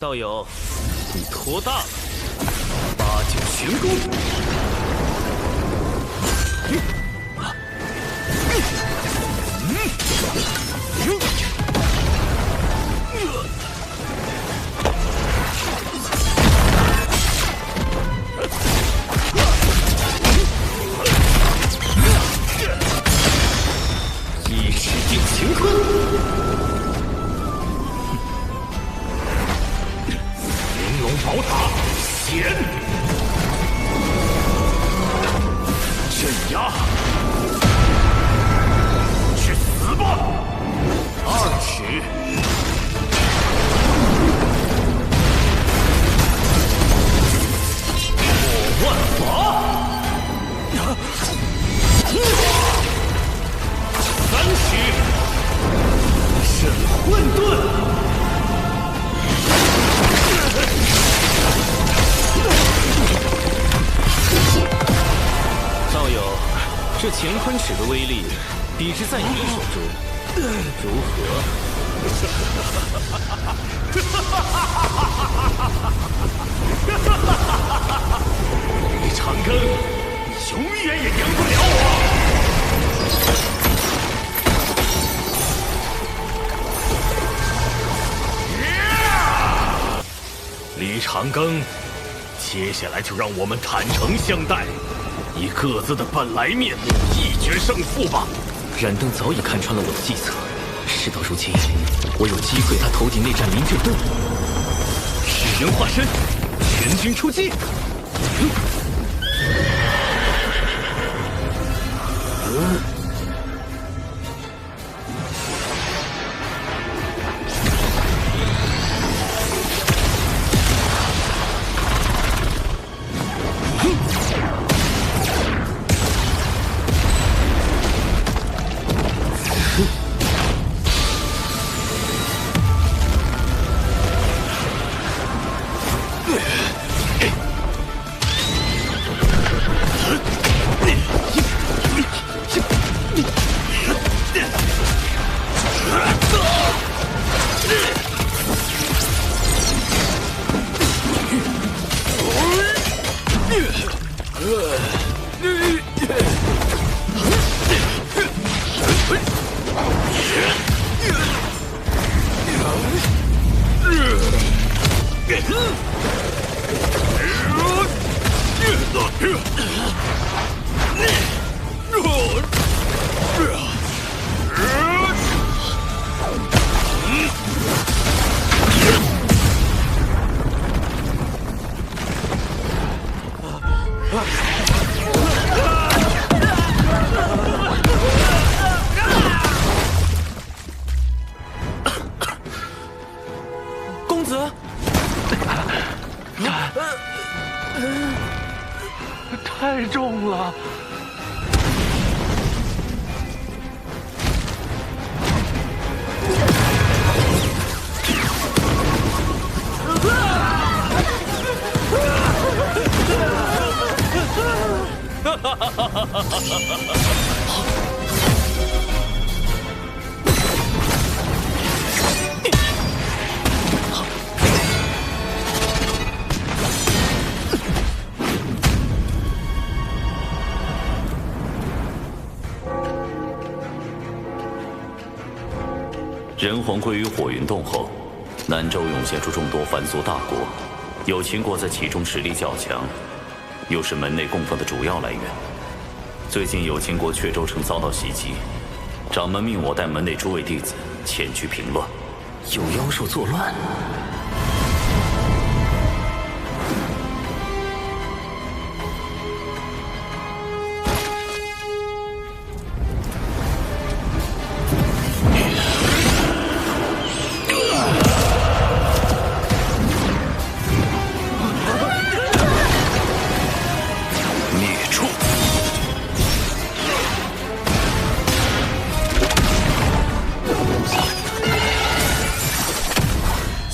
道友，你托大了，八九玄功。一时定乾坤。 宝塔显，镇压，去死吧！二尺，破万法，三尺，审混沌。 道友，这乾坤尺的威力，比之在你手中，如何？李长庚，你永远也赢不了我！李长庚。 接下来就让我们坦诚相待，以各自的本来面目一决胜负吧。冉登早已看穿了我的计策，事到如今，我有机会他头顶那盏临阵灯。赤人化身，全军出击！公子，太重了。人皇归于火云洞后，南州涌现出众多藩苏大国，有秦国在其中实力较强，又是门内供奉的主要来源。最近有秦国阙州城遭到袭击，掌门命我带门内诸位弟子前去平乱。有妖兽作乱。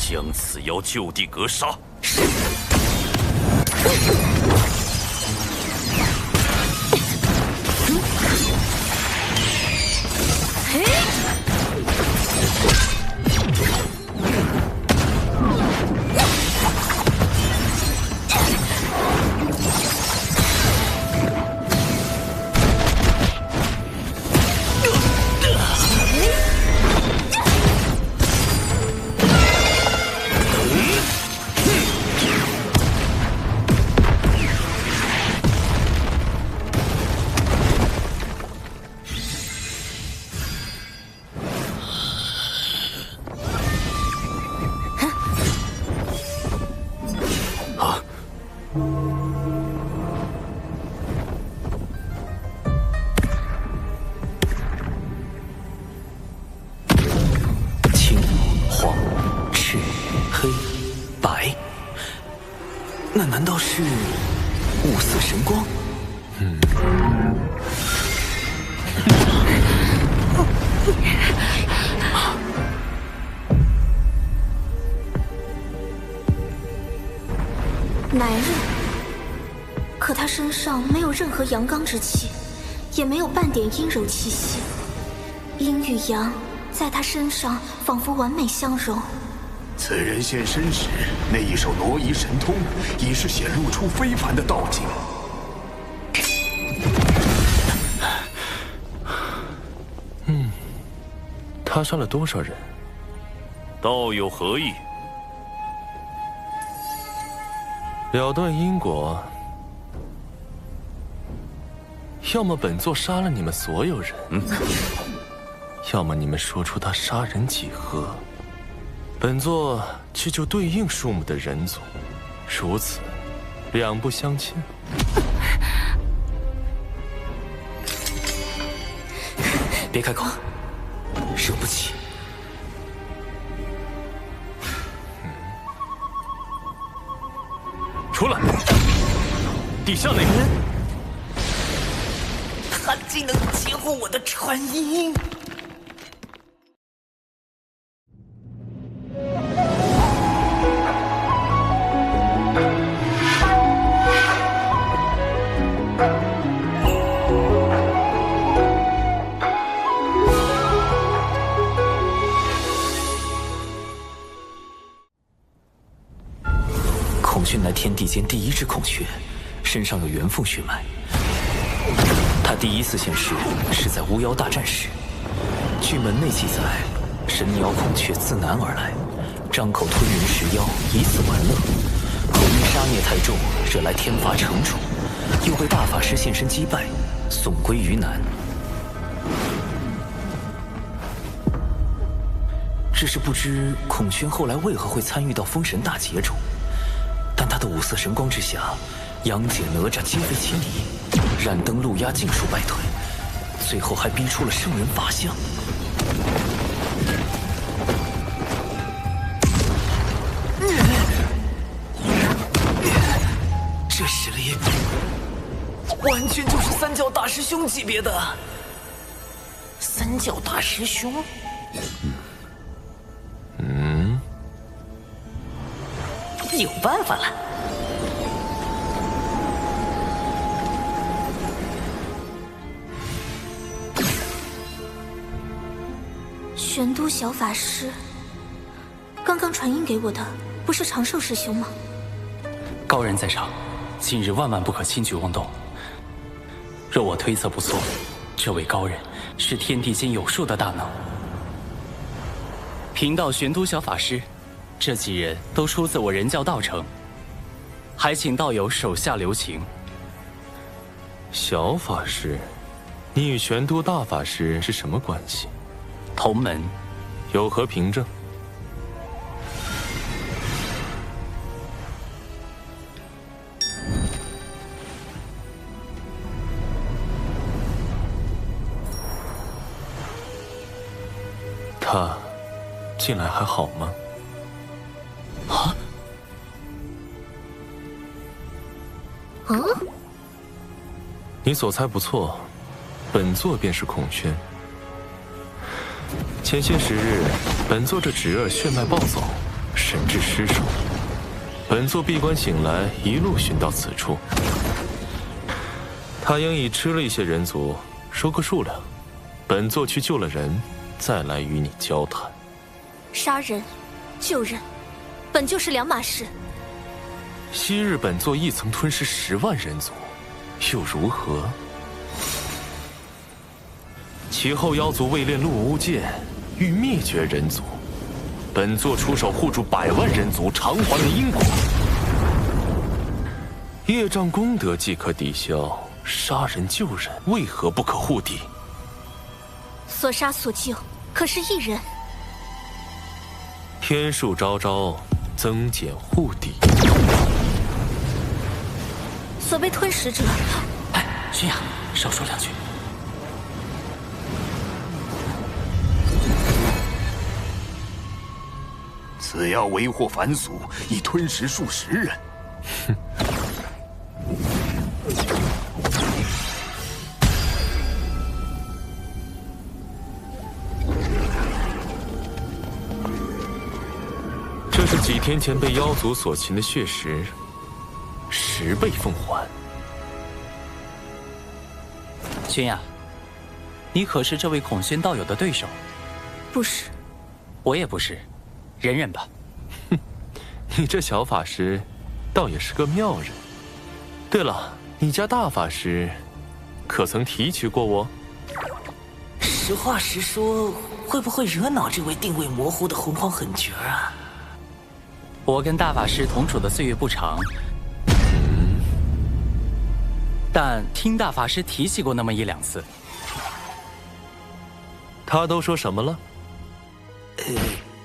将此妖就地格杀！是。嘿！白，那难道是五色神光？乃日，可他身上没有任何阳刚之气，也没有半点阴柔气息，阴与阳在他身上仿佛完美相融。此人现身时，那一手挪移神通，已是显露出非凡的道境。他杀了多少人？道有何意？了断因果，要么本座杀了你们所有人，要么你们说出他杀人几何，本座去救对应数目的人族，如此两不相欠。别开口，惹不起。出来！底下那个，他竟能截获我的传音！孔雀乃天地间第一只孔雀，身上有元凤血脉。他第一次现世是在巫妖大战时，据门内记载，神鸟孔雀自南而来，张口吞人食妖，以此玩乐。后因杀孽太重，惹来天罚惩处，又被大法师现身击败，送归于南。只是不知孔雀后来为何会参与到封神大劫中。但他的五色神光之下，杨戬、哪吒皆非其敌，燃灯路压尽数败退，最后还逼出了圣人法相。这实力完全就是三教大师兄级别的。三教大师兄？有办法了。玄都小法师，刚刚传音给我的不是长寿师兄吗？高人在场，今日万万不可轻举妄动。若我推测不错，这位高人是天地间有数的大能。贫道玄都小法师，这几人都出自我人教道成，还请道友手下留情。小法师，你与玄都大法师是什么关系？同门。有何凭证？他近来还好吗？你所猜不错，本座便是孔雀。前些时日，本座这侄儿血脉暴走，神智失守。本座闭关醒来，一路寻到此处。他应已吃了一些人族，说个数量，本座去救了人，再来与你交谈。杀人、救人，本就是两码事。昔日本座亦曾吞噬10万人族，又如何？其后妖族为练陆无剑，欲灭绝人族，本座出手护住100万人族，偿还了因果。业障功德即可抵消，杀人救人为何不可护抵？所杀所救，可是一人。天数昭昭，增减护抵。所被吞食者，哎，君雅，少说两句。此药为祸凡俗，已吞食数十人。哼。这是几天前被妖族所擒的血石，10倍奉还。轩雅，你可是这位孔宣道友的对手？不是，我也不是，忍忍吧。哼，你这小法师，倒也是个妙人。对了，你家大法师，可曾提起过我？实话实说，会不会惹恼这位定位模糊的洪荒狠角啊？我跟大法师同处的岁月不长，但听大法师提起过那么1、2次。他都说什么了？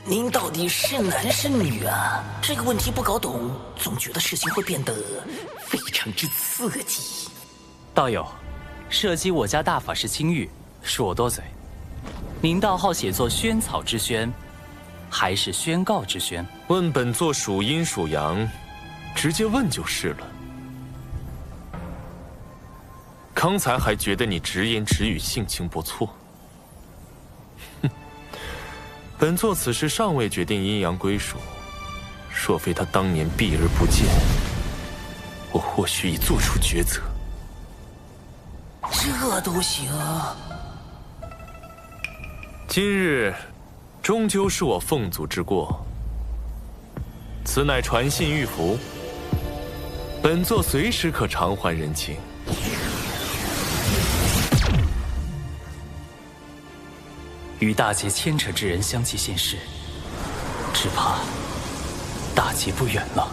您到底是男是女啊？这个问题不搞懂，总觉得事情会变得非常之刺激。道友，涉及我家大法师清誉，恕我多嘴。您道号写作萱草之萱，还是宣告之宣？问本座属阴属阳，直接问就是了。刚才还觉得你直言直语，性情不错。哼，本座此时尚未决定阴阳归属，若非他当年避而不见，我或许已做出抉择。这都行？今日终究是我凤祖之过，此乃传信玉符，本座随时可偿还人情。与大劫牵扯之人相继现世，只怕大劫不远了。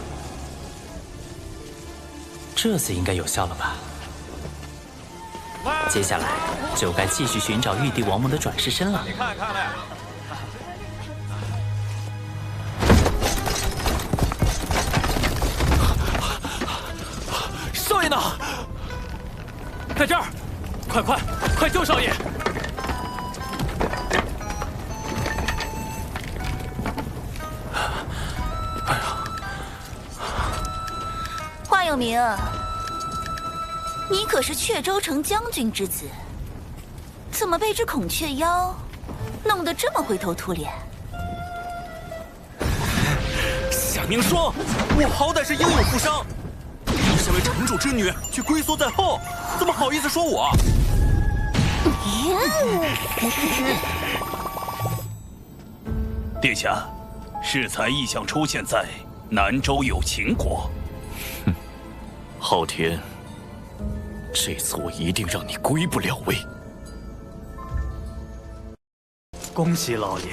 这次应该有效了吧？接下来就该继续寻找玉帝王母的转世身了。你看看嘞。少爷呢？在这儿！快救少爷！话有明，你可是阙州城将军之子，怎么被这孔雀妖弄得这么灰头土脸？夏明霜，我好歹是英勇负伤，你身为城主之女，却龟缩在后，怎么好意思说我？殿下，适才异象出现在南州有秦国。哼，昊天，这次我一定让你归不了位。恭喜老爷。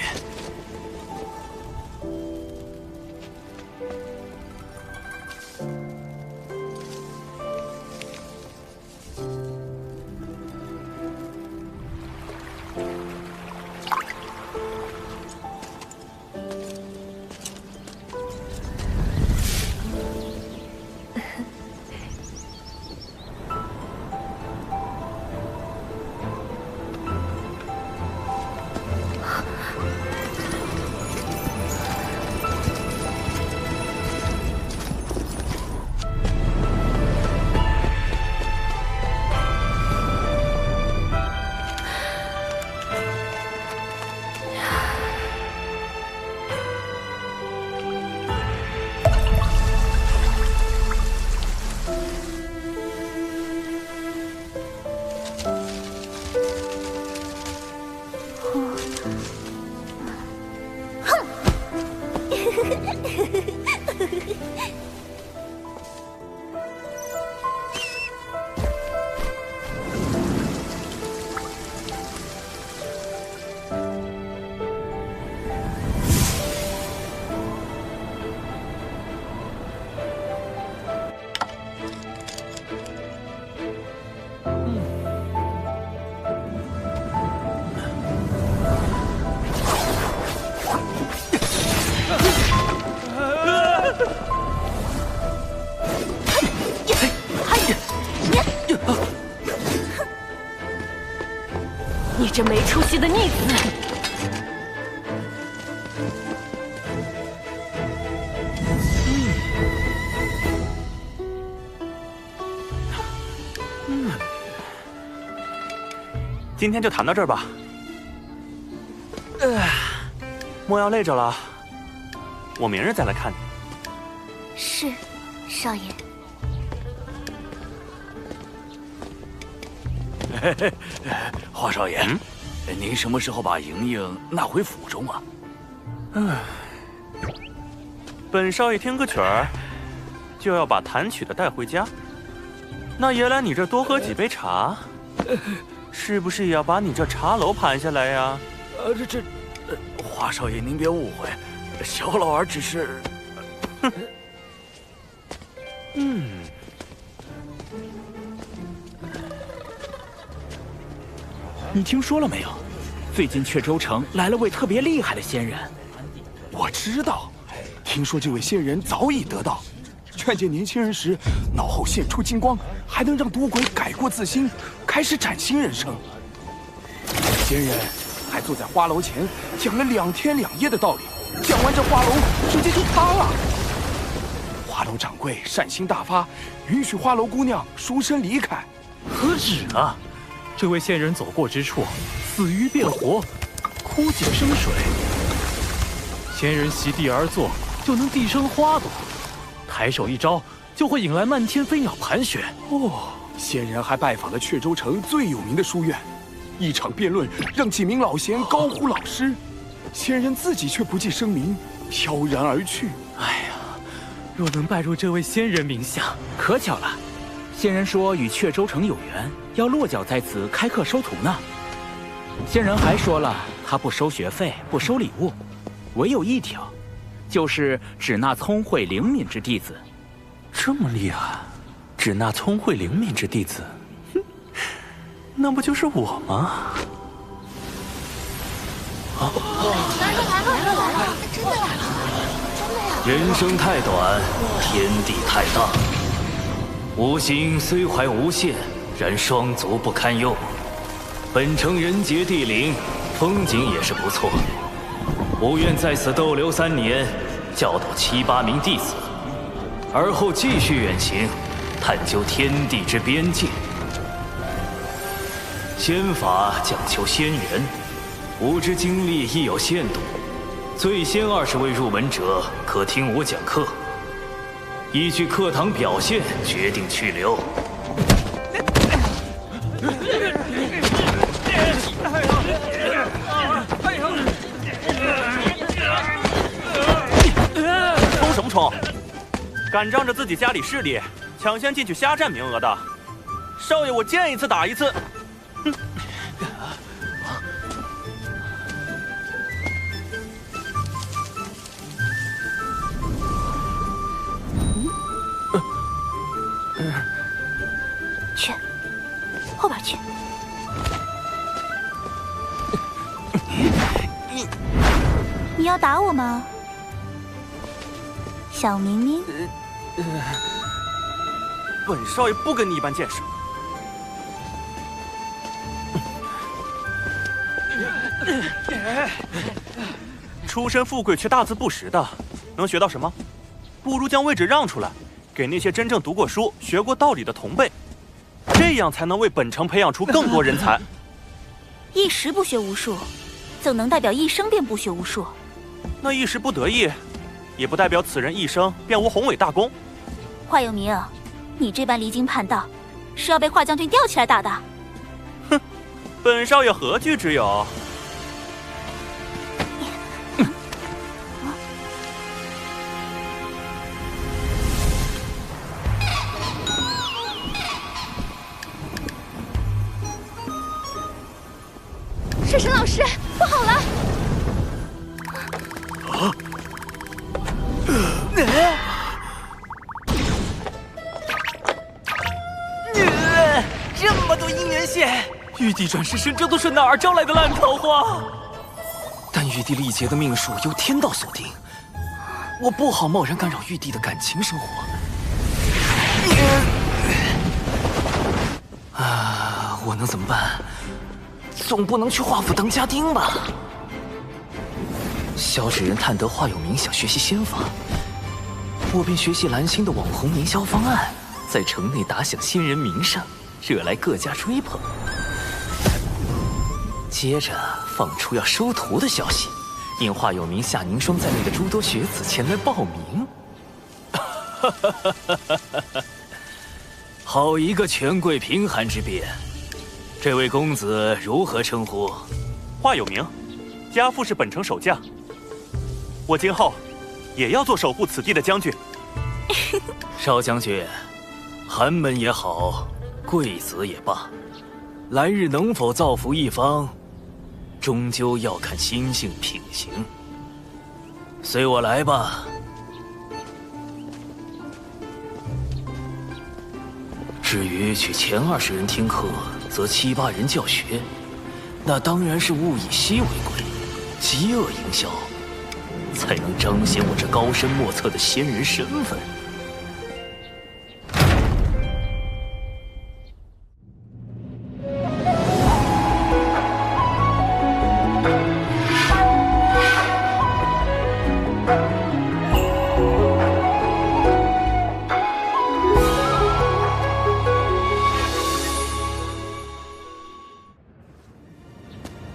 你这没出息的逆子！今天就谈到这儿吧。莫要累着了，我明日再来看你。是，少爷。华少爷，您什么时候把莹莹纳回府中啊？本少爷听个曲儿，就要把弹曲的带回家。那爷来你这多喝几杯茶，是不是也要把你这茶楼盘下来呀？华少爷您别误会，小老儿只是……你听说了没有？最近阙州城来了位特别厉害的仙人。我知道，听说这位仙人早已得道，劝诫年轻人时脑后现出金光，还能让赌鬼改过自新，开始崭新人生。仙人还坐在花楼前讲了2天2夜的道理，讲完这花楼直接就塌了。花楼掌柜善心大发，允许花楼姑娘赎身离开。何止啊！这位仙人走过之处，死鱼变活，枯井生水。仙人席地而坐，就能地生花朵；抬手一招，就会引来漫天飞鸟盘旋。仙人还拜访了阙州城最有名的书院，一场辩论让几名老贤高呼老师，仙人自己却不计声名，飘然而去。哎呀，若能拜入这位仙人名下，可巧了。仙人说与阙州城有缘，要落脚在此开课收徒呢。仙人还说了，他不收学费，不收礼物，唯有一条，就是只纳聪慧灵敏之弟子。这么厉害，只纳聪慧灵敏之弟子，那不就是我吗？来了，真的来了，真的呀！人生太短，天地太大。吾心虽怀无限，然双足不堪用。本城人杰地灵，风景也是不错。吾愿在此逗留3年，教导7、8名弟子，而后继续远行，探究天地之边界。仙法讲求仙缘，吾之精力亦有限度，最先20位入门者可听我讲课。依据课堂表现决定去留。冲什么冲？敢仗着自己家里势力抢先进去瞎占名额的，少爷我见一次打一次。去，后边去。你要打我吗，小明明？本少爷不跟你一般见识。出身富贵却大字不识的，能学到什么？不如将位置让出来，给那些真正读过书、学过道理的同辈，这样才能为本城培养出更多人才。一时不学无术，怎能代表一生便不学无术？那一时不得意，也不代表此人一生便无宏伟大功。华有明，你这般离经叛道，是要被华将军吊起来打的。哼，本少爷何惧之有？圣神老师，不好了！这么多姻缘线，玉帝转世身，这都是哪儿招来的烂桃花？但玉帝历劫的命数由天道所定，我不好贸然干扰玉帝的感情生活。我能怎么办？总不能去华府当家丁吧？萧指人探得华有明想学习仙法，我便学习蓝星的网红营销方案，在城内打响仙人名声，惹来各家追捧。接着放出要收徒的消息，引华有明、夏凝霜在内的诸多学子前来报名。好一个权贵贫寒之辩！这位公子如何称呼？华有明，家父是本城守将，我今后也要做守护此地的将军。少将军，寒门也好，贵子也罢，来日能否造福一方，终究要看心性品行。随我来吧。至于去前20人听课，则7、8人教学，那当然是物以稀为贵，饥饿营销，才能彰显我这高深莫测的仙人身份。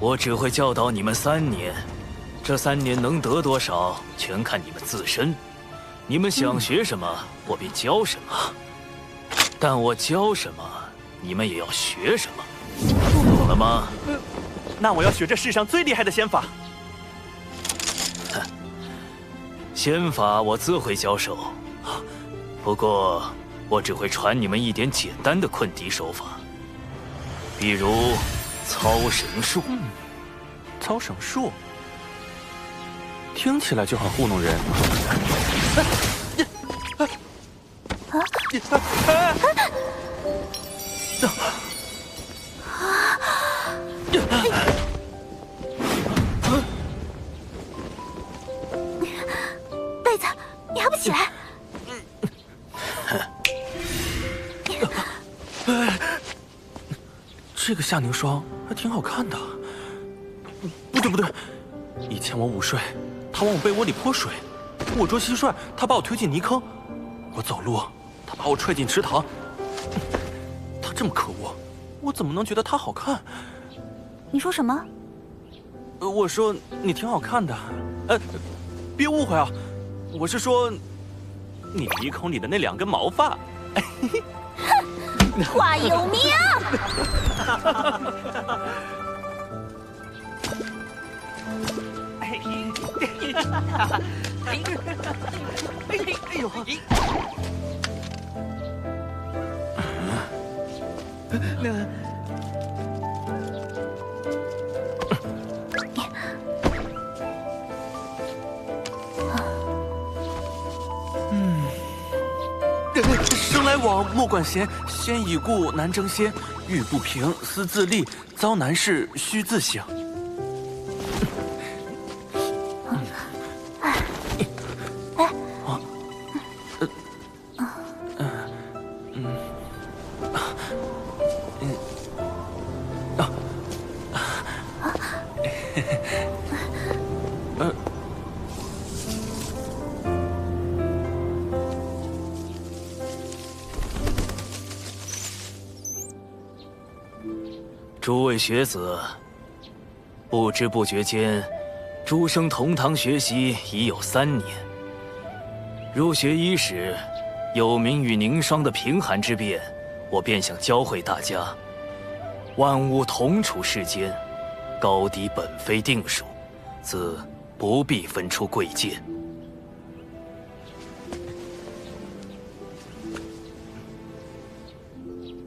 我只会教导你们3年，这3年能得多少，全看你们自身。你们想学什么，我便教什么。但我教什么，你们也要学什么，懂了吗？那我要学这世上最厉害的仙法。仙法我自会教授，不过我只会传你们一点简单的困敌手法，比如操绳术。操绳术听起来就很糊弄人。贝子，你还不起来？这个夏凝霜还挺好看的。不对，以前我午睡，他往我被窝里泼水；我捉蟋蟀，他把我推进泥坑；我走路，他把我踹进池塘。他这么可恶，我怎么能觉得他好看？你说什么？我说你挺好看的。别误会啊，我是说你鼻孔里的那2根毛发。华有明。哎呦！生来往，莫管闲，先已故，难争先。欲不平，思自立；遭难事，须自省。诸位学子，不知不觉间，诸生同堂学习已有3年。入学伊始，有明与凝霜的贫寒之辩，我便想教会大家：万物同处世间，高低本非定数，自不必分出贵贱。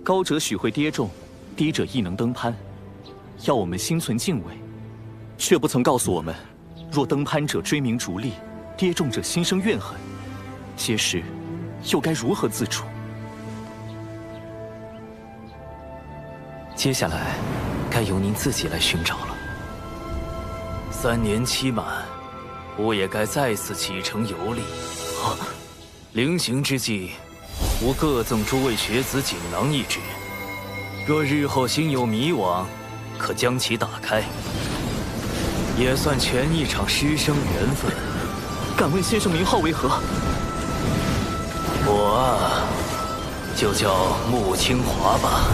高者许会跌重，低者亦能登攀，要我们心存敬畏，却不曾告诉我们，若登攀者追名逐利，跌重者心生怨恨，届时又该如何自处？接下来，该由您自己来寻找了。3年期满，我也该再次启程游历。临行之际，吾各赠诸位学子锦囊1只。若日后心有迷惘，可将其打开，也算全一场师生缘分。敢问先生名号为何？我啊，就叫穆清华吧。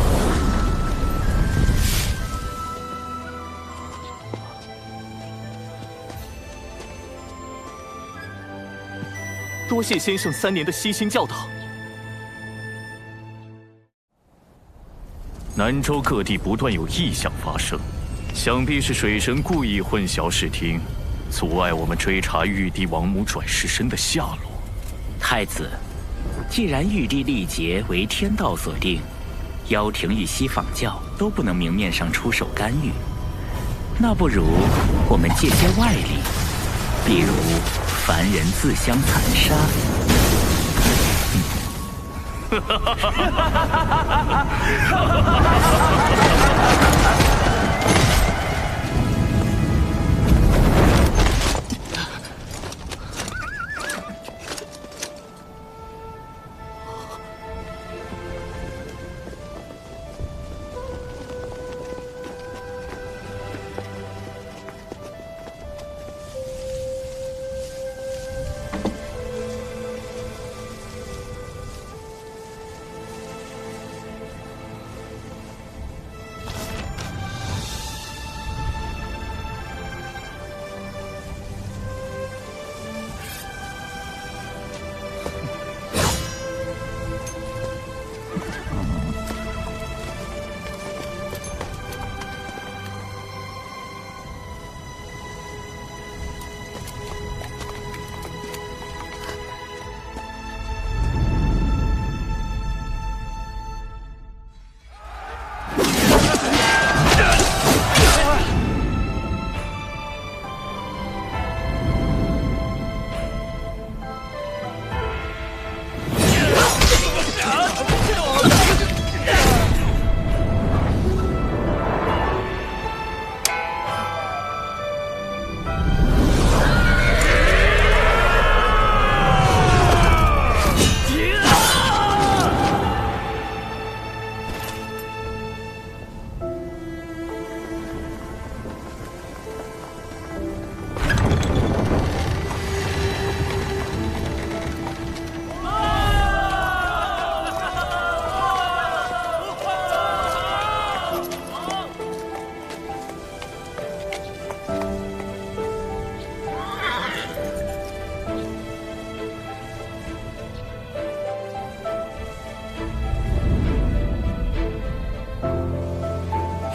多谢先生3年的悉心教导。南州各地不断有异象发生，想必是水神故意混淆视听，阻碍我们追查玉帝王母转世身的下落。太子，既然玉帝历劫为天道所定，妖庭玉溪仿教都不能明面上出手干预，那不如我们借些外力，比如凡人自相残杀。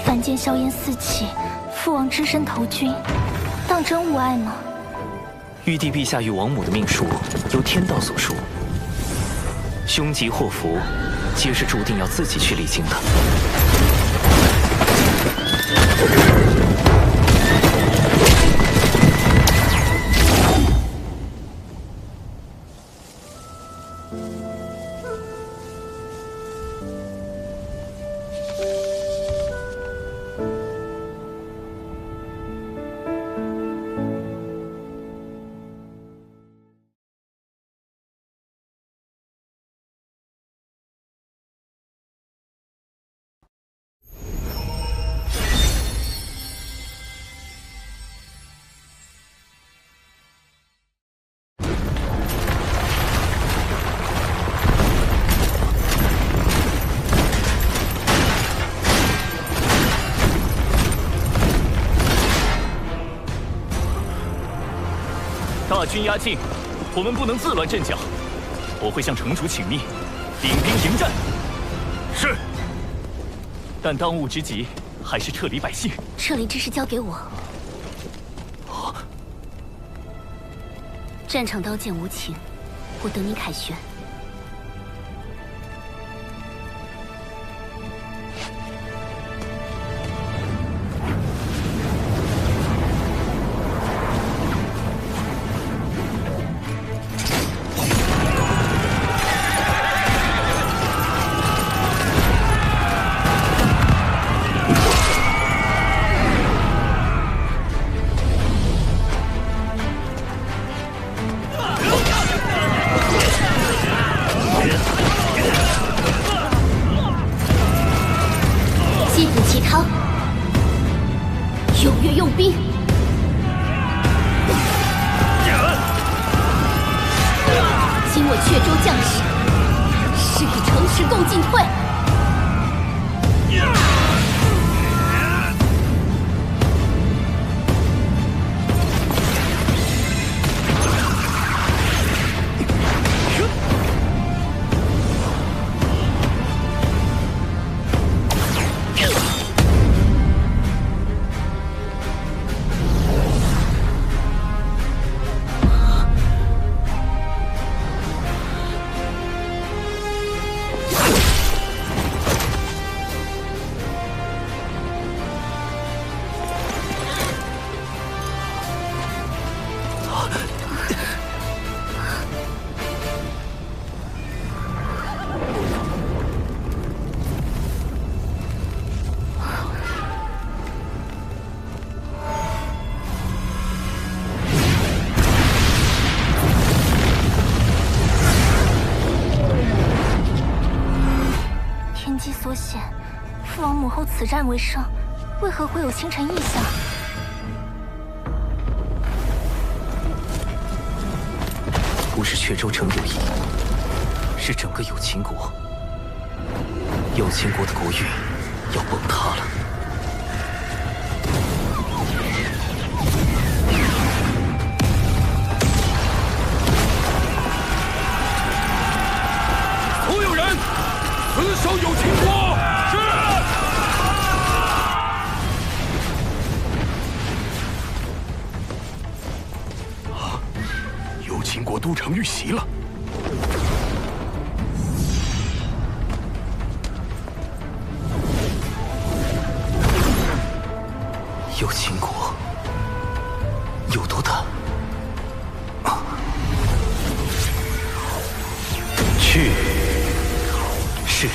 凡间硝烟四起，父王只身投军，当真无碍吗？玉帝陛下与王母的命数由天道所述，凶吉祸福，皆是注定要自己去历经的。大军压境，我们不能自乱阵脚。我会向城主请命，领兵迎战。是。但当务之急还是撤离百姓。撤离之事交给我。战场刀剑无情，我等你凯旋。踊跃用兵！今我阙州将士，誓与城池共进退。现，父王母后此战为胜，为何会有倾城异象？不是阙州城有异，是整个有情国。有情国的国运要崩塌了。所有人，死守有情国！是。啊！有情国都城遇袭了。有情国有多大？去。是。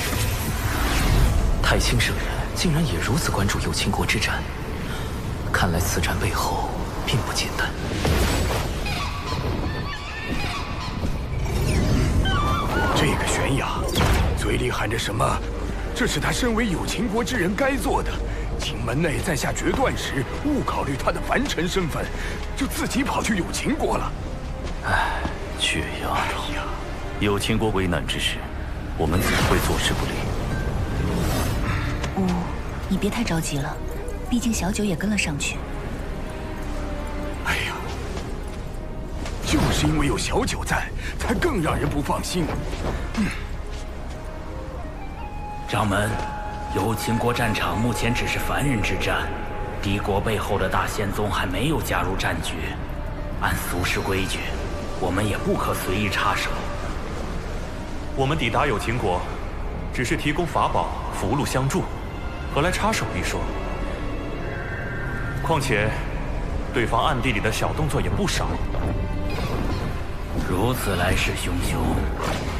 太清圣人竟然也如此关注有情国之战，看来此战背后并不简单。这个玄雅，嘴里喊着什么？这是他身为有情国之人该做的。请门内在下决断时，勿考虑他的凡尘身份，就自己跑去有情国了。唉，缺牙。哎呀，有情国危难之时，我们怎会坐视不理？你别太着急了，毕竟小九也跟了上去。哎呀，就是因为有小九在，才更让人不放心。掌门。有情国战场目前只是凡人之战，敌国背后的大仙宗还没有加入战局。按俗世规矩，我们也不可随意插手。我们抵达有情国，只是提供法宝、符箓相助，何来插手一说？况且，对方暗地里的小动作也不少。如此来势汹汹，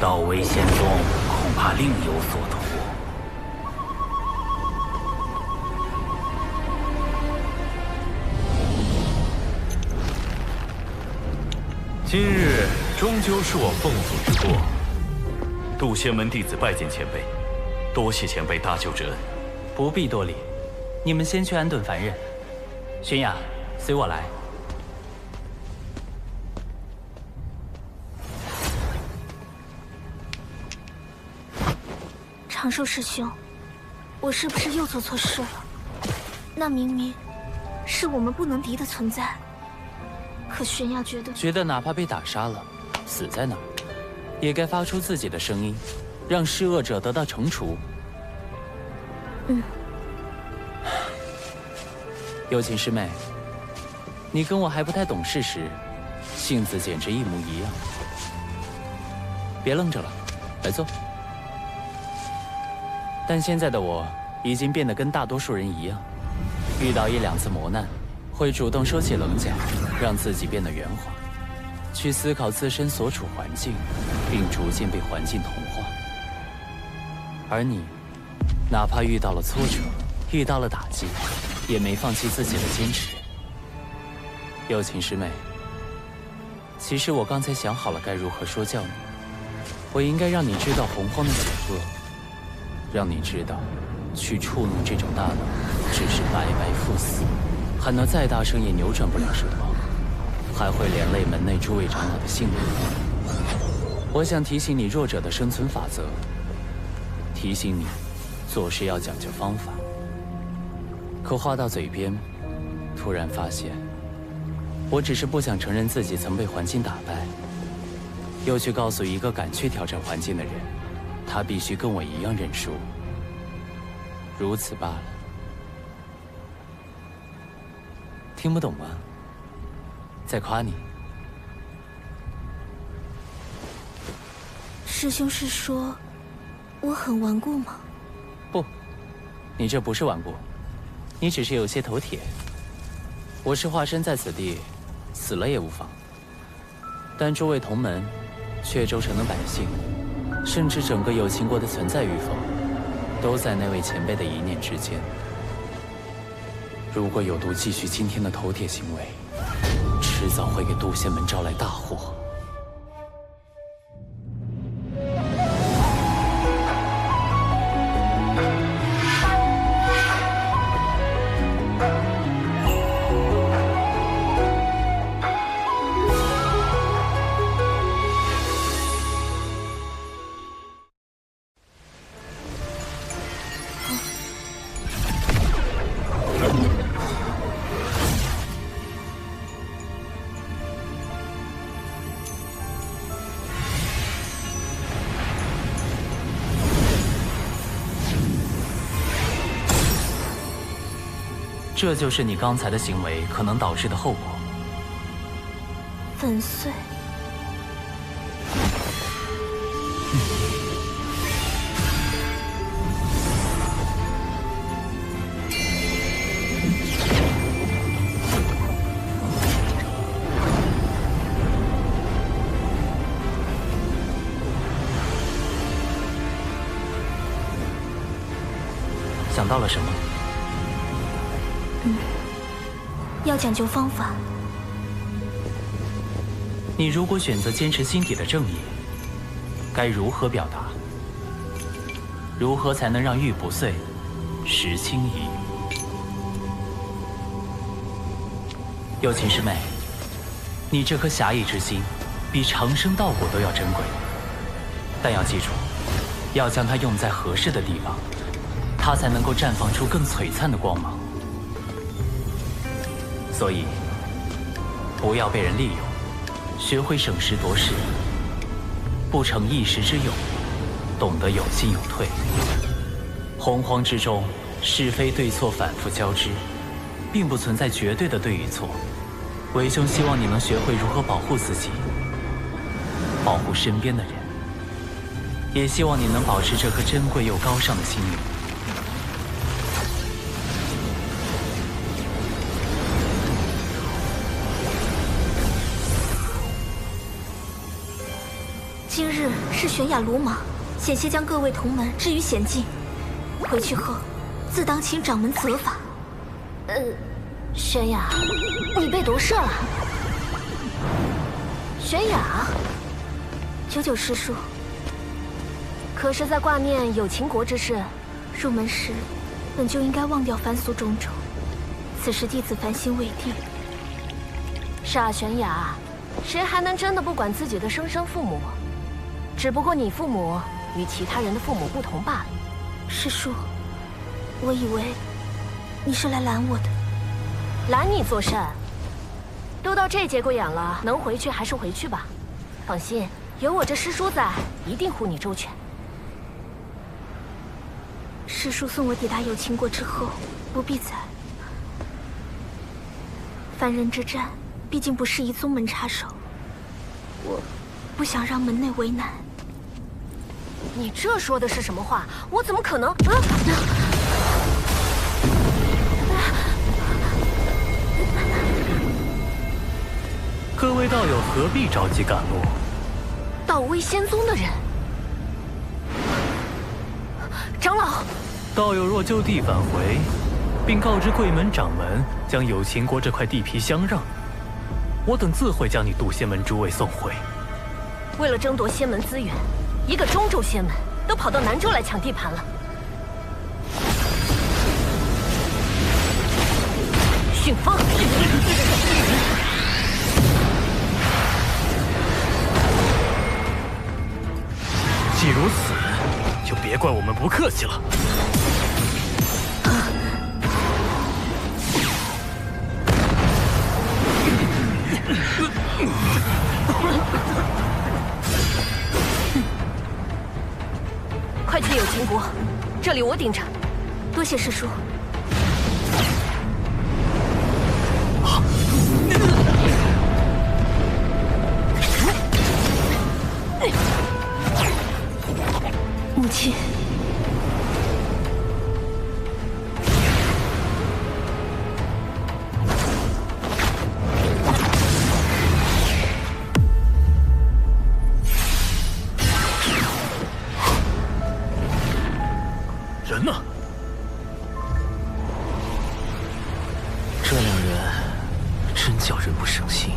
道威仙宗恐怕另有所图。今日终究是我奉祖之过，渡仙门弟子拜见前辈，多谢前辈搭救之恩。不必多礼，你们先去安顿凡人。玄雅，随我来。长寿师兄，我是不是又做错事了？那明明是我们不能敌的存在。可玄雅觉得哪怕被打杀了，死在那儿，也该发出自己的声音，让施恶者得到惩处。有情师妹，你跟我还不太懂事时，性子简直一模一样。别愣着了，来坐。但现在的我已经变得跟大多数人一样，遇到1、2次磨难，会主动收起棱角，让自己变得圆滑，去思考自身所处环境，并逐渐被环境同化。而你，哪怕遇到了挫折，遇到了打击，也没放弃自己的坚持。有情师妹，其实我刚才想好了该如何说教你，我应该让你知道洪荒的险恶，让你知道，去触怒这种大佬，只是白白赴死。喊得再大声也扭转不了什么，还会连累门内诸位长老的性命。我想提醒你弱者的生存法则，提醒你做事要讲究方法。可话到嘴边，突然发现，我只是不想承认自己曾被环境打败，又去告诉一个敢去挑战环境的人，他必须跟我一样认输，如此罢了。听不懂吗？在夸你。师兄是说我很顽固吗？不，你这不是顽固，你只是有些头铁。我是化身在此地，死了也无妨。但诸位同门、阙州城的百姓，甚至整个有情国的存在与否，都在那位前辈的一念之间。如果有毒继续今天的头铁行为，迟早会给渡仙门招来大祸。这就是你刚才的行为可能导致的后果。粉碎。想到了什么？要讲究方法。你如果选择坚持心底的正义，该如何表达？如何才能让玉不碎，石轻移？有情师妹，你这颗侠义之心，比长生道果都要珍贵。但要记住，要将它用在合适的地方，它才能够绽放出更璀璨的光芒。所以，不要被人利用，学会审时度势，不成一时之勇，懂得有进有退。洪荒之中，是非对错反复交织，并不存在绝对的对与错。为兄希望你能学会如何保护自己，保护身边的人，也希望你能保持这颗珍贵又高尚的心灵。今日是玄雅鲁莽，险些将各位同门置于险境。回去后，自当请掌门责罚。玄雅，你被毒射了。玄雅，久久师叔，可是在挂念有秦国之事。入门时，本就应该忘掉凡俗种种。此时弟子凡心未定。傻玄雅，谁还能真的不管自己的生身父母？只不过你父母与其他人的父母不同罢了。师叔，我以为你是来拦我的。拦你作甚？都到这节骨眼了，能回去还是回去吧。放心，有我这师叔在，一定护你周全。师叔送我抵达有秦国之后，不必再。凡人之战，毕竟不适宜宗门插手。我不想让门内为难。你这说的是什么话？我怎么可能？各位道友何必着急赶路？道威仙宗的人，长老，道友若就地返回，并告知贵门掌门将有秦国这块地皮相让，我等自会将你渡仙门诸位送回。为了争夺仙门资源，一个中州仙门都跑到南州来抢地盘了。迅风。既如此，就别怪我们不客气了。快去有秦国，这里我顶着。多谢师叔。母亲，人呢？这两人真叫人不省心。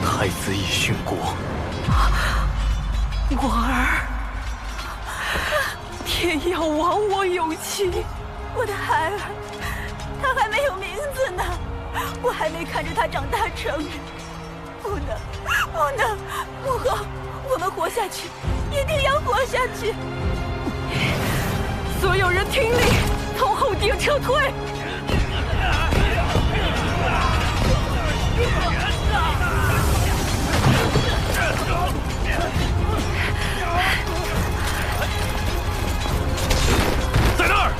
太子已殉国，我儿，天要亡我有情，我的孩儿，他还没有名字呢，我还没看着他长大成人，不能，不能，母后，我们活下去，一定要活下去！所有人听令，从后殿撤退！在那儿！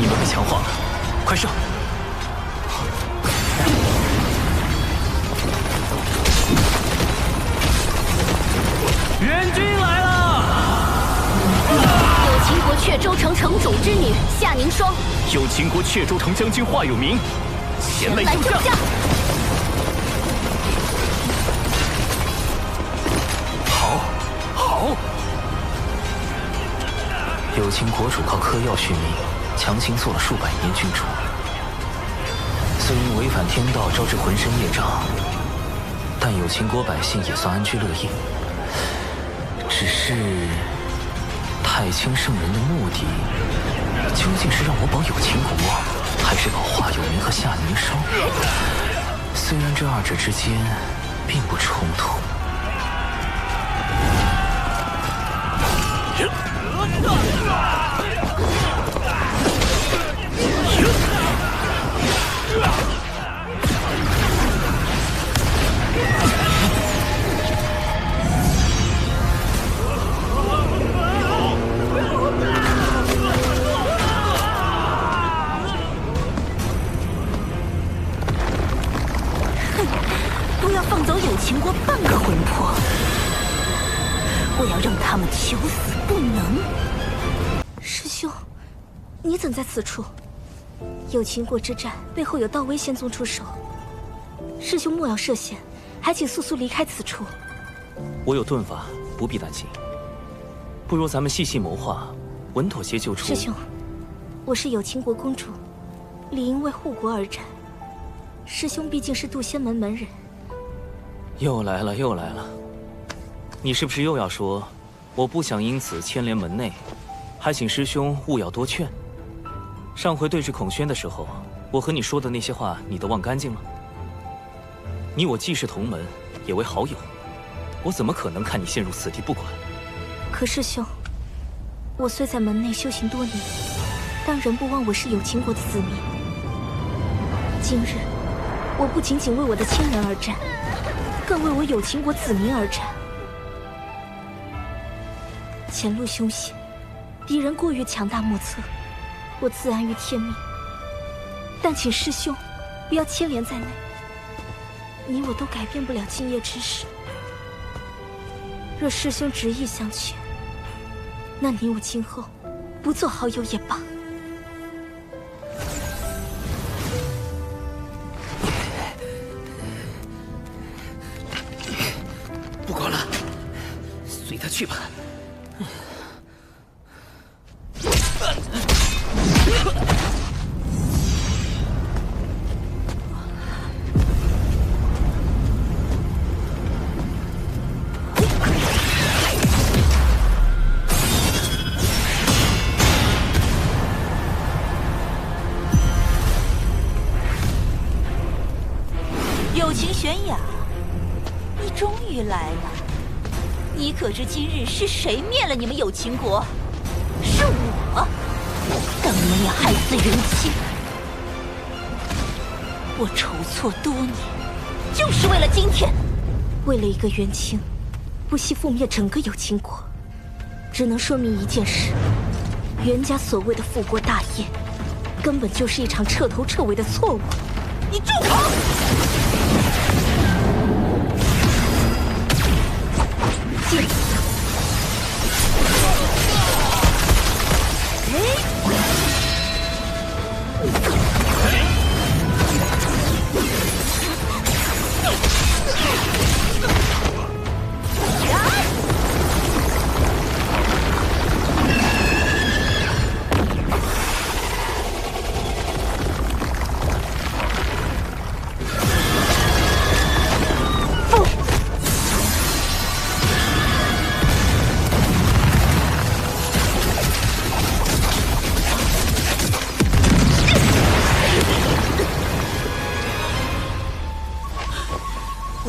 你们被强化了，快上！援军来了！有秦国阙州城城主之女夏凝霜，有秦国阙州城将军华有明，前来救驾。好，好！有秦国主靠嗑药续命，强行做了数百年君主，虽因违反天道招致浑身业障，但有秦国百姓也算安居乐业。只是太清圣人的目的，究竟是让我保有秦国，还是保华有明和夏凝霜？虽然这二者之间并不冲突。不要放走有秦国半个魂魄！我要让他们求死不能！师兄，你怎在此处？有秦国之战背后有道威仙宗出手，师兄莫要涉险，还请速速离开此处。我有遁法，不必担心。不如咱们细细谋划，稳妥些救出。师兄，我是有秦国公主，理应为护国而战。师兄毕竟是渡仙门门人。又来了，又来了！你是不是又要说，我不想因此牵连门内，还请师兄勿要多劝？上回对峙孔宣的时候，我和你说的那些话，你都忘干净了？你我既是同门，也为好友，我怎么可能看你陷入此地不管？可师兄，我虽在门内修行多年，但仍不忘我是有秦国的子民。今日，我不仅仅为我的亲人而战，更为我有秦国子民而战。前路凶险，敌人过于强大莫测，我自安于天命。但请师兄不要牵连在内，你我都改变不了今夜之事。若师兄执意相劝，那你我今后不做好友也罢。不管了，随他去吧。友情悬崖，你终于来了。你可知今日是谁灭了你们有秦国？是我！当年也害死人妻，我筹措多年，就是为了今天。为了一个元清，不惜覆灭整个有秦国，只能说明一件事：袁家所谓的复国大业，根本就是一场彻头彻尾的错误。你住口！剑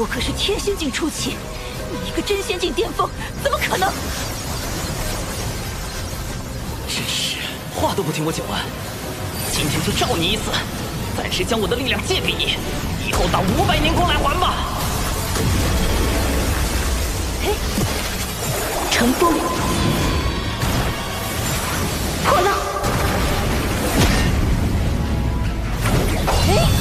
我可是天仙境初期，你一个真仙境巅峰，怎么可能？真是话都不听我讲完，今天就照你一次，暂时将我的力量借给你，以后打500年光来还吧。嘿，乘风破浪，嘿。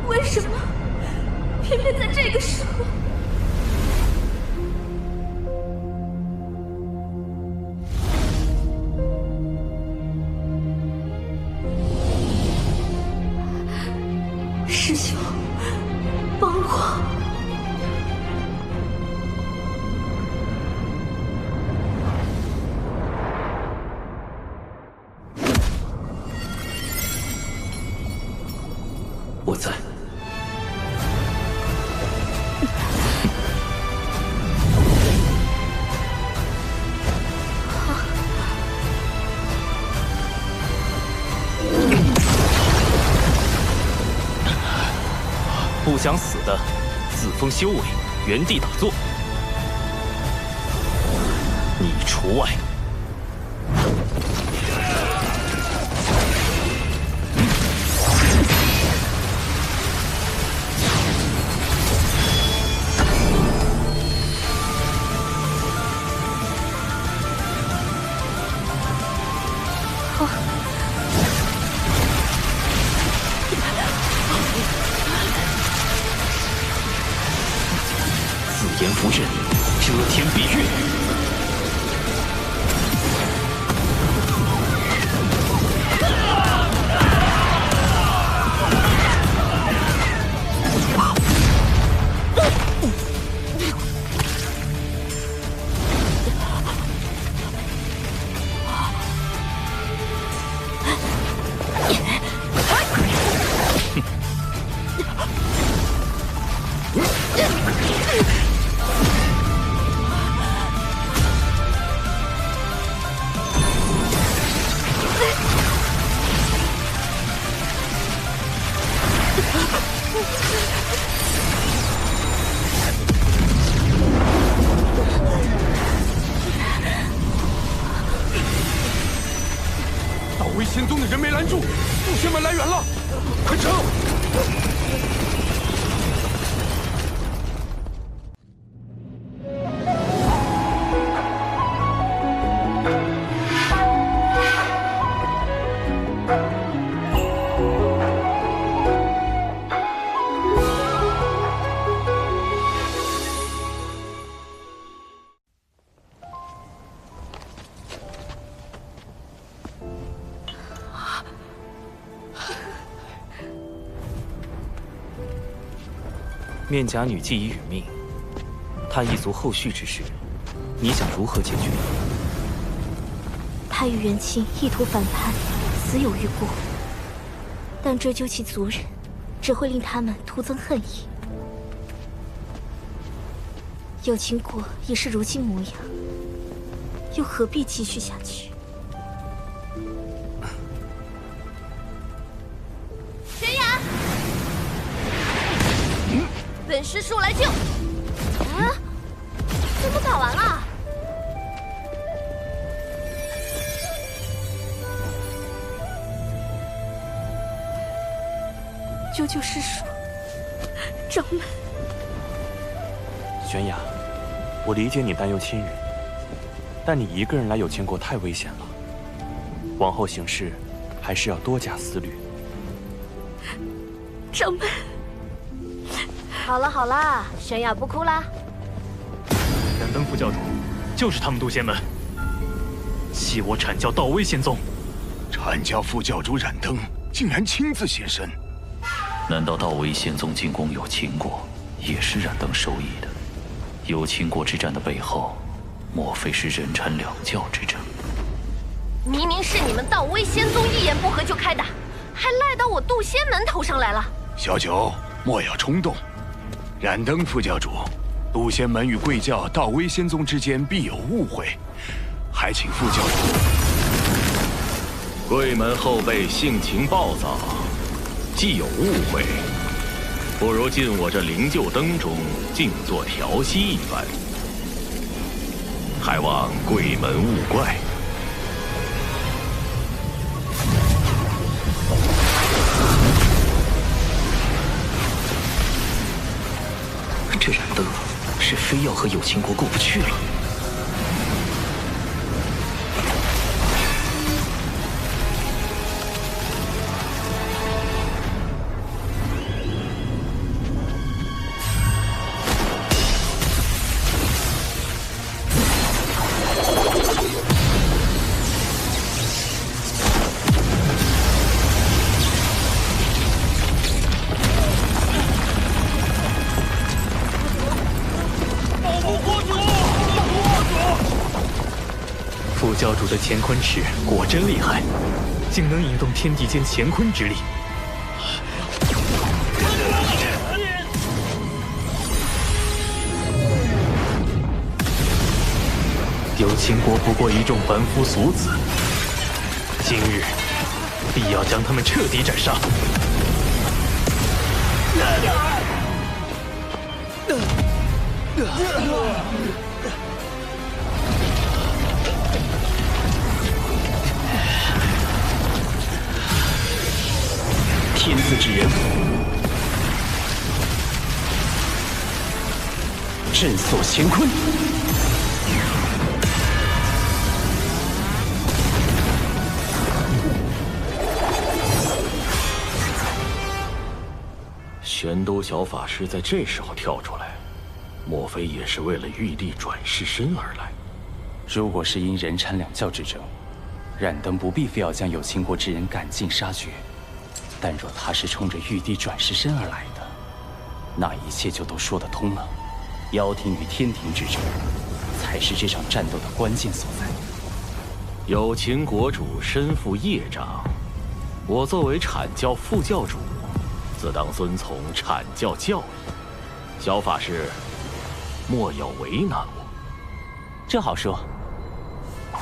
为什么偏偏在这个时候？师兄，帮我！我在。不想死的，自封修为，原地打坐，你除外。自言符阵，遮天蔽月。道威仙宗的人没拦住，祖先们来援了，快撤！面甲女既已殒命，她一族后续之事，你想如何解决？他与元庆意图反叛，死有余辜。但追究其族人，只会令他们徒增恨意。有情国已是如今模样，又何必继续下去？玄雅，本师叔来救。啊？怎么打完了？救救师叔。掌门，玄雅，我理解你担忧亲人，但你一个人来有情国太危险了，往后行事还是要多加思虑。掌门，好了好了，玄雅不哭啦。燃灯副教主就是他们渡仙门，系我阐教道威仙宗。阐教副教主燃灯竟然亲自现身，难道道威仙宗进攻有情国，也是燃灯授意的？有情国之战的背后，莫非是人阐两教之争？明明是你们道威仙宗一言不合就开打，还赖到我渡仙门头上来了。小九，莫要冲动。燃灯副教主，渡仙门与贵教道威仙宗之间必有误会，还请副教主。贵门后辈性情暴躁，既有误会，不如进我这灵鹫灯中静坐调息一番，还望贵门勿怪。这燃灯是非要和有情国过不去了。副教主的乾坤尺果真厉害，竟能引动天地间乾坤之力。有情国不过一众凡夫俗子，今日必要将他们彻底斩杀。天资之人，震锁乾坤。玄都小法师在这时候跳出来，莫非也是为了玉帝转世身而来？如果是因人阐两教之争，燃灯不必非要将有情国之人赶尽杀绝。但若他是冲着玉帝转世身而来的，那一切就都说得通了。妖庭与天庭之争，才是这场战斗的关键所在。有情国主身负业障，我作为阐教副教主，自当遵从阐教教义。小法师，莫要为难我。这好说，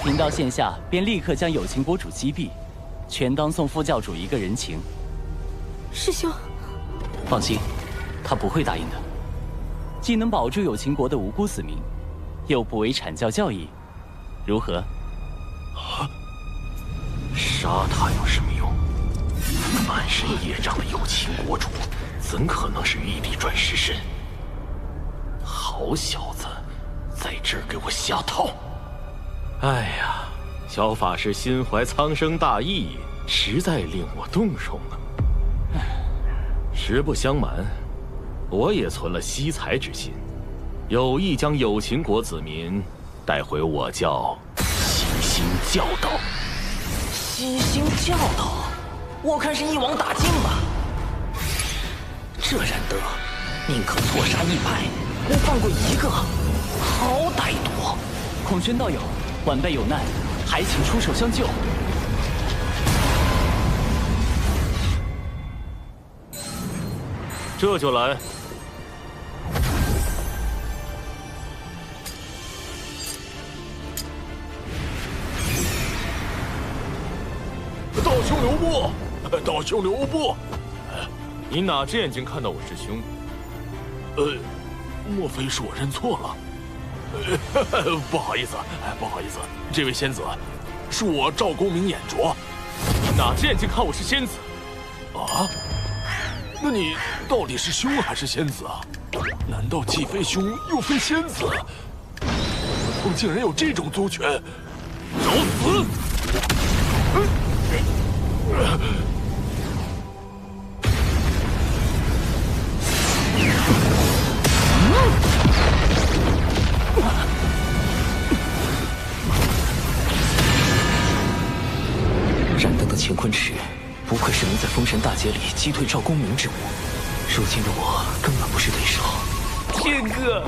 您到线下便立刻将有情国主击毙，全当送副教主一个人情。师兄，放心，他不会答应的。既能保住有情国的无辜子民，又不违阐教教义，如何？杀他有什么用？满身业障的有情国主，怎可能是玉帝转世身？好小子，在这儿给我下套！哎呀，小法师心怀苍生大义，实在令我动容呢。实不相瞒，我也存了惜才之心，有意将有情国子民带回我教悉心教导。悉心教导，我看是一网打尽吧。这燃灯，宁可错杀100，不放过一个，好歹毒！孔宣道友，晚辈有难，还请出手相救。这就来。道兄留步！道兄留步！你哪只眼睛看到我师兄？莫非是我认错了？不好意思，不好意思，这位仙子，是我赵公明眼拙。你哪只眼睛看我是仙子？啊！那你到底是凶还是仙子啊？难道既非凶又非仙子？魔宗竟然有这种族权！找死！燃灯的乾坤池，不愧是能在封神大劫里击退赵公明之母。如今的我根本不是对手。轩哥，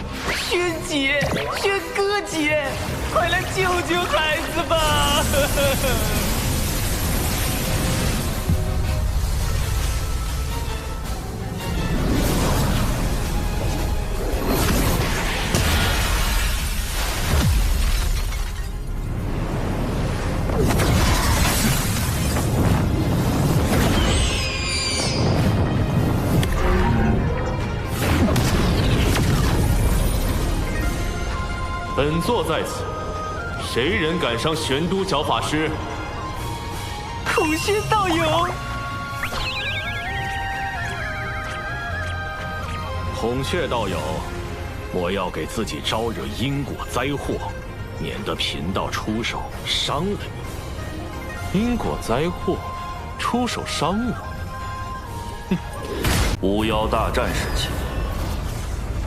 轩姐，轩哥姐，快来救救孩子吧！本座在此，谁人敢伤玄都角法师？孔宣道友，孔雀道友，莫要给自己招惹因果灾祸，免得贫道出手伤了你。因果灾祸，出手伤我？巫妖大战时期，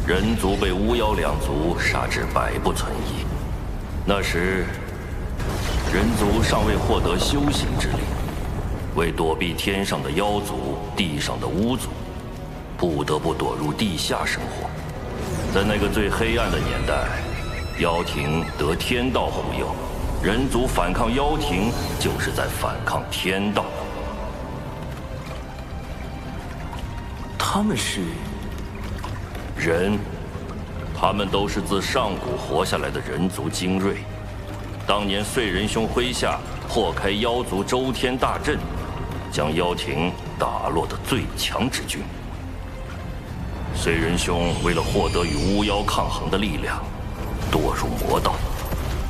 人族被巫妖两族杀至百不存一。那时，人族尚未获得修行之力，为躲避天上的妖族、地上的巫族，不得不躲入地下生活。在那个最黑暗的年代，妖庭得天道护佑，人族反抗妖庭，就是在反抗天道。他们是人，他们都是自上古活下来的人族精锐。当年燧人兄麾下破开妖族周天大阵，将妖庭打落的最强之军。燧人兄为了获得与巫妖抗衡的力量，堕入魔道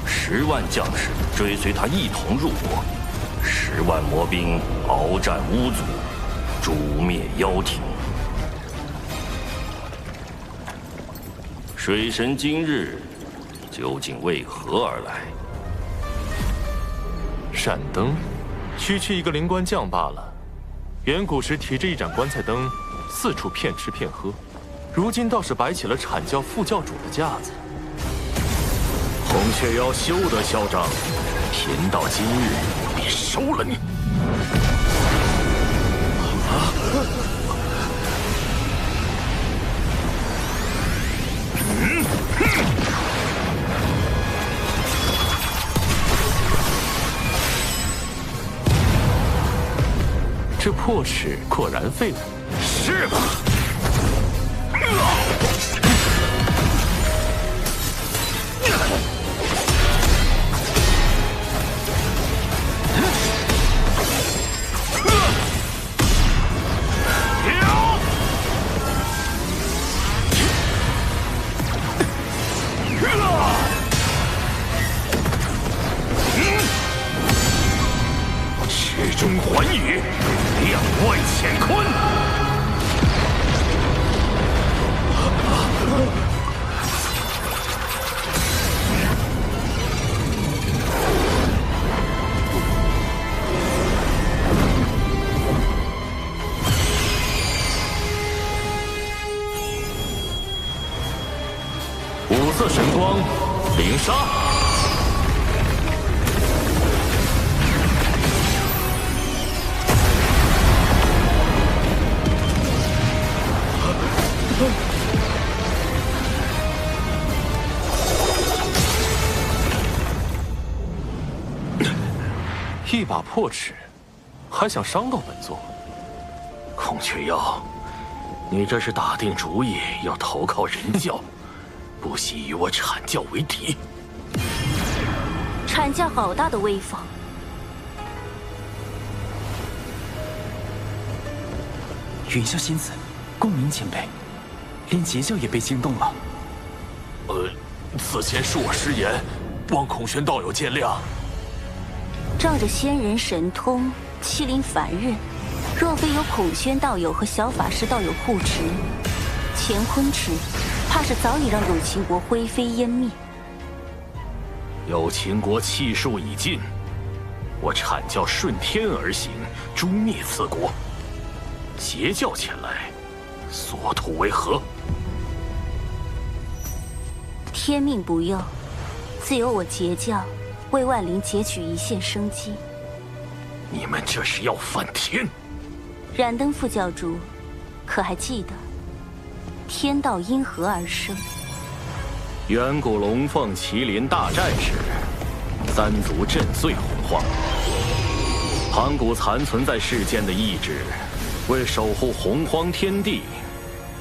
，10万将士追随他一同入魔，10万魔兵鏖战巫族，诛灭妖庭。水神今日究竟为何而来？闪灯，区一个灵官将罢了。远古时提着一盏棺材灯，四处骗吃骗喝，如今倒是摆起了阐教副教主的架子。孔雀妖休得嚣张，贫道今日必收了你！这破齿果然废物。是吧？池中环宇，两外乾坤。五色神光，灵杀。一把破齿，还想伤到本座？孔雀妖，你这是打定主意要投靠人教，不惜与我阐教为敌。阐教好大的威风！云霄仙子，共鸣前辈，连截教也被惊动了。此前恕我失言，望孔玄道友见谅。仗着仙人神通欺凌凡人，若非有孔宣道友和小法师道友护持，乾坤池怕是早已让有情国灰飞烟灭。有情国气数已尽，我阐教顺天而行，诛灭此国。截教前来，所图为何？天命不佑，自有我截教为万灵截取一线生机。你们这是要反天！燃灯副教主，可还记得天道因何而生？远古龙凤麒麟大战时，三族震碎洪荒，盘古残存在世间的意志，为守护洪荒天地，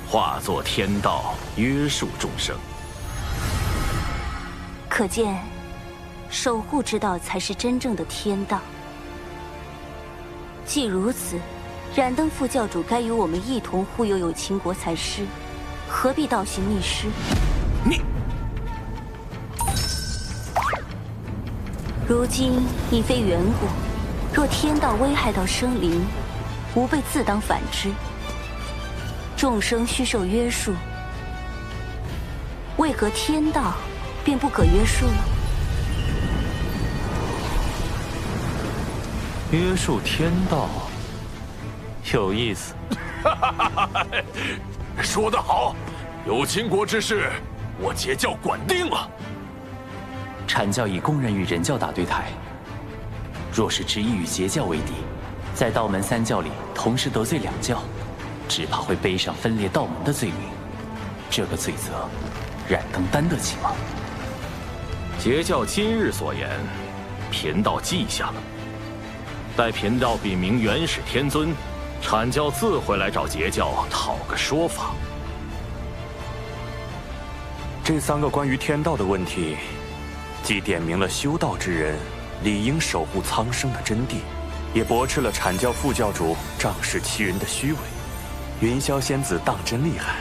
化作天道，约束众生。可见，守护之道才是真正的天道。既如此，燃灯副教主该与我们一同护佑有情国才是，何必倒行逆施？你，如今已非远古，若天道危害到生灵，吾辈自当反之。众生须受约束，为何天道便不可约束了？约束天道，有意思。说得好，有情国之事，我截教管定了。阐教已公然与人教打对台，若是执意与截教为敌，在道门三教里同时得罪两教，只怕会背上分裂道门的罪名。这个罪责，燃灯担得起吗？截教今日所言，贫道记下了。待贫道禀明元始天尊，阐教自会来找截教讨个说法。这3个关于天道的问题，既点明了修道之人理应守护苍生的真谛，也驳斥了阐教副教主仗势欺人的虚伪。云霄仙子当真厉害。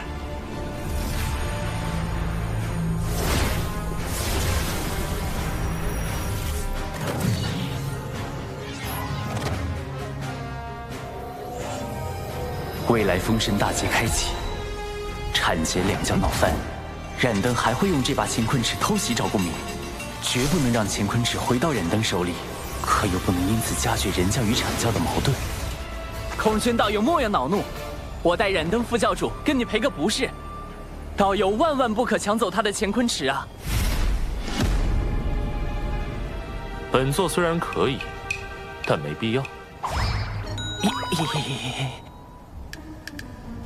未来封神大劫开启，阐截两教闹翻，燃灯还会用这把乾坤尺偷袭赵公明，绝不能让乾坤尺回到燃灯手里，可又不能因此加剧人教与阐教的矛盾。孔宣道友莫要恼怒，我代燃灯副教主跟你赔个不是，道友万万不可抢走他的乾坤尺啊！本座虽然可以，但没必要。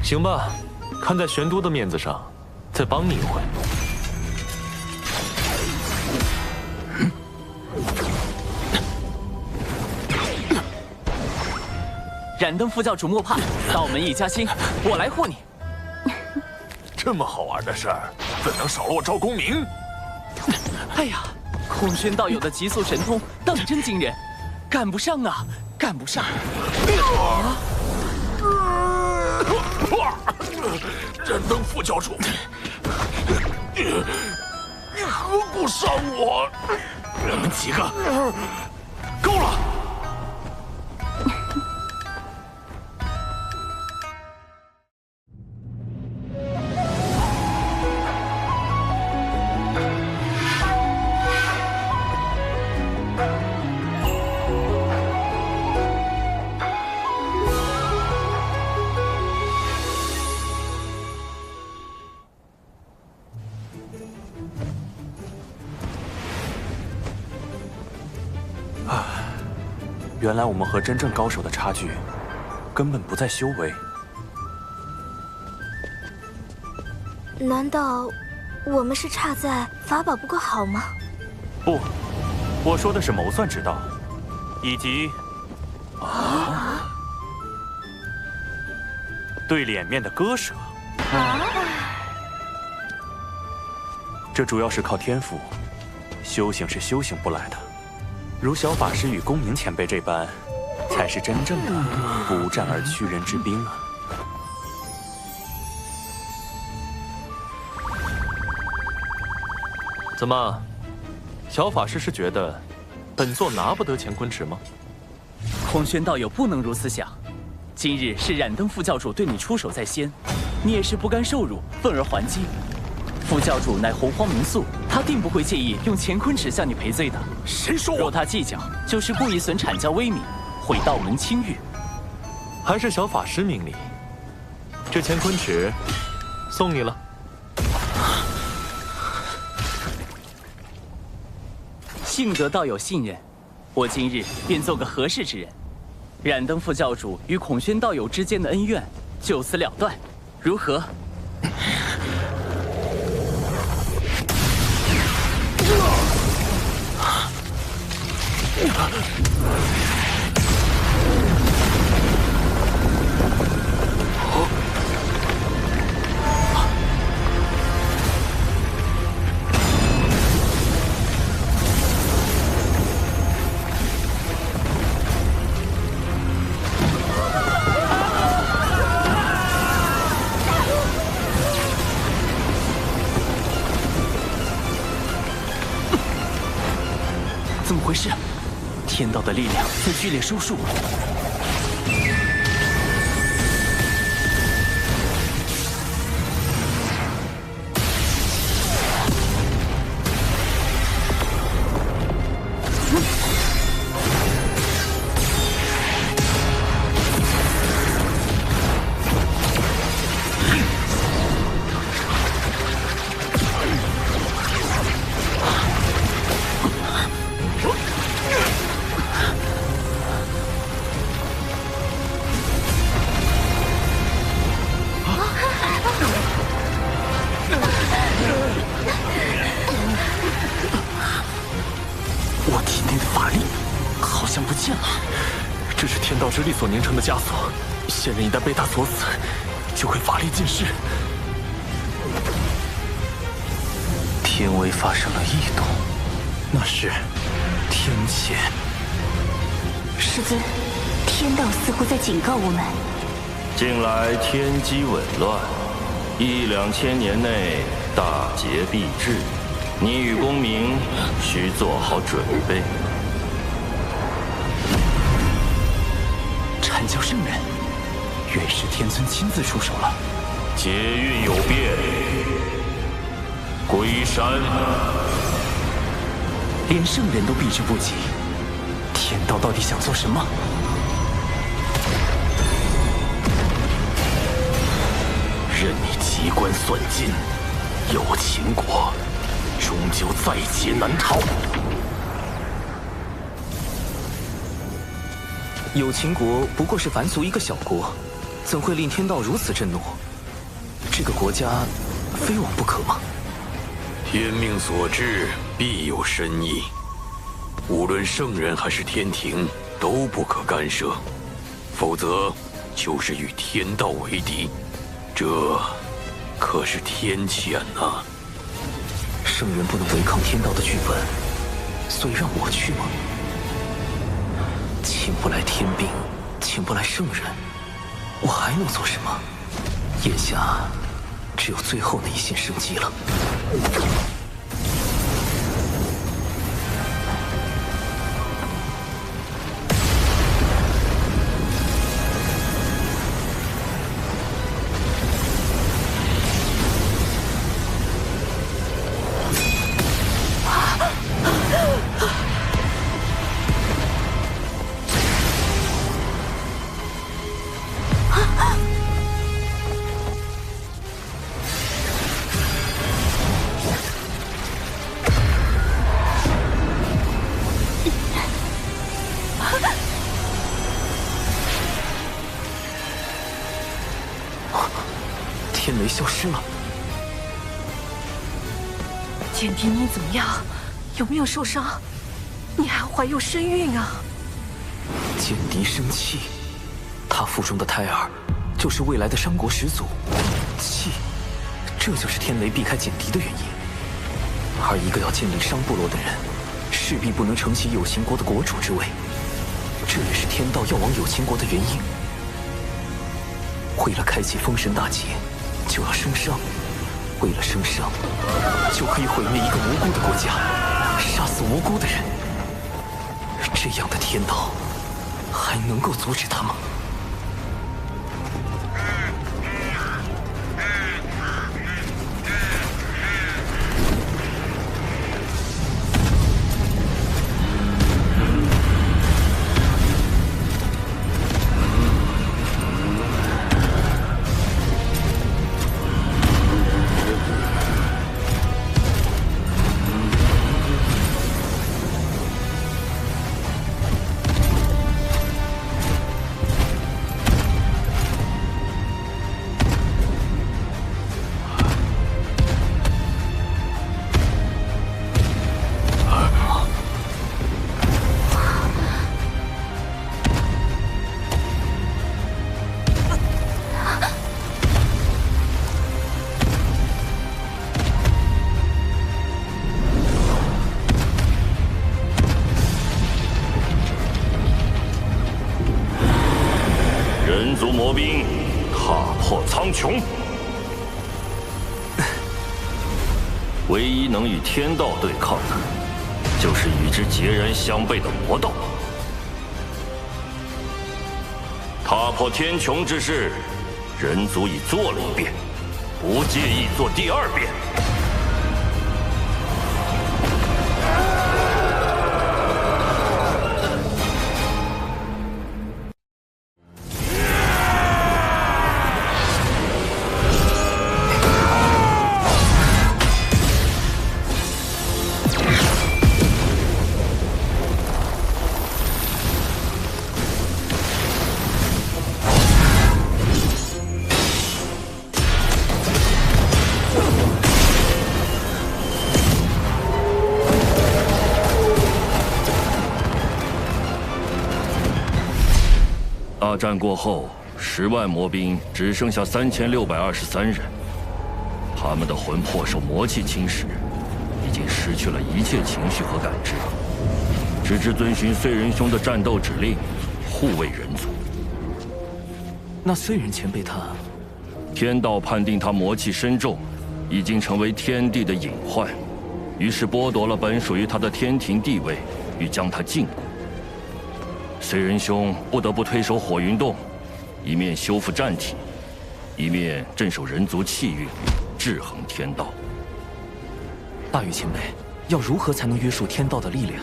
行吧，看在玄都的面子上，再帮你一回。燃灯副教主莫怕，道门一家亲，我来护你。这么好玩的事儿，怎能少了我赵公明？哎呀，孔宣道友的极速神通当真惊人，赶不上啊，赶不上！燃灯副教主，你何故伤我？你们几个，够了！原来我们和真正高手的差距，根本不在修为。难道我们是差在法宝不够好吗？不，我说的是谋算之道，以及对脸面的割舍。这主要是靠天赋，修行是修行不来的。如小法师与公明前辈这般，才是真正的不战而屈人之兵啊！怎么，小法师是觉得本座拿不得乾坤尺吗？孔宣道友不能如此想，今日是冉登副教主对你出手在先，你也是不甘受辱，愤而还击。副教主乃洪荒民宿，他定不会介意用乾坤尺向你赔罪的。谁说？若他计较，就是故意损阐教威名，毁道门清誉。还是小法师明理。这乾坤尺送你了。幸得道友信任，我今日便做个合适之人。冉登副教主与孔宣道友之间的恩怨就此了断，如何？怎么回事？天道的力量在剧烈收束。我体内的法力好像不见了，这是天道之力所凝成的枷锁，仙人一旦被它锁死，就会法力尽失。天威发生了异动，那是天谴。师尊，天道似乎在警告我们。近来天机紊乱，1、2千年内大劫必至，你与公明需做好准备。阐教圣人，原是天尊亲自出手了。劫运有变，归山。连圣人都避之不及，天道到底想做什么？任你机关算尽，有秦国终究在劫难逃。有秦国不过是凡俗一个小国，怎会令天道如此震怒？这个国家非往不可吗？天命所至，必有深意。无论圣人还是天庭，都不可干涉，否则就是与天道为敌，这可是天谴呐！圣人不能违抗天道的剧本，所以让我去吗？请不来天兵，请不来圣人，我还能做什么？眼下只有最后那一线生机了。天雷消失了。简迪，你怎么样？有没有受伤？你还怀有身孕啊！简迪生气，他腹中的胎儿就是未来的商国始祖。气，这就是天雷避开简迪的原因。而一个要建立商部落的人，势必不能承袭有秦国的国主之位，这也是天道要往有秦国的原因。为了开启封神大劫，就要生伤；为了生伤，就可以毁灭一个无辜的国家，杀死无辜的人。这样的天道，还能够阻止他吗？人族魔兵踏破苍穹。唯一能与天道对抗的，就是与之截然相悖的魔道。踏破天穹之事，人族已做了一遍，不介意做第二遍。大战过后，10万魔兵只剩下3623人，他们的魂魄受魔气侵蚀，已经失去了一切情绪和感知，只知遵循燧人兄的战斗指令，护卫人族。那燧人前辈他，天道判定他魔气深重，已经成为天地的隐患，于是剥夺了本属于他的天庭地位，欲将他禁锢。燧人兄不得不退守火云洞，一面修复战体，一面镇守人族气运，制衡天道。大禹前辈，要如何才能约束天道的力量？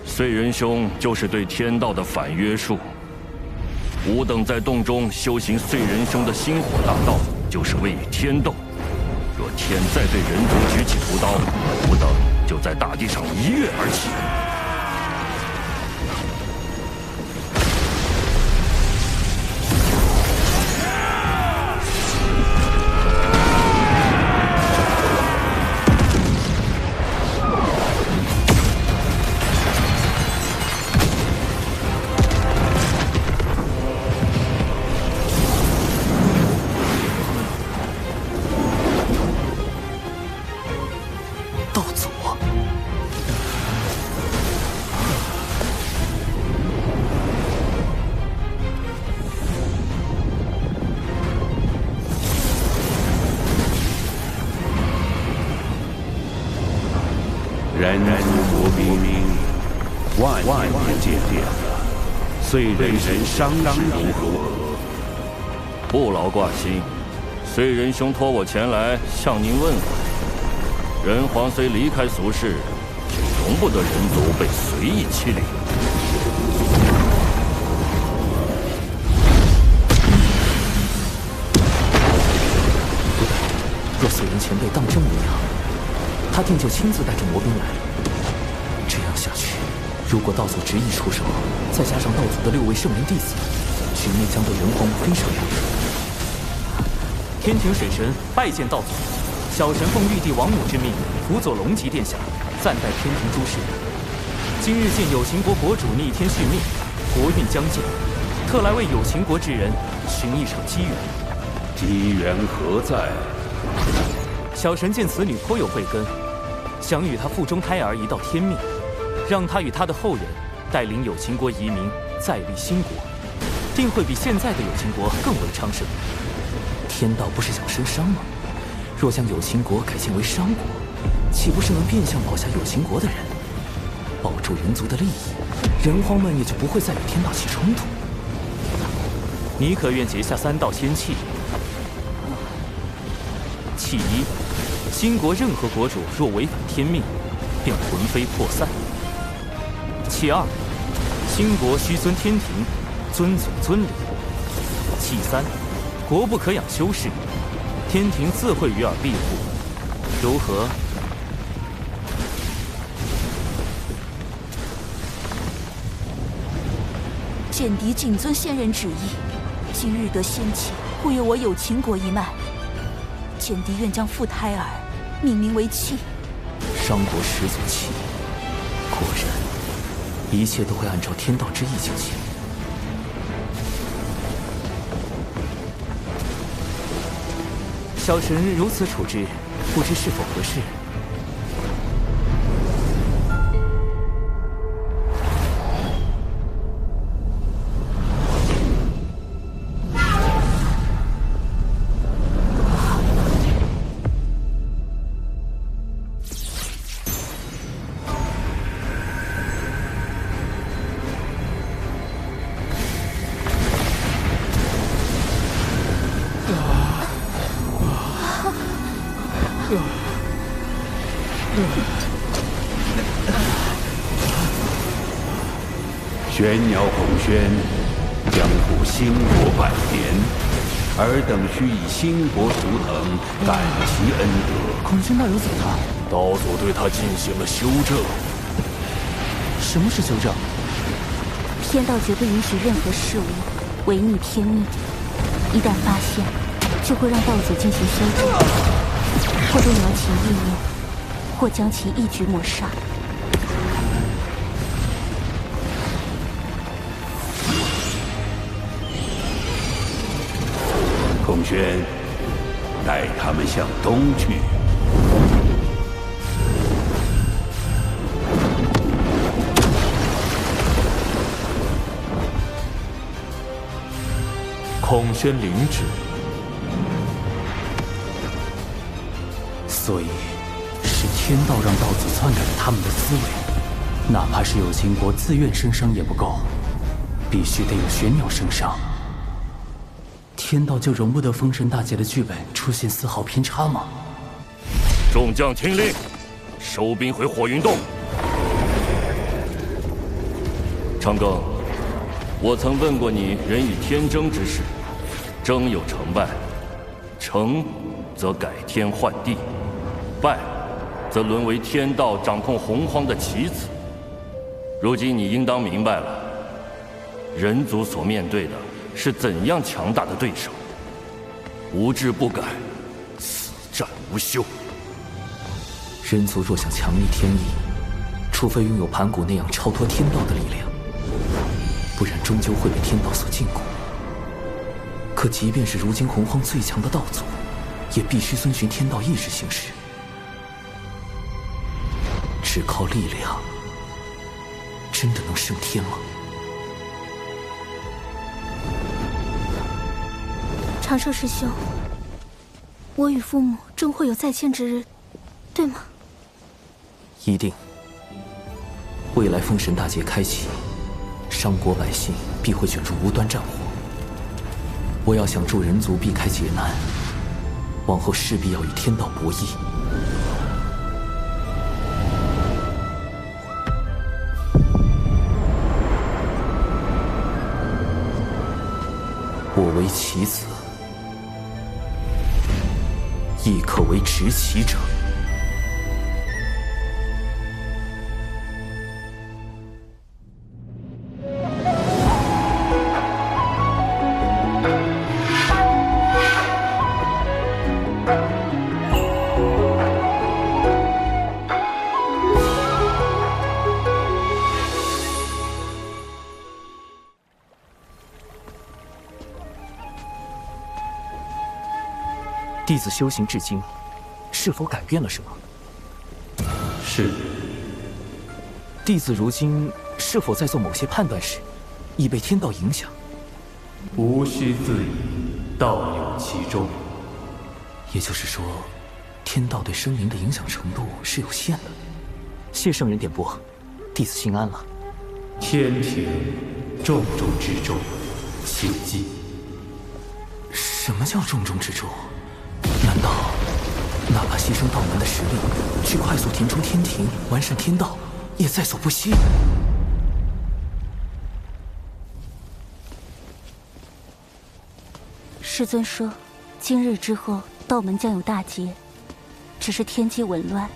燧人兄就是对天道的反约束。吾等在洞中修行燧人兄的星火大道，就是为与天斗。若天再对人族举起屠刀，吾等就在大地上一跃而起。人族魔兵万年见面了，燧人神伤势如何？不劳挂心，燧人兄托我前来向您问问。人皇虽离开俗世，却容不得人族被随意欺凌。不对，若燧人前辈当真无恙，他定就亲自带着魔兵来了。这样下去，如果道祖执意出手，再加上道祖的6位圣灵弟子，局面将对人皇非常有利。天庭水神拜见道祖，小神奉玉帝王母之命，辅佐龙吉殿下，暂代天庭诸事。今日见有情国国主逆天续命，国运将尽，特来为有情国之人寻一场机缘。机缘何在？小神见此女颇有慧根，想与她腹中胎儿一道天命，让她与她的后人带领有情国移民，再立新国，定会比现在的有情国更为昌盛。天道不是想收商吗？若将有情国改建为商国，岂不是能变相保下有情国的人，保住人族的利益？人皇们也就不会再与天道起冲突。你可愿结下3道仙契？契一，新国任何国主若违反天命，便魂飞魄散。契二，新国须遵天庭，遵祖遵礼。契三，国不可养修士，天庭自会与尔庇护，如何？简狄谨遵先人旨意，今日得仙契，护佑我有情国一脉。简狄愿将傅胎儿命名为契。商国始祖契，果然，一切都会按照天道之意进行。小神如此处置，不知是否合适？玄鸟孔宣将赴兴国拜年，尔等须以兴国图腾感其恩德。孔宣道友怎么了？道祖对他进行了修正。什么是修正？天道绝不允许任何事物违逆天命，一旦发现，就会让道祖进行修正，或动摇其意念，或将其一举抹杀。孔宣，带他们向东去。孔宣领旨。所以，是天道让道子篡改了他们的思维，哪怕是有秦国自愿升商也不够，必须得有玄鸟升商。天道就容不得封神大劫的剧本出现丝毫偏差吗？众将听令，收兵回火云洞。长庚，我曾问过你人与天争之事，争有成败，成则改天换地，败则沦为天道掌控洪荒的棋子。如今你应当明白了，人族所面对的是怎样强大的对手，无志不改，死战无休。人族若想强逆天意，除非拥有盘古那样超脱天道的力量，不然终究会被天道所禁锢。可即便是如今洪荒最强的道祖，也必须遵循天道意志行事。只靠力量，真的能胜天吗？长寿师兄，我与父母终会有再见之日，对吗？一定。未来封神大劫开启，商国百姓必会卷入无端战火。我要想助人族避开劫难，往后势必要与天道博弈。我为棋子，亦可为执棋者。弟子修行至今，是否改变了什么？是。弟子如今是否在做某些判断时，已被天道影响？无需自疑，道有其中。也就是说，天道对生灵的影响程度是有限的。谢圣人点拨，弟子心安了。天庭重中之重，请记。什么叫重中之重？难道哪怕牺牲道门的实力，去快速填充天庭、完善天道，也在所不惜？师尊说，今日之后道门将有大劫，只是天机紊乱，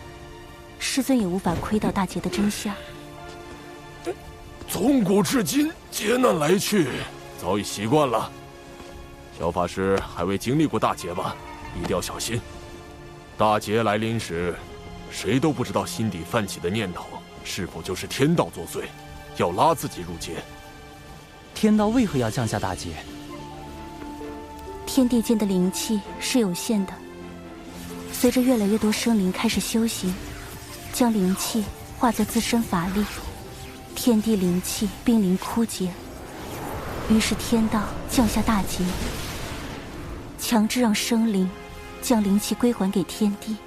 师尊也无法窥到大劫的真相。从古至今，劫难来去，早已习惯了。小法师还未经历过大劫吧？一定要小心。大劫来临时，谁都不知道心底泛起的念头是否就是天道作祟，要拉自己入劫。天道为何要降下大劫？天地间的灵气是有限的，随着越来越多生灵开始修行，将灵气化作自身法力，天地灵气濒临枯竭，于是天道降下大劫，强制让生灵将灵气归还给天地。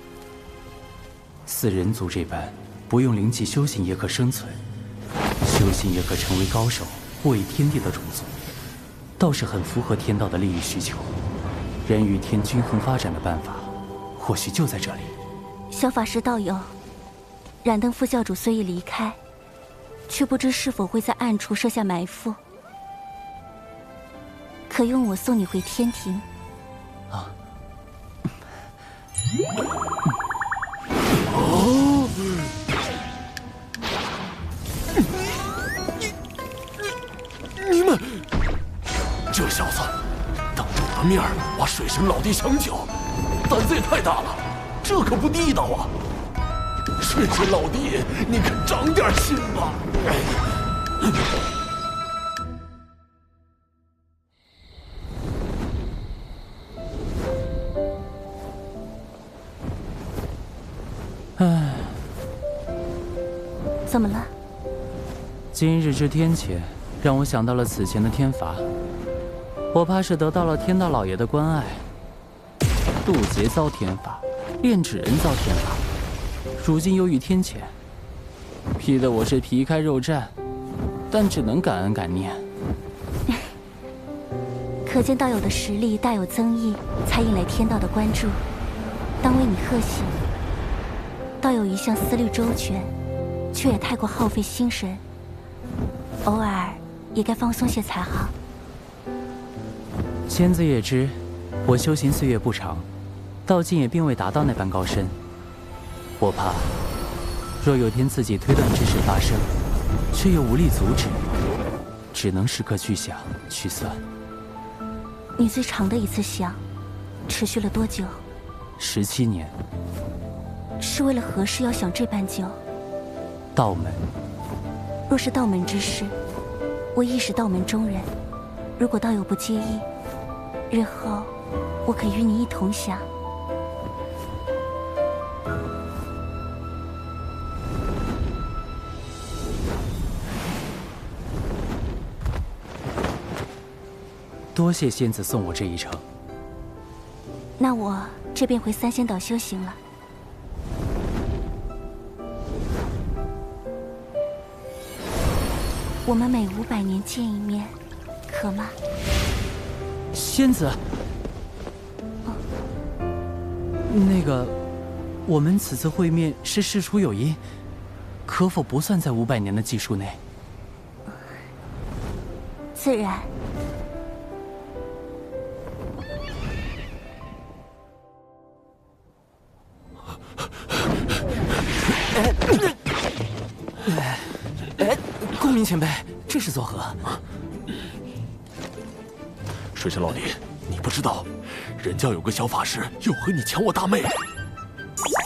似人族这般，不用灵气修行也可生存，修行也可成为高手，护卫天地的种族，倒是很符合天道的利益需求。人与天均衡发展的办法，或许就在这里。小法师道友，燃灯副教主虽已离开，却不知是否会在暗处设下埋伏。可用我送你回天庭。啊！哦！你们这小子当着我的面挖水神老弟墙角，胆子也太大了，这可不地道啊！水神老弟，你可长点心吧！唉，怎么了？今日之天谴，让我想到了此前的天罚。我怕是得到了天道老爷的关爱。渡劫遭天罚，炼纸人遭天罚，如今又遇天谴，逼得我是皮开肉绽，但只能感恩感念。可见道友的实力大有增益，才引来天道的关注，当为你贺喜。道友一向思虑周全，却也太过耗费心神，偶尔也该放松些才好。仙子也知，我修行岁月不长，到今也并未达到那般高深。我怕，若有天自己推断之事发生，却又无力阻止，只能时刻去想去算。你最长的一次想，持续了多久？17年。是为了何事要想这般久？道门。若是道门之事，我亦是道门中人。如果道友不介意，日后我可与你一同想。多谢仙子送我这一程。那我这便回三仙岛修行了。我们每500年见一面，可吗？仙子，那个，我们此次会面是事出有因，可否不算在500年的计数内？自然。公明前辈，这是作何？水神老弟，你不知道，人家有个小法师又和你抢我大妹，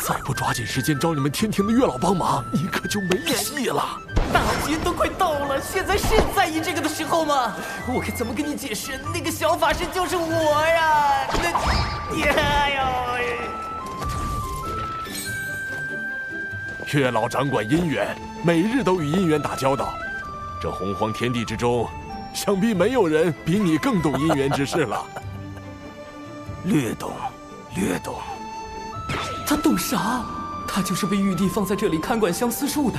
再不抓紧时间找你们天庭的月老帮忙，你可就没戏了。大劫都快到了，现在是在意这个的时候吗？我该怎么跟你解释？那个小法师就是我呀！哎呦！月老掌管姻缘，每日都与姻缘打交道。这洪荒天地之中，想必没有人比你更懂姻缘之事了。略懂，略懂。他懂啥？他就是被玉帝放在这里看管相思树的，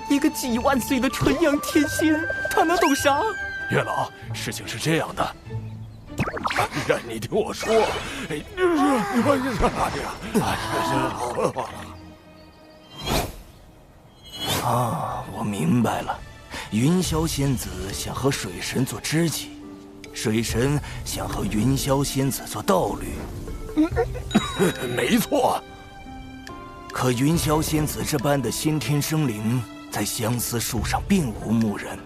一个几万岁的纯阳天仙，他能懂啥？月老，事情是这样的，让你听我说。啊，我明白了。云霄仙子想和水神做知己，水神想和云霄仙子做道侣。没错。可云霄仙子这般的先天生灵，在相思树上并无牧人，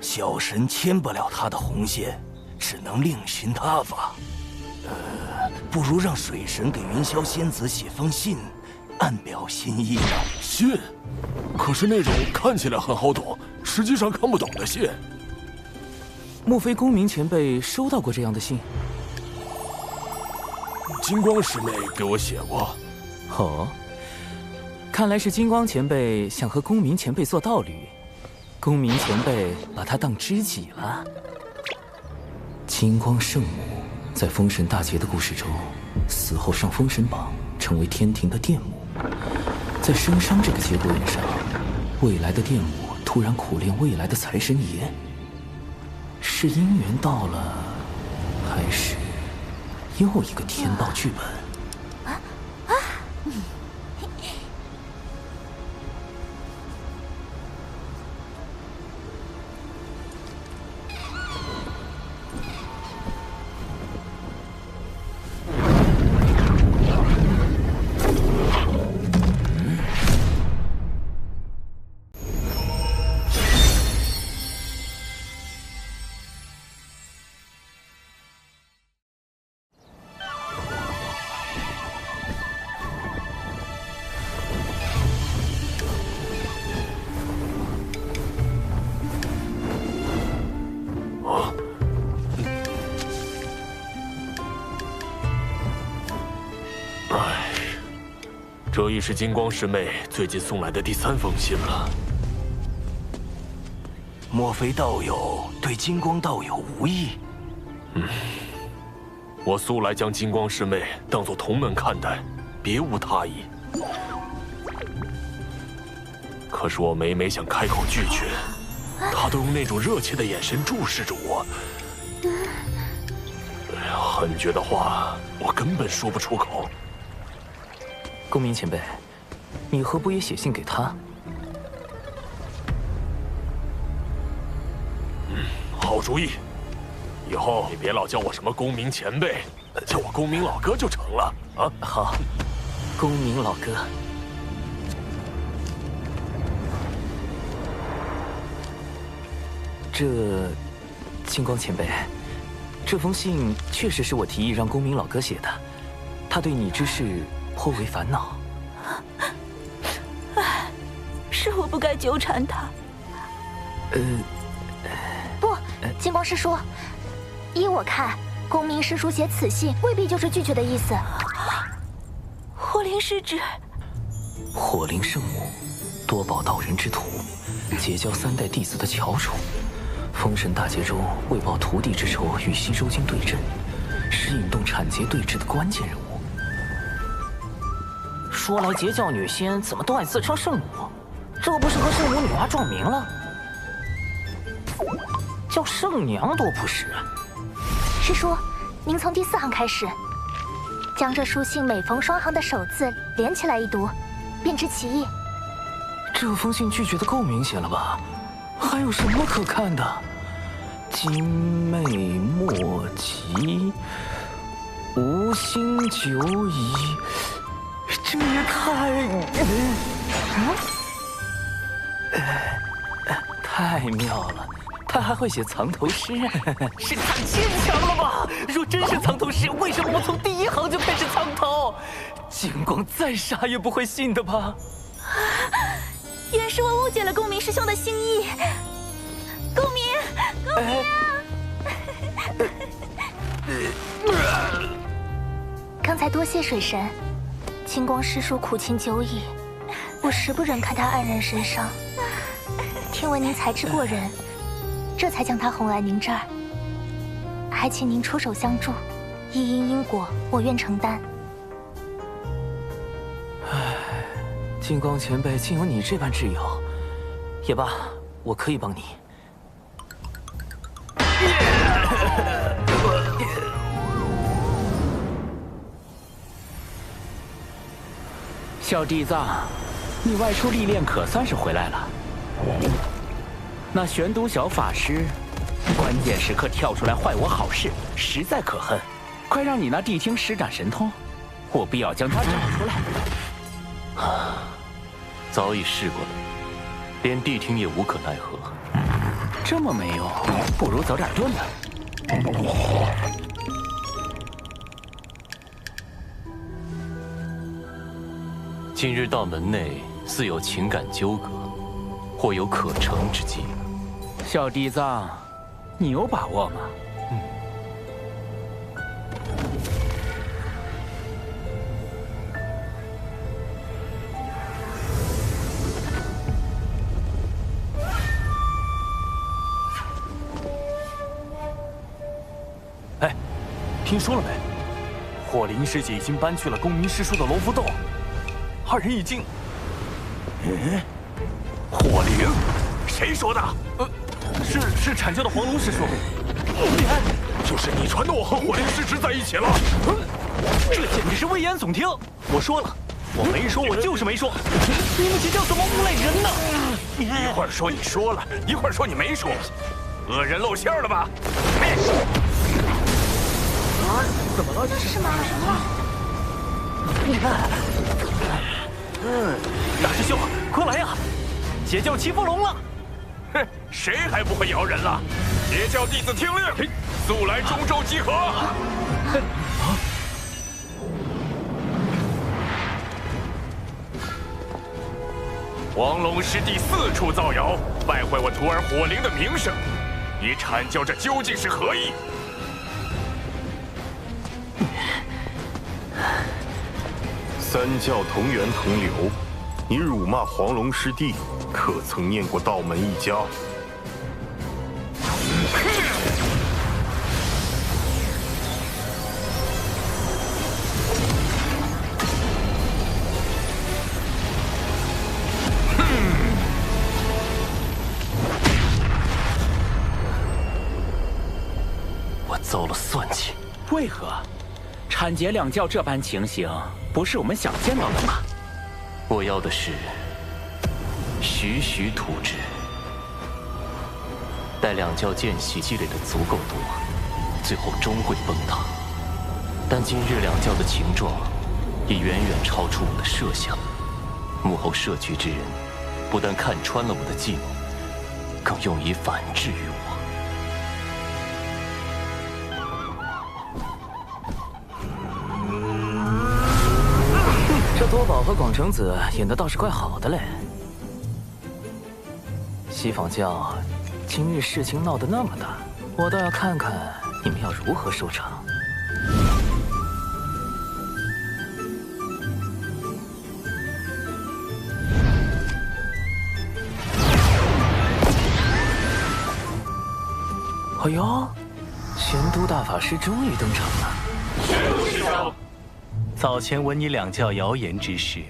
小神牵不了她的红线，只能另寻他法。不如让水神给云霄仙子写封信，暗表心意呢。信？可是那种看起来很好懂，实际上看不懂的信。莫非公明前辈收到过这样的信？金光师妹给我写过。哦，看来是金光前辈想和公明前辈做道侣，公明前辈把他当知己了。金光圣母在封神大劫的故事中，死后上封神榜，成为天庭的殿母。在生商这个节骨眼上，未来的殿母突然苦练未来的财神爷，是姻缘到了，还是又一个天道剧本？这已是金光师妹最近送来的第3封信了。莫非道友对金光道友无意？我素来将金光师妹当作同门看待，别无他意。可是我每每想开口拒绝，她都用那种热切的眼神注视着我。狠绝的话，我根本说不出口。公明前辈，你何不也写信给他？好主意，以后你别老叫我什么公明前辈，叫我公明老哥就成了啊！好，公明老哥。金光前辈，这封信确实是我提议让公明老哥写的，他对你之事颇为烦恼。是我不该纠缠他。不，金光师叔，依我看，公明师叔写此信未必就是拒绝的意思。火灵是指火灵圣母，多宝道人之徒，结交3代弟子的翘楚。封神大劫中为报徒弟之仇，与西周经对阵，是引动产劫对峙的关键人物。说来截教女仙怎么都爱自称圣母？这不是和圣母女娲撞名了？叫圣娘多不实啊！师叔，您从第4行开始，将这书信每逢双行的首字连起来一读，便知其意。这封信拒绝的够明显了吧？还有什么可看的？今昧莫及，无心久矣。这也太妙了！他还会写藏头诗，是太牵强了吧？若真是藏头诗，为什么我从第1行就开始藏头？金光再傻也不会信的吧？原是我误解了公明师兄的心意。公明，刚才多谢水神，金光师叔苦情久矣，我实不忍看他黯然神伤。听闻您才智过人，这才将他哄来您这儿，还请您出手相助，一因果，我愿承担。金光前辈竟有你这般挚友，也罢，我可以帮你。小弟子，你外出历练可算是回来了。那玄都小法师，关键时刻跳出来坏我好事，实在可恨。快让你那谛听施展神通，我必要将他找出来。早已试过了，连谛听也无可奈何。这么没用，不如早点炖了。今日到门内，似有情感纠葛，或有可成之机。小弟子，你有把握吗？哎，听说了没？火灵师姐已经搬去了公明师叔的龙福洞，二人已经……火灵？谁说的？是阐教的黄龙师叔。就是你传的我和火灵师侄在一起了。这简直是危言耸听！我说了，我没说，我就是没说。你们这叫什么诬赖人呢？一会儿说你说了，一会儿说你没说，恶人露馅了吧？怎么了？这是吗？什么？大师兄，快来呀！截教齐伏龙了！哼，谁还不会摇人了？截教弟子听令，速来中州集合！黄龙师弟4处造谣，败坏我徒儿火灵的名声，你阐教这究竟是何意？三教同源同流，你辱骂黄龙师弟，可曾念过道门一家？我遭了算计。为何？产劫两教这般情形，不是我们想见到的吗？我要的是徐徐图之。待两教间隙积累的足够多，最后终会崩塌。但今日两教的情状，已远远超出我的设想。幕后设局之人，不但看穿了我的计谋，更用以反制于我。这多宝和广成子演的倒是怪好的嘞。西方教今日事情闹得那么大，我倒要看看你们要如何收场。哎呦，玄都大法师终于登场了。玄都师兄。早前闻你两教谣言之事，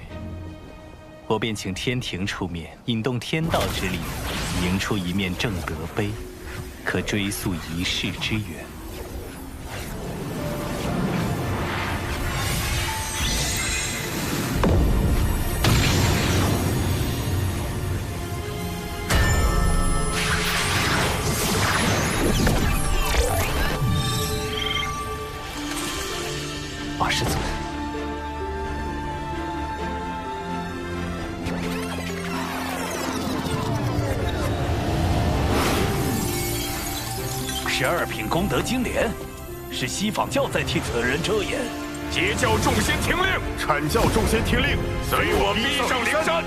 我便请天庭出面引动天道之力，迎出一面正德碑，可追溯一世之源。二师尊。12品功德金莲，是西方教在替此人遮掩。截教众仙听令，阐教众仙听令，随我逼上灵山！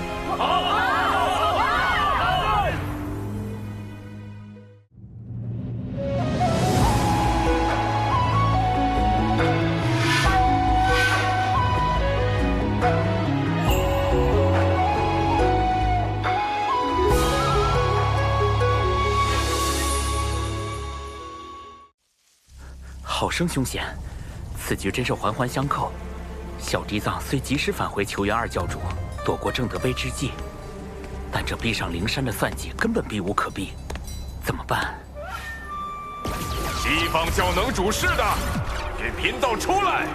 好生凶险，此局真是环环相扣。小嫡藏虽及时返回求援二教主，躲过正德碑之计，但这逼上灵山的算计根本避无可避，怎么办？西方教能主事的，给贫道出来！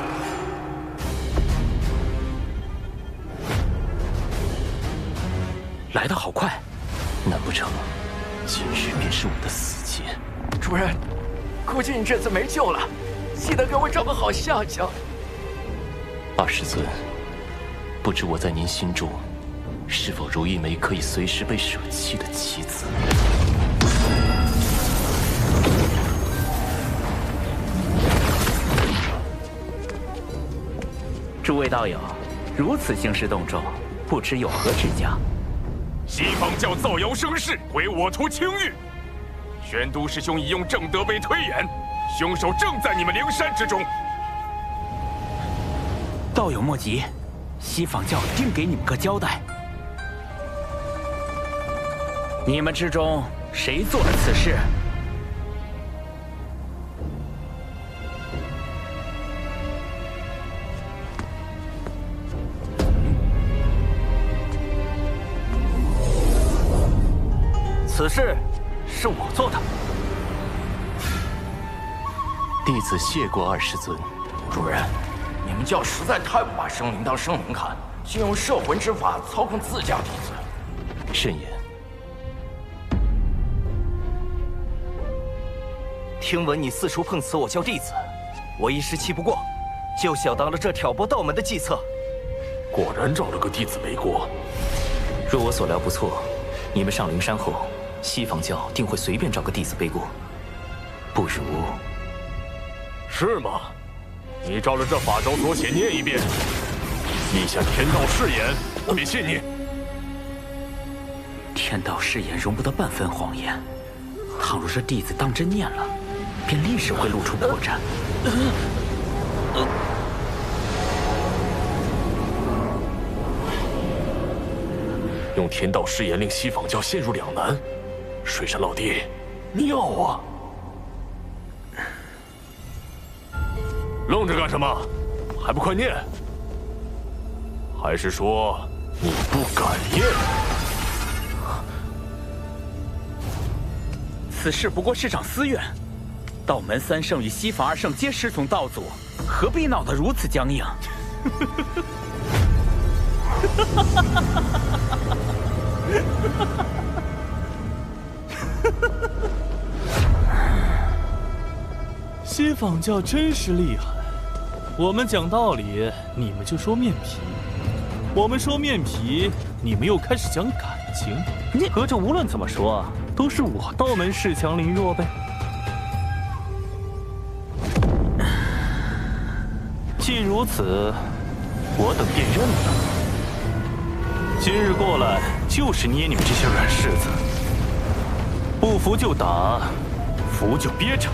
来得好快，难不成今日便是我的死劫？主人，估计你这次没救了，记得给我找个好下家。二师尊，不知我在您心中，是否如一枚可以随时被舍弃的棋子？诸位道友，如此兴师动众，不知有何指教？西方教造谣生事，毁我图清誉。玄都师兄已用正德碑推演，凶手正在你们灵山之中。道友莫急，西方教定给你们个交代。你们之中谁做了此事？此事是我做的。弟子谢过二师尊。主人，你们教实在太不把生灵当生灵看，竟用摄魂之法操控自家弟子。慎言。听闻你四处碰瓷我教弟子，我一时气不过，就想到了这挑拨道门的计策。果然找了个弟子背锅。若我所料不错，你们上灵山后，西方教定会随便找个弟子背锅。不如……是吗？你照着这法轴所写念一遍，立下天道誓言，我便信你。天道誓言容不得半分谎言，倘若这弟子当真念了，便立时会露出破绽。用天道誓言令西方教陷入两难，水神老弟，妙啊！愣着干什么？还不快念！还是说你不敢念？此事不过是场私怨，道门三圣与西法二圣皆师从道祖，何必闹得如此僵硬？西方教真是厉害，我们讲道理，你们就说面皮；我们说面皮，你们又开始讲感情。合着无论怎么说，都是我道门恃强凌弱呗。既如此，我等便认了。今日过来就是捏你们这些软柿子，不服就打，服就憋着。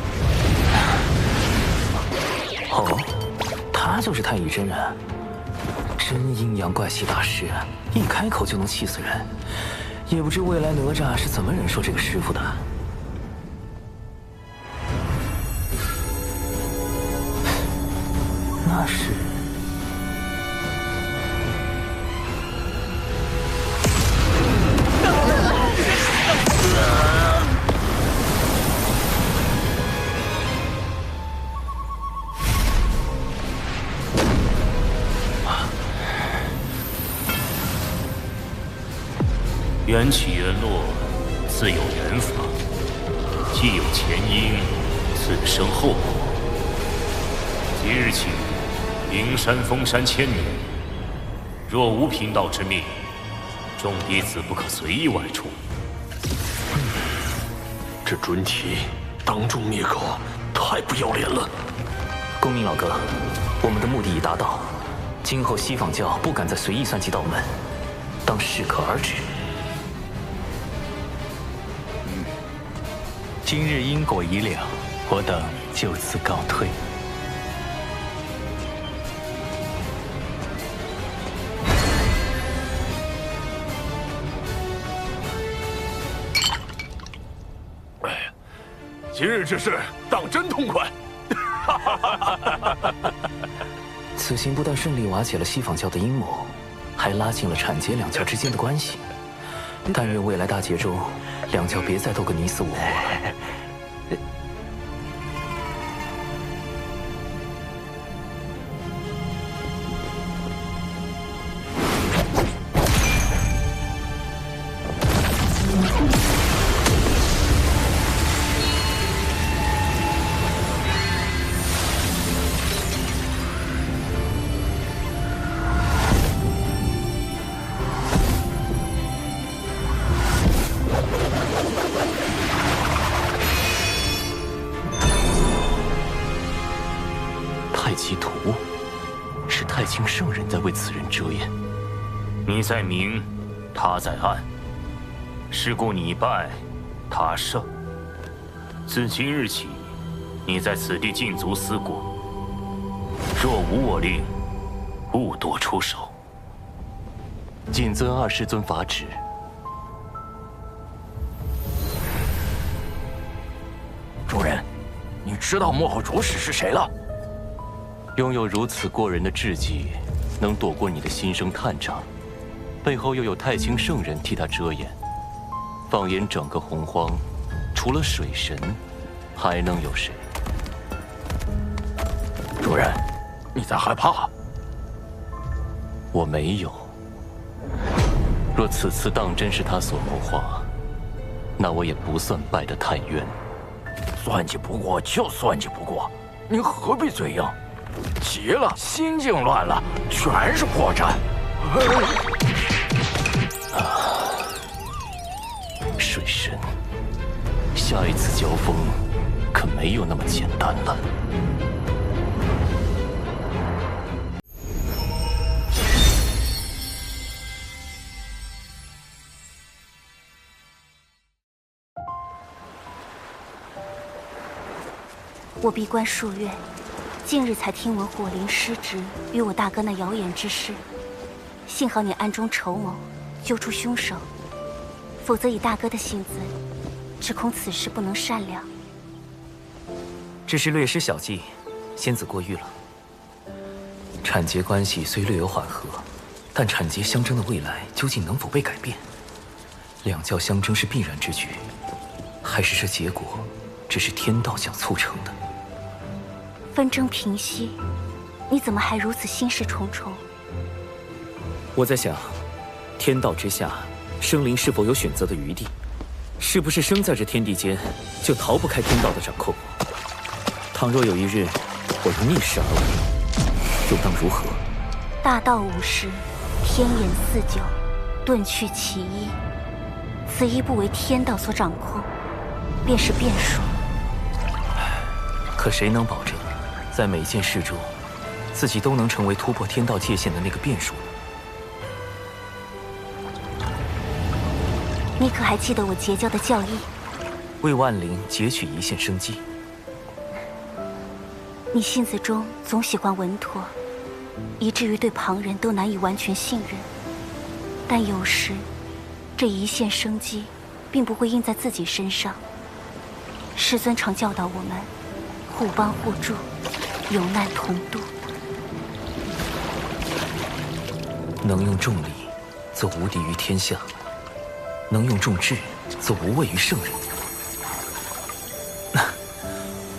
哦，他就是太乙真人，真阴阳怪气大师，一开口就能气死人。也不知未来哪吒是怎么忍受这个师傅的。那是。缘起缘落，自有缘法；既有前因，自生后果。即日起，灵山封山1000年，若无贫道之命，众弟子不可随意外出。这准提当众灭口，太不要脸了！公明老哥，我们的目的已达到，今后西方教不敢再随意算计道门，当适可而止。今日因果已了，我等就此告退。今日之事当真痛快！此行不但顺利瓦解了西方教的阴谋，还拉近了阐截两教之间的关系。但愿未来大劫中，两教别再斗个你死我活了。太极图，是太清圣人在为此人遮掩。你在明，他在暗。是故你败，他胜。自今日起，你在此地禁足思过。若无我令，勿多出手。谨遵二师尊法旨。主人，你知道幕后主使是谁了？拥有如此过人的智计，能躲过你的心生探查，背后又有太清圣人替他遮掩。放眼整个洪荒，除了水神，还能有谁？主人，你在害怕？我没有。若此次当真是他所谋划，那我也不算败得太冤。算计不过就算计不过，你何必嘴硬？急了，心境乱了，全是破绽。水神，下一次交锋可没有那么简单了。我闭关数月，近日才听闻火灵失职与我大哥那谣言之事。幸好你暗中筹谋，救出凶手，否则以大哥的性子，只恐此事不能善了。只是略施小计，仙子过誉了。产劫关系虽略有缓和，但产劫相争的未来究竟能否被改变？两教相争是必然之举，还是这结果只是天道想促成的？纷争平息，你怎么还如此心事重重？我在想，天道之下，生灵是否有选择的余地？是不是生在这天地间，就逃不开天道的掌控？倘若有一日，我又逆势而为，又当如何？大道无时，天眼四九，遁去其一。此一不为天道所掌控，便是变数。可谁能保证，在每件事中，自己都能成为突破天道界限的那个变数呢？你可还记得我结交的教义？为万灵截取一线生机。你性子中总喜欢稳妥，以至于对旁人都难以完全信任。但有时，这一线生机，并不会印在自己身上。师尊常教导我们，互帮互助，有难同度。能用重力，则无敌于天下；能用重智，则无畏于圣人。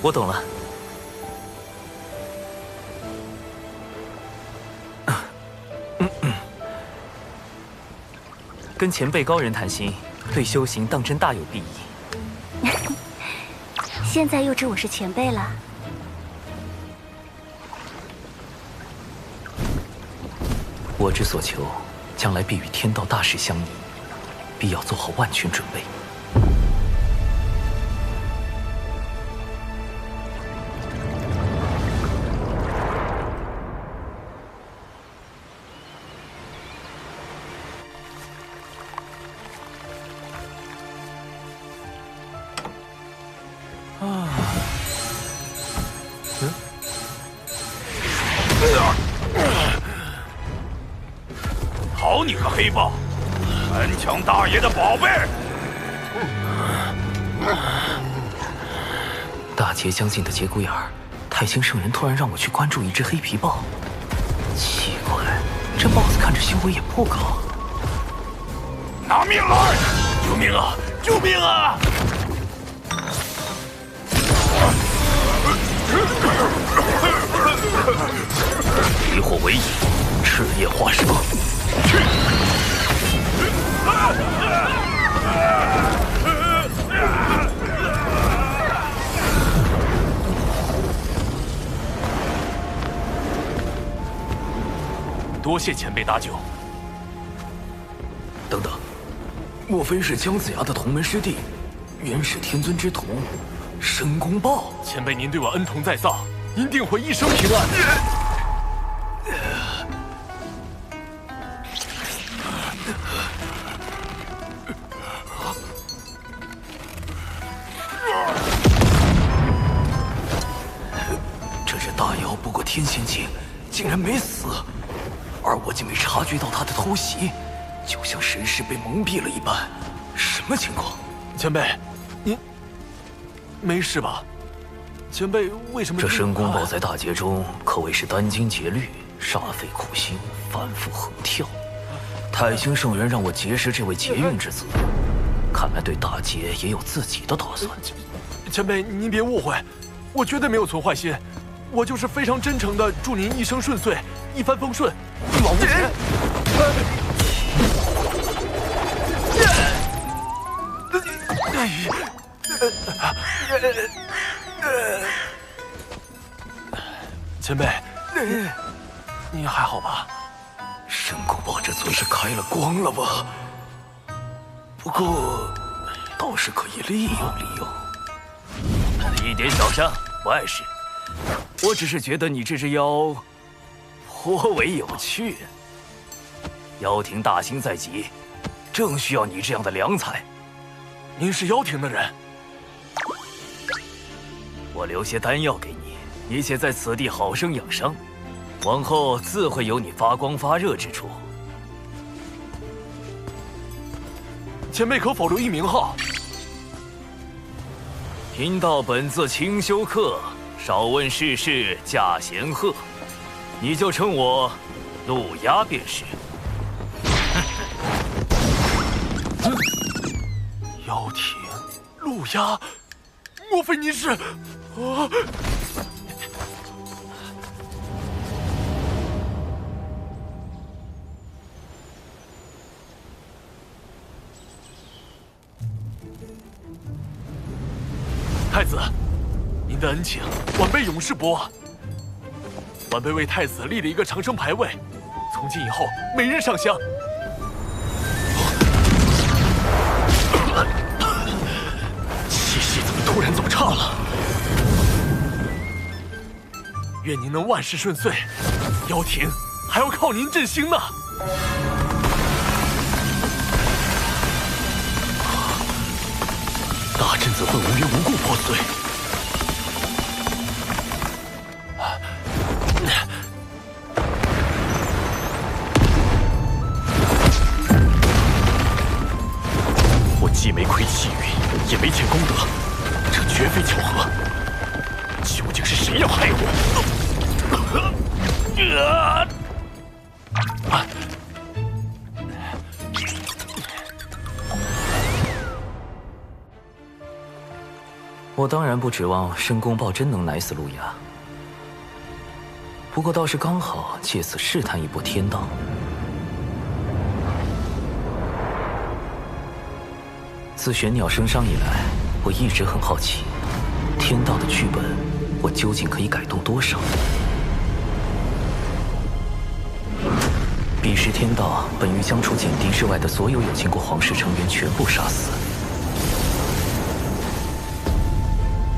我懂了。跟前辈高人谈心，对修行当真大有裨益。现在又知我是前辈了。我之所求，将来必与天道大事相依，必要做好万全准备。好你个黑豹，敢抢大爷的宝贝！大劫将近的节骨眼儿，太清圣人突然让我去关注一只黑皮豹。奇怪，这豹子看着修为也不高。拿命来！救命啊！救命啊！离火为引，赤焰化蛇。多谢前辈搭救。等等，莫非是姜子牙的同门师弟，元始天尊之徒，申公豹？前辈您对我恩宠在上，您定会一生平安。这只大妖不过天仙境，竟然没死，而我竟没察觉到他的偷袭，就像神识被蒙蔽了一般。什么情况？前辈，您没事吧？前辈为什么？这申公豹在大劫中可谓是殚精竭虑，煞费苦心，反复横跳。太清圣人让我结识这位劫运之子，看来对大劫也有自己的打算。前辈，您别误会，我绝对没有存坏心，我就是非常真诚的祝您一生顺遂，一帆风顺，一往无前。前辈，你还好吧？申公豹这嘴是开了光了吧？不过，倒是可以利用利用。一点小伤，不碍事。我只是觉得你这只妖颇为有趣。妖庭大兴在即，正需要你这样的良才。您是妖庭的人？我留些丹药给你，你且在此地好生养伤，往后自会有你发光发热之处。前辈可否留一名号？贫道本自清修客，少问世事驾贤鹤，你就称我陆压便是。妖庭，陆压，莫非您是？太子，您的恩情，晚辈永世不忘。晚辈为太子立了一个长生牌位，从今以后每日上香。气息怎么突然这么差了？愿您能万事顺遂，妖庭还要靠您振兴呢。大阵怎会无缘无故破碎？我既没亏气运，也没欠功德，这绝非巧合。究竟是谁要害我？我当然不指望申公豹真能奶死陆压，不过倒是刚好借此试探一波天道。自玄鸟升商以来，我一直很好奇，天道的剧本，我究竟可以改动多少？彼时天道本欲将除简狄之外的所有有情国皇室成员全部杀死。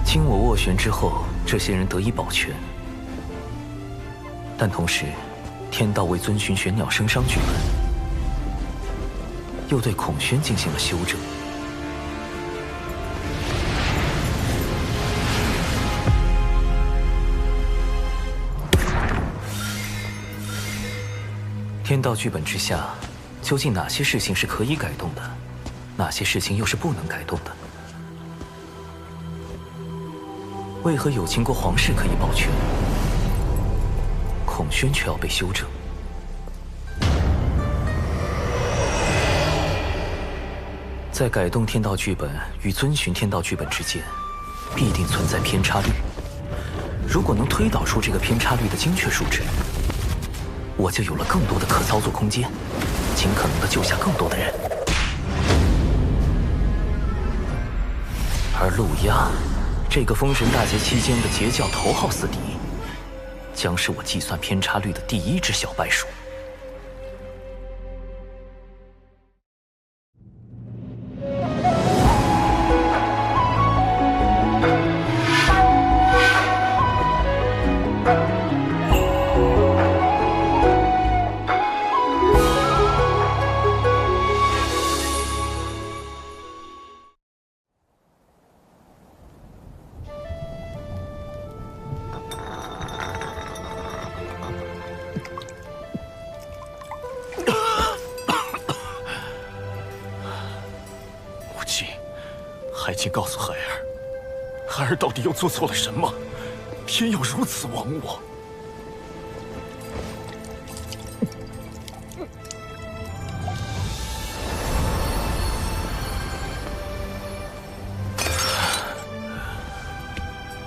经我斡旋之后，这些人得以保全，但同时，天道为遵循玄鸟升商剧本，又对孔宣进行了修正。天道剧本之下，究竟哪些事情是可以改动的，哪些事情又是不能改动的？为何有情国皇室可以保全，孔宣却要被修正？在改动天道剧本与遵循天道剧本之间，必定存在偏差率。如果能推导出这个偏差率的精确数值，我就有了更多的可操作空间，尽可能的救下更多的人。而陆压，这个封神大劫期间的截教头号死敌，将是我计算偏差率的第一只小白鼠。还请告诉孩儿，孩儿到底又做错了什么？偏要如此亡我？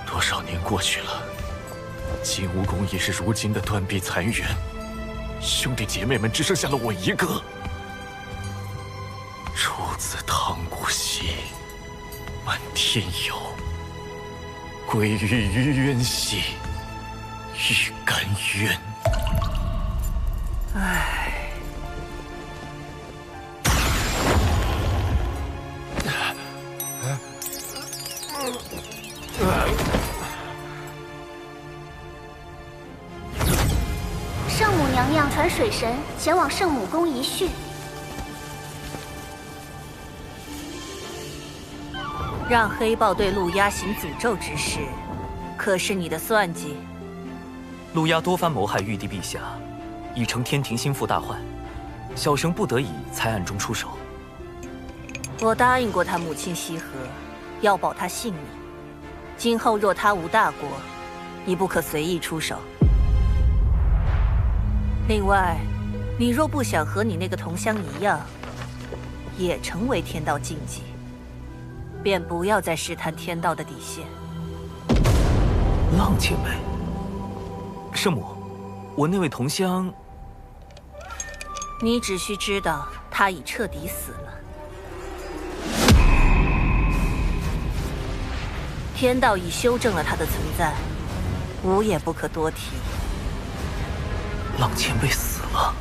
多少年过去了，金蜈蚣也是如今的断臂残垣，兄弟姐妹们只剩下了我一个。出自汤谷兮，漫天游，归于于渊兮，欲甘渊。唉。圣母娘娘传水神前往圣母宫一叙。让黑豹对陆压行诅咒之事，可是你的算计？陆压多番谋害玉帝陛下，已成天庭心腹大患，小生不得已才暗中出手。我答应过他母亲羲和，要保他性命。今后若他无大国，你不可随意出手。另外，你若不想和你那个同乡一样，也成为天道禁忌，便不要再试探天道的底线。浪前辈，圣母，我那位同乡，你只需知道他已彻底死了。天道已修正了他的存在，无也不可多提。浪前辈死了，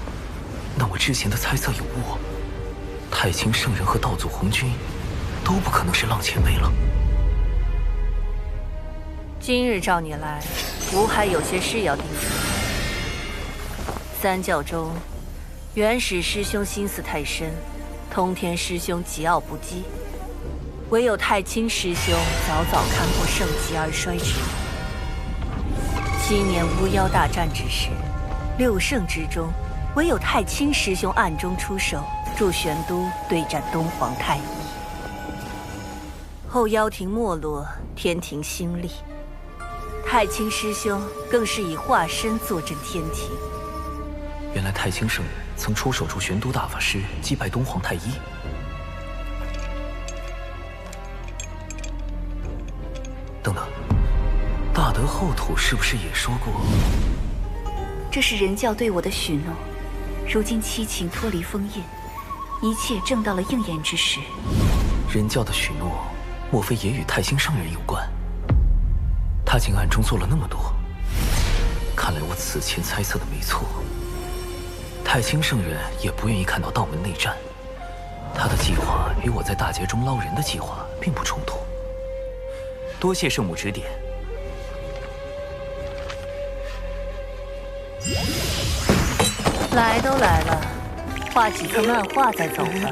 那我之前的猜测有误。太清圣人和道祖红军都不可能是浪前辈了。今日召你来，吾还有些事要叮嘱。三教中，元始师兄心思太深，通天师兄桀骜不羁，唯有太清师兄早早看破盛极而衰之。7年巫妖大战之时，6圣之中，唯有太清师兄暗中出手，助玄都对战东皇太一。后妖庭没落，天庭兴立，太清师兄更是以化身坐镇天庭。原来太清圣人曾出手助玄都大法师击败东皇太一。等等，大德后土是不是也说过？这是人教对我的许诺，如今七情脱离封印，一切正到了应验之时。人教的许诺，莫非也与太清圣人有关？他竟暗中做了那么多，看来我此前猜测的没错。太清圣人也不愿意看到道门内战，他的计划与我在大劫中捞人的计划并不冲突。多谢圣母指点。来都来了，画几幅漫画再走吧。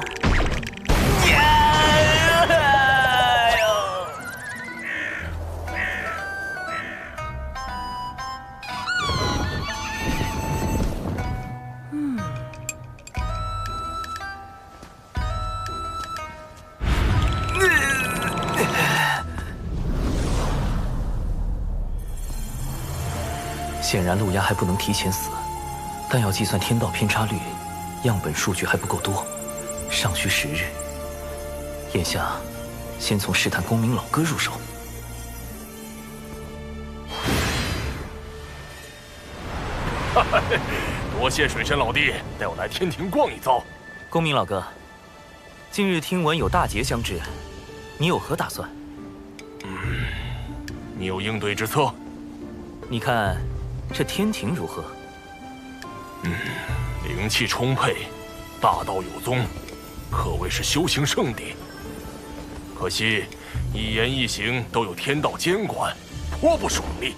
显然陆压还不能提前死，但要计算天道偏差率，样本数据还不够多，尚需10日。眼下，先从试探公明老哥入手。多谢水神老弟带我来天庭逛一遭。公明老哥，近日听闻有大劫将至，你有何打算？你有应对之策？你看这天庭如何？灵气充沛，大道有宗，可谓是修行圣地。可惜一言一行都有天道监管，颇不爽利。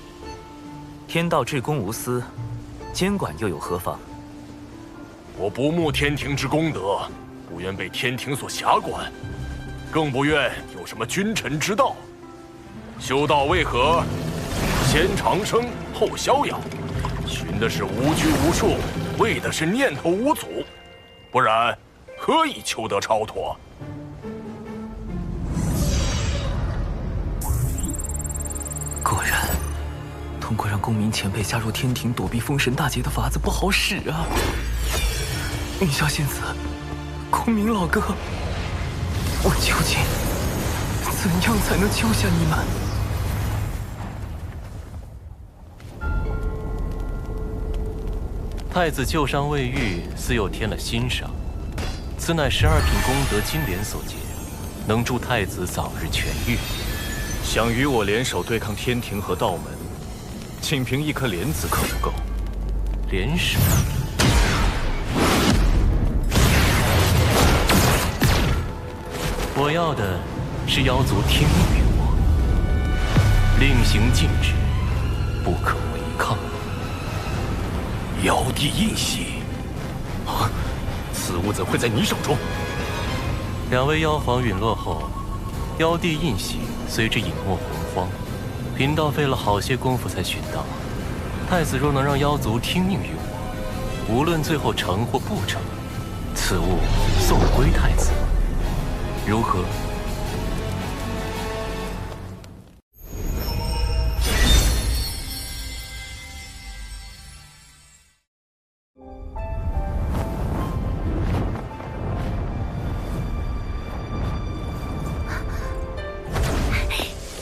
天道至公无私，监管又有何妨？我不慕天庭之功德，不愿被天庭所辖管，更不愿有什么君臣之道。修道为何？先长生后逍遥，寻的是无拘无束，为的是念头无阻，不然何以求得超脱？果然，通过让公明前辈加入天庭躲避封神大劫的法子不好使啊！云霄仙子，公明老哥，我究竟怎样才能救下你们？太子旧伤未愈，似又添了新伤，此乃12品功德金莲所结，能助太子早日痊愈。想与我联手对抗天庭和道门，仅凭一颗莲子可不够。联手？我要的是妖族听命于我，令行禁止，不可违抗。妖帝印玺，此物怎会在你手中？2位妖皇陨落后，妖帝印玺随之隐没魂荒，贫道费了好些功夫才寻到。太子若能让妖族听命于我，无论最后成或不成，此物送归太子。如何？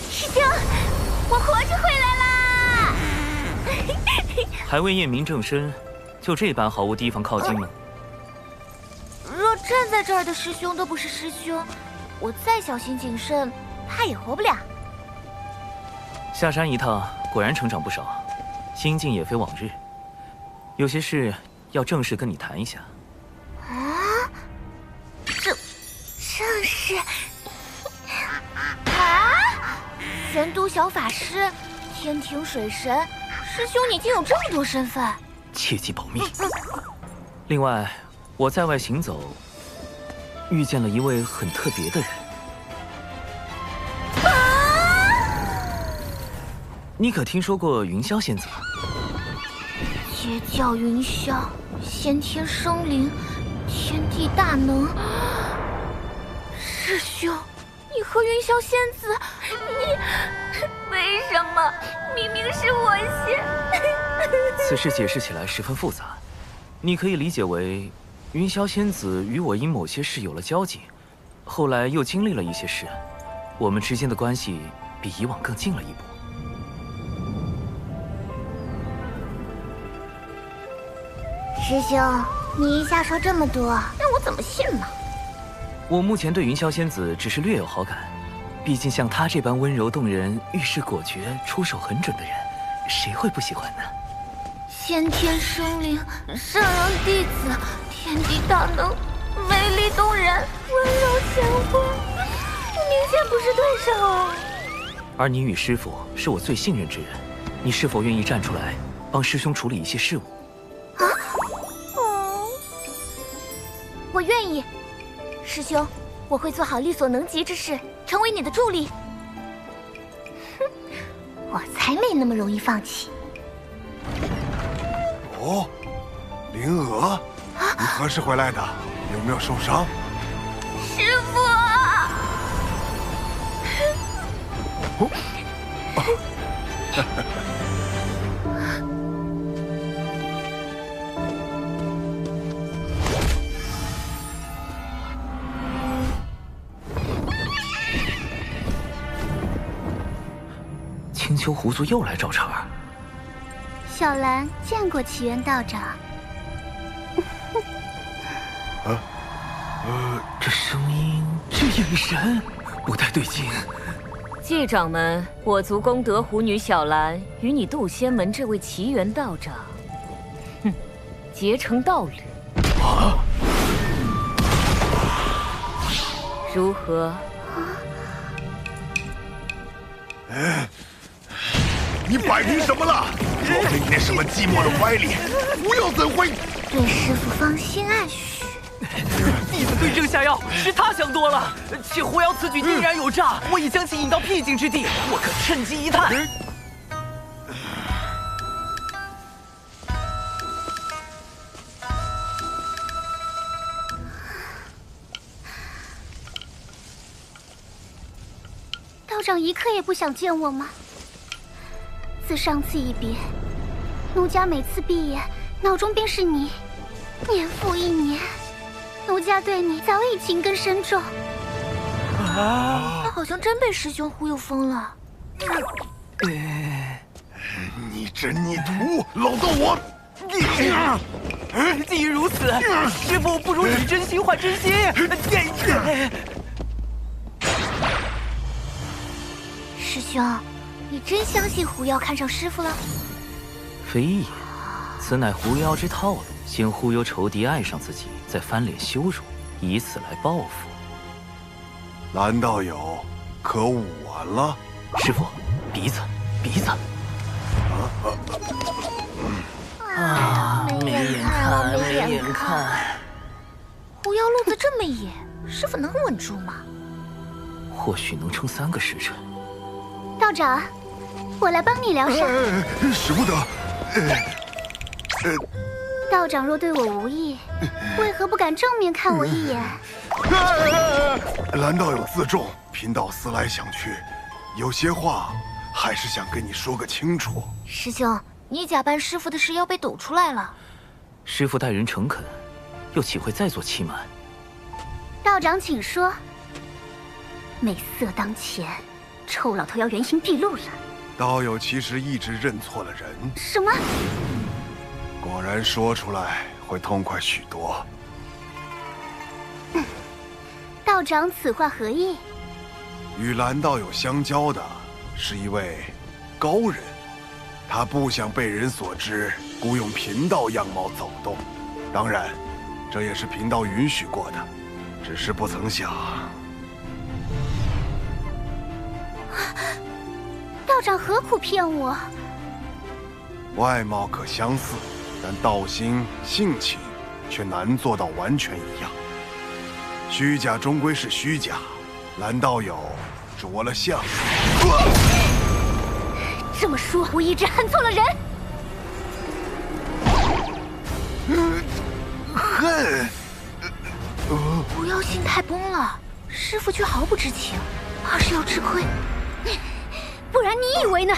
师兄，我活着回来啦！还未验明正身，就这般毫无提防靠近吗？若站在这儿的师兄都不是师兄，我再小心谨慎，怕也活不了。下山一趟，果然成长不少，心境也非往日。有些事要正式跟你谈一下。啊，正是啊！玄都小法师，天庭水神，师兄你竟有这么多身份，切记保密。另外，我在外行走，遇见了一位很特别的人。你可听说过云霄仙子？截教云霄，先天生灵，天地大能。师兄，你和云霄仙子，你为什么？明明是我先。此事解释起来十分复杂，你可以理解为，云霄仙子与我因某些事有了交集，后来又经历了一些事，我们之间的关系比以往更近了一步。师兄，你一下说这么多，让我怎么信呢？我目前对云霄仙子只是略有好感，毕竟像她这般温柔动人、遇事果决、出手很准的人，谁会不喜欢呢？先天生灵，圣人弟子，天地大能，美丽动人，温柔贤惠，明显不是对手啊！而你与师父是我最信任之人，你是否愿意站出来帮师兄处理一些事务？我愿意，师兄，我会做好力所能及之事，成为你的助力。哼，我才没那么容易放弃。哦，灵娥，你何时回来的？有没有受伤？师父！青丘狐族又来找茬儿。小兰见过奇缘道长。这声音，这眼神，不太对劲。继掌门，我族功德狐女小兰与你渡仙门这位奇缘道长，结成道侣。如何？你摆平什么了？若非你那什么寂寞的歪理，狐妖怎会？对师父芳心暗许。弟子对症下药，是他想多了。且狐妖此举定然有诈，我已将其引到僻静之地，我可趁机一探。道长一刻也不想见我吗？自上次一别，奴家每次闭眼，脑中便是你。年复一年，奴家对你早已情根深重。他好像真被师兄忽悠疯了。你这逆徒，老道我！既如此，师父不如以真心换真心。师兄，你真相信狐妖看上师父了？非也，此乃狐妖之套路，先忽悠仇敌爱上自己，再翻脸羞辱，以此来报复。蓝道友，可我了？师父，鼻子，鼻子。没眼看了，没眼看。狐妖路子这么野，师父能稳住吗？或许能撑3个时辰。道长，我来帮你疗伤。使不得。道长若对我无意，为何不敢正面看我一眼？蓝道友自重，贫道思来想去，有些话还是想跟你说个清楚。师兄，你假扮师傅的事要被抖出来了。师傅待人诚恳，又岂会再做欺瞒？道长，请说。美色当前，臭老头要原形毕露了。道友其实一直认错了人。什么？果然说出来会痛快许多。道长此话何意？与蓝道友相交的是一位高人，他不想被人所知，故用贫道样貌走动。当然，这也是贫道允许过的，只是不曾想。道长何苦骗我？外貌可相似，但道心、性情却难做到完全一样。虚假终归是虚假，蓝道友着了相。这么说，我一直恨错了人。恨？不要心态崩了，师傅却毫不知情，怕是要吃亏。不然你以为呢？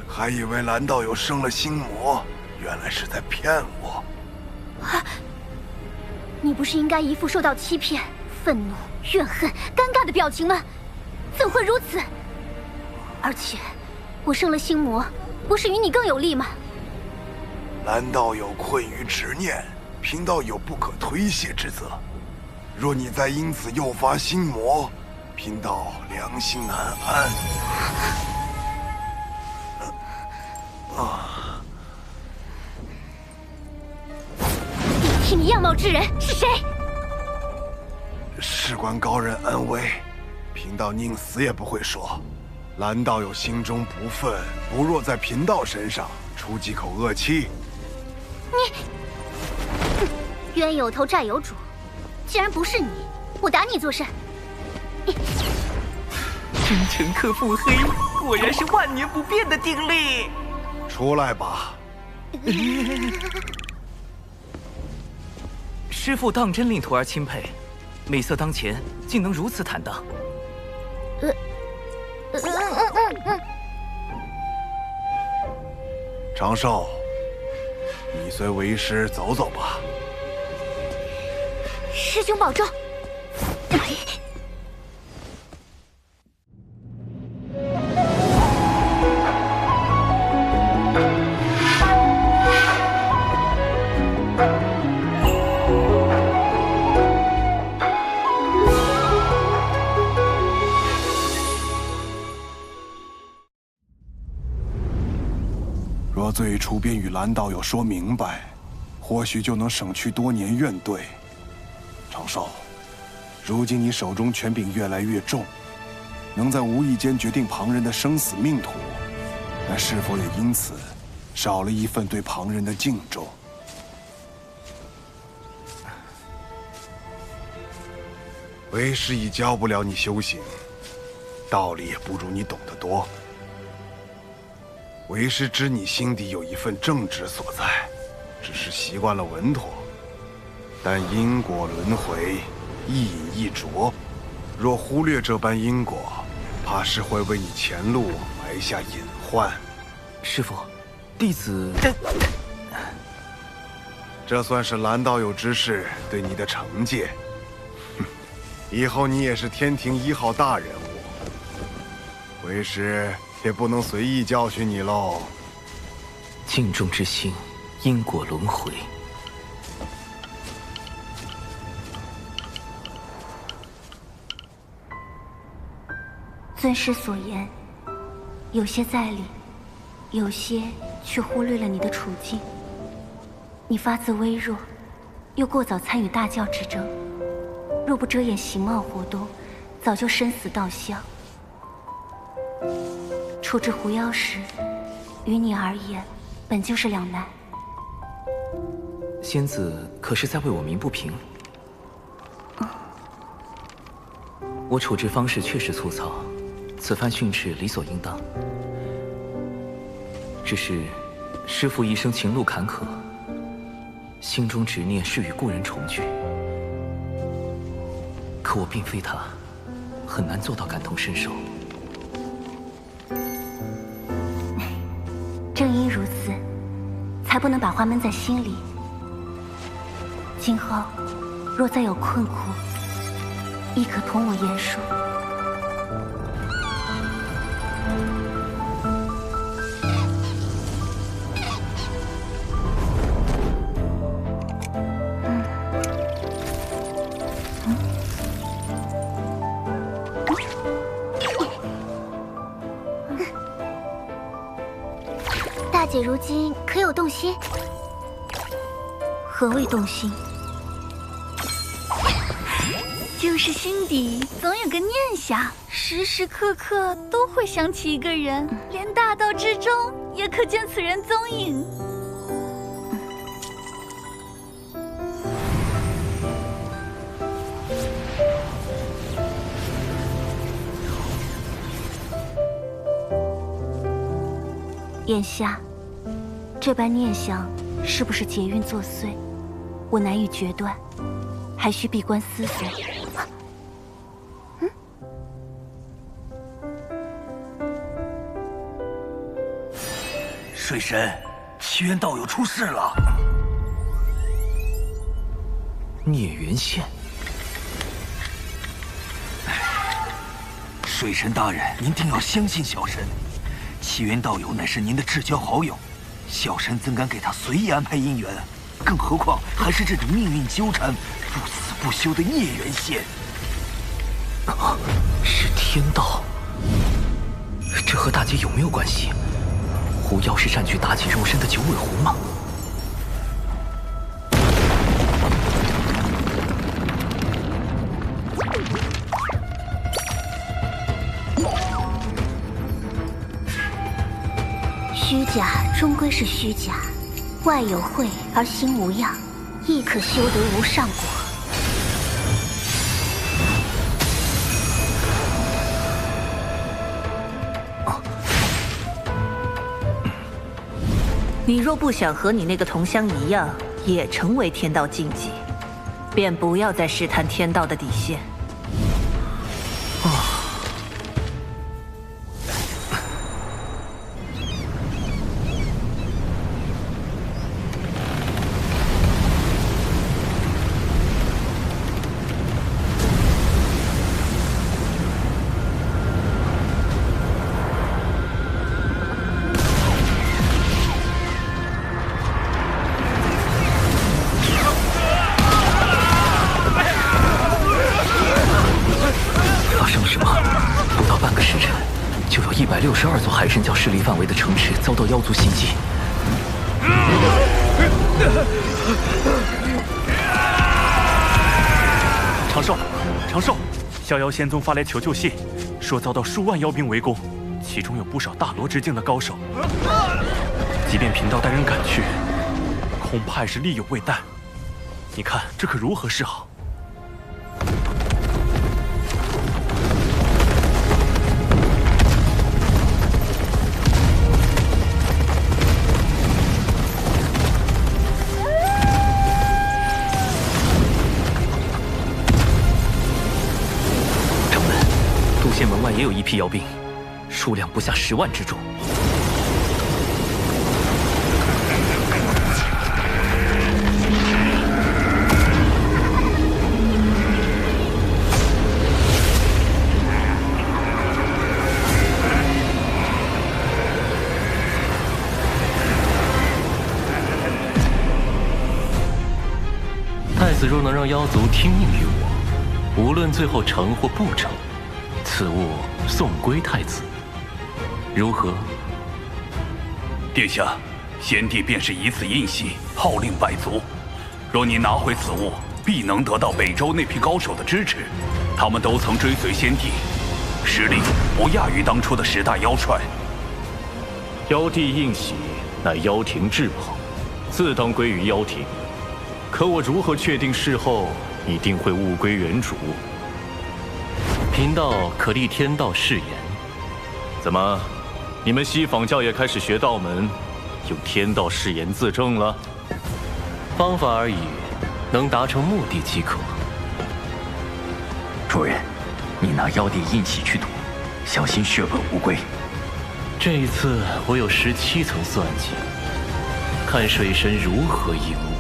还以为蓝道友生了心魔，原来是在骗我。你不是应该一副受到欺骗、愤怒、怨恨、尴尬的表情吗？怎会如此？而且，我生了心魔，不是与你更有利吗？蓝道友困于执念，贫道有不可推卸之责。若你再因此诱发心魔，贫道良心难安。替你样貌之人是谁？事关高人安危，贫道宁死也不会说。蓝道友心中不忿，不若在贫道身上出几口恶气。你，冤有头债有主，既然不是你，我打你做甚？真诚克腹黑，果然是万年不变的定力。出来吧。师父当真令徒儿钦佩，美色当前，竟能如此坦荡。长寿，你随为师走走吧。师兄保重。若最初便与蓝道友说明白，或许就能省去多年怨怼。长寿，如今你手中权柄越来越重，能在无意间决定旁人的生死命途，但是否也因此少了一份对旁人的敬重？为师已教不了你修行，道理也不如你懂得多。为师知你心底有一份正直所在，只是习惯了稳妥。但因果轮回，一饮一啄，若忽略这般因果，怕是会为你前路埋下隐患。师父，弟子……这算是蓝道友之士对你的惩戒。以后你也是天庭1号大人物，为师也不能随意教训你喽。敬重之心，因果轮回。尊师所言，有些在理，有些却忽略了你的处境。你发自微弱，又过早参与大教之争，若不遮掩形貌活动，早就身死道乡。处置狐妖时，于你而言，本就是两难。仙子可是在为我鸣不平？我处置方式确实粗糙，此番训斥理所应当。只是师父一生情路坎坷，心中执念是与故人重聚，可我并非他，很难做到感同身受。正因如此，才不能把话闷在心里。今后若再有困苦，亦可同我言述。大姐如今可有动心？何谓动心？就是心底总有个念想，时时刻刻都会想起一个人，连大道之中也可见此人踪影。眼下，这般念想是不是劫运作祟，我难以决断，还需闭关思索。水神，奇缘道友出事了。孽缘线。水神大人，您定要相信小神。奇缘道友乃是您的至交好友，小神怎敢给他随意安排姻缘？更何况还是这种命运纠缠、不死不休的孽缘线。是天道，这和大姐有没有关系？狐妖是占据妲己肉身的九尾狐吗？虚假终归是虚假，外有慧而心无恙，亦可修得无上果。你若不想和你那个同乡一样，也成为天道禁忌，便不要再试探天道的底线。162座海神教势力范围的城池遭到妖族袭击。长寿，逍遥仙宗发来求救信，说遭到数万妖兵围攻，其中有不少大罗之境的高手。即便贫道带人赶去，恐怕是力有未逮。你看这可如何是好？门外也有一批妖兵，数量不下10万之众。太子若能让妖族听命于我，无论最后成或不成，此物送归太子，如何？殿下，先帝便是以此印玺，号令百族。若你拿回此物，必能得到北周那批高手的支持。他们都曾追随先帝，实力不亚于当初的10大妖帅。妖帝印玺乃妖庭至宝，自当归于妖庭。可我如何确定事后一定会物归原主？贫道可立天道誓言。怎么，你们西坊教也开始学道门，用天道誓言自证了？方法而已，能达成目的即可。主人，你拿妖帝印玺去赌，小心血本无归。这一次我有17层算计，看水神如何应我。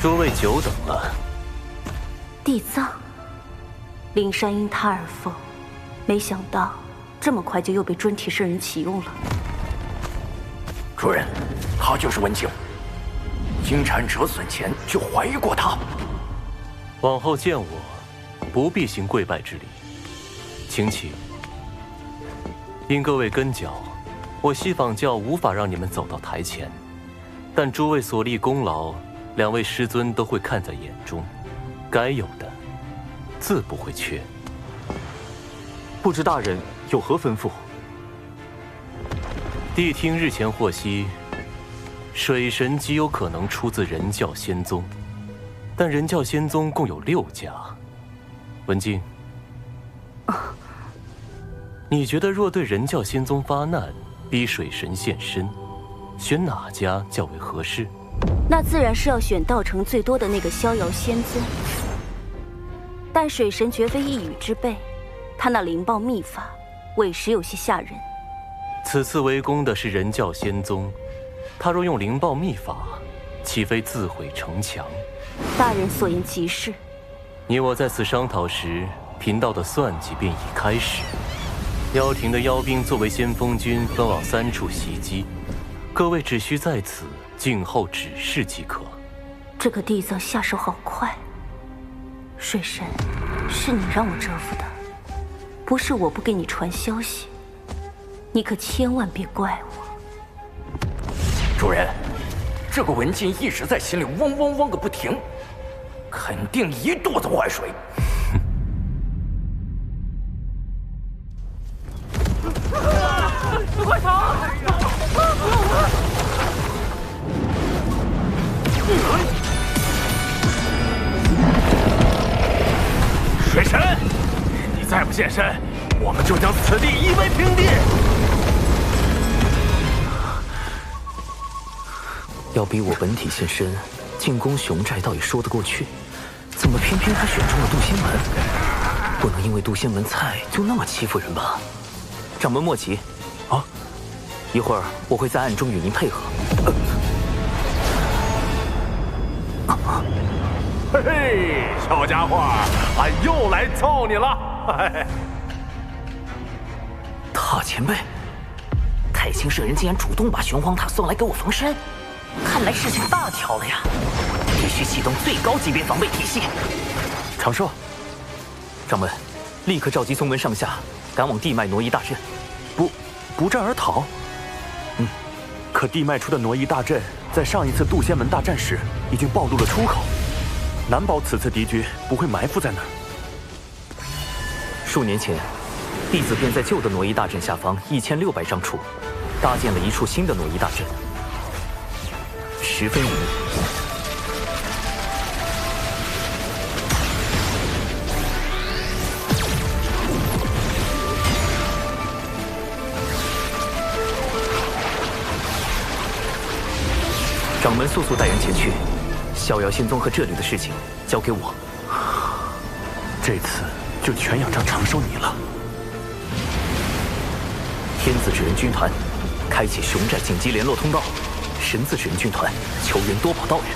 诸位久等了。地藏，灵山因他而封，没想到这么快就又被尊体圣人启用了。主人，他就是文景。金蝉折损前就怀疑过他。往后见我，不必行跪拜之礼，请起。因各位跟脚，我西坊教无法让你们走到台前，但诸位所立功劳，2位师尊都会看在眼中，该有的自不会缺。不知大人有何吩咐？谛听日前获悉，水神极有可能出自人教仙宗，但人教仙宗共有6家。文静，你觉得若对人教仙宗发难，逼水神现身，选哪家较为合适？那自然是要选道成最多的那个逍遥仙尊。但水神绝非一羽之辈，他那灵豹秘法，委实有些吓人。此次围攻的是人教仙宗，他若用灵豹秘法，岂非自毁城墙？大人所言极是。你我在此商讨时，贫道的算计便已开始。妖庭的妖兵作为先锋军，分往3处袭击，各位只需在此静候指示即可。这个地藏下手好快。水神，是你让我折服的，不是我不给你传消息。你可千万别怪我。主人，这个文静一直在心里嗡嗡嗡个不停，肯定一肚子坏水。快逃！水神，你再不现身，我们就将此地夷为平地！要逼我本体现身进攻熊寨，倒也说得过去，怎么偏偏他选中了渡仙门？不能因为渡仙门菜就那么欺负人吧？掌门莫急，啊，一会儿我会在暗中与您配合。嘿嘿，小家伙，俺又来凑你了！大前辈，太清圣人竟然主动把玄黄塔送来给我防身，看来事情大条了呀！必须启动最高级别防备体系。长寿，掌门，立刻召集宗门上下，赶往地脉挪移大阵。不战而逃？可地脉出的挪移大阵，在上一次渡仙门大战时已经暴露了出口，难保此次敌军不会埋伏在那儿。数年前，弟子便在旧的挪移大阵下方1600丈处，搭建了一处新的挪移大阵，十分有用。掌门速速带人前去，逍遥仙宗和这里的事情交给我。这次就全仰仗长寿你了。天子纸人军团开启熊寨紧急联络通道，神字纸人军团求援多宝道人。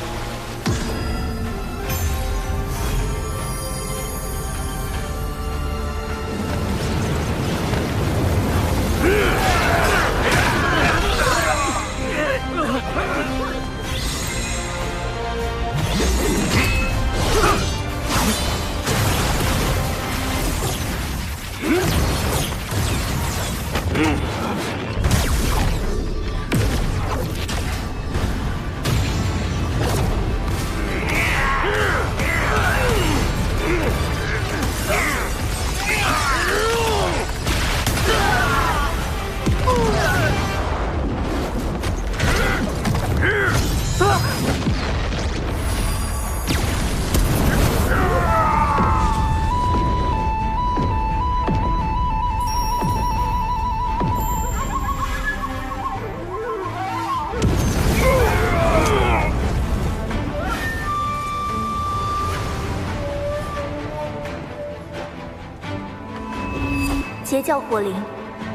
截教火灵，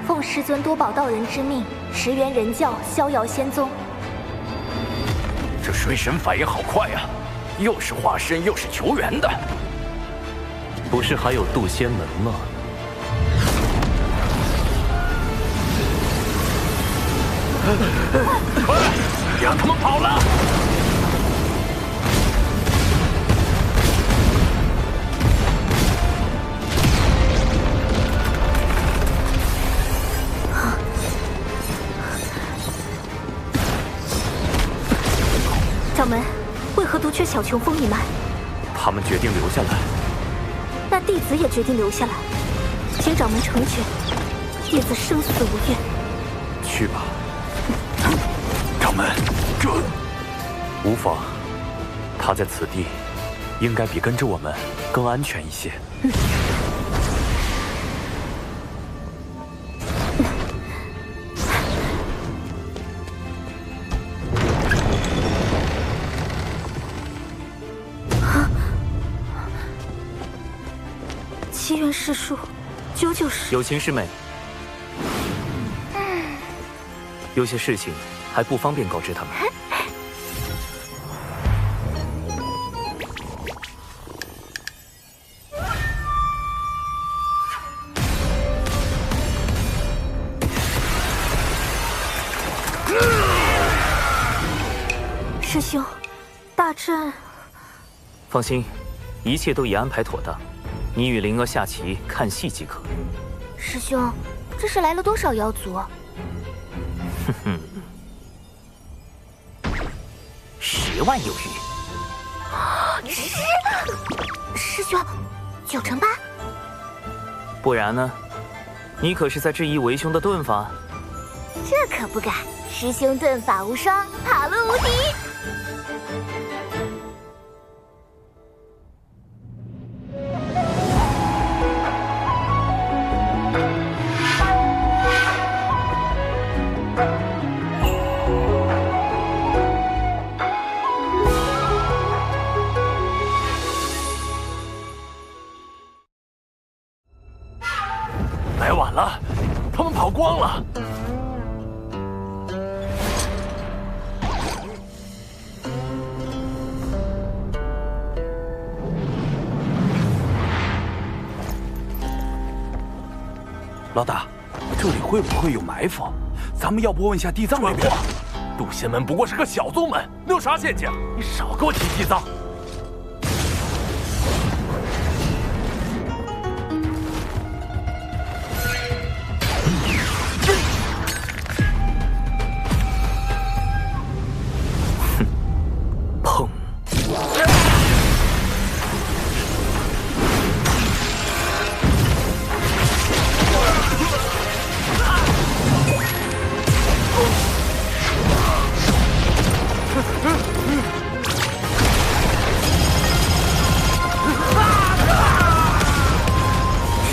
奉师尊多宝道人之命，驰援人教，逍遥仙宗。这水神反应好快啊，又是化身又是求援的。不是还有渡仙门吗？快，让他们跑了！掌门，为何独缺小琼风一脉？他们决定留下来。那弟子也决定留下来，请掌门成全，弟子生死无怨。去吧，掌门，这无妨。他在此地，应该比跟着我们更安全一些。7元世术，究竟是有情师妹，有些事情还不方便告知他们。师兄，大阵……放心，一切都已安排妥当。你与灵儿下棋看戏即可。师兄，这是来了多少妖族？哼哼，10万有余。师兄，9成8。不然呢？你可是在质疑为兄的遁法？这可不敢，师兄遁法无双，法路无敌。来晚了，他们跑光了。老大，这里会不会有埋伏？咱们要不问下地藏那边？渡仙门不过是个小宗门，能有啥陷阱？你少给我提地藏！砰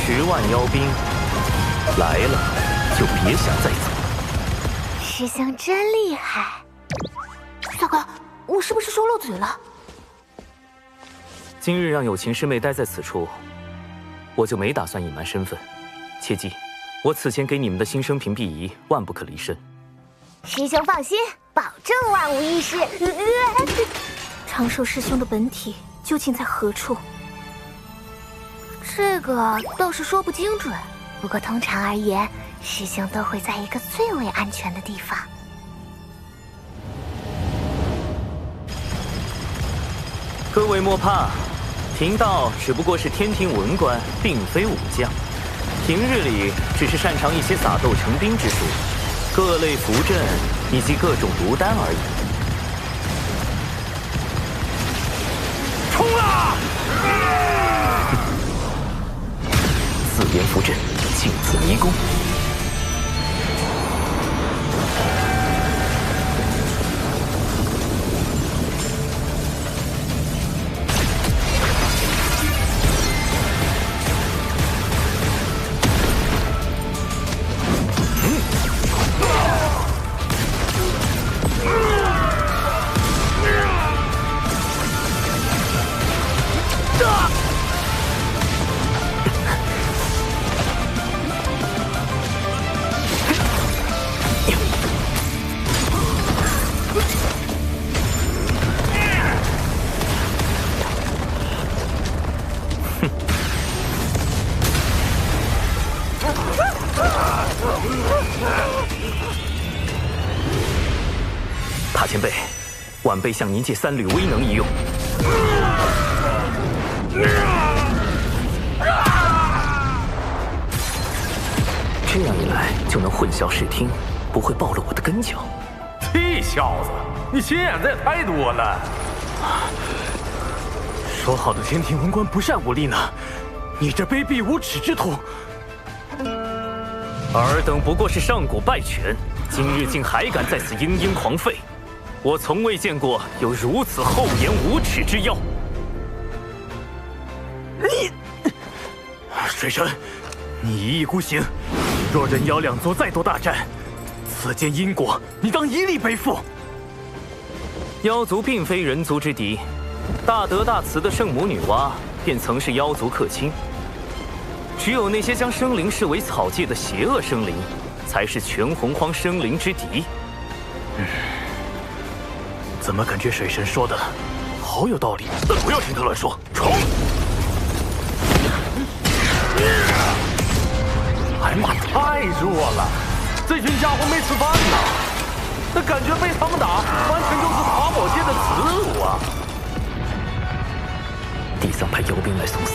！10万妖兵来了，就别想再走。师兄真厉害！大哥，我是不是说漏嘴了？今日让有情师妹待在此处，我就没打算隐瞒身份。切记，我此前给你们的心生屏蔽仪，万不可离身。师兄放心，保证万无一失。长寿师兄的本体究竟在何处？这个倒是说不精准，不过通常而言，师兄都会在一个最为安全的地方。各位莫怕，贫道只不过是天庭文官，并非武将。平日里只是擅长一些撒豆成兵之术，各类符阵以及各种毒丹而已。冲啊！四边符阵，镜子迷宫。塔前辈，晚辈向您借3缕威能一用。这样一来就能混淆视听，不会暴露我的根脚。这小子，你心眼子也太多了。说好的天庭文官不善武力呢？你这卑鄙无耻之徒！尔等不过是上古败犬，今日竟还敢在此嘤嘤狂吠！我从未见过有如此厚颜无耻之妖。你，水神，你一意孤行，若人妖两族再多大战，此间因果你当一力背负。妖族并非人族之敌，大德大慈的圣母女娲便曾是妖族客卿。只有那些将生灵视为草芥的邪恶生灵，才是全洪荒生灵之敌。怎么感觉水神说的好有道理？不要听他乱说，冲！哎妈，太弱了！这群家伙没吃饭呢，那感觉被他们打，完全就是爬宝界的耻辱啊！地藏派妖兵来送死，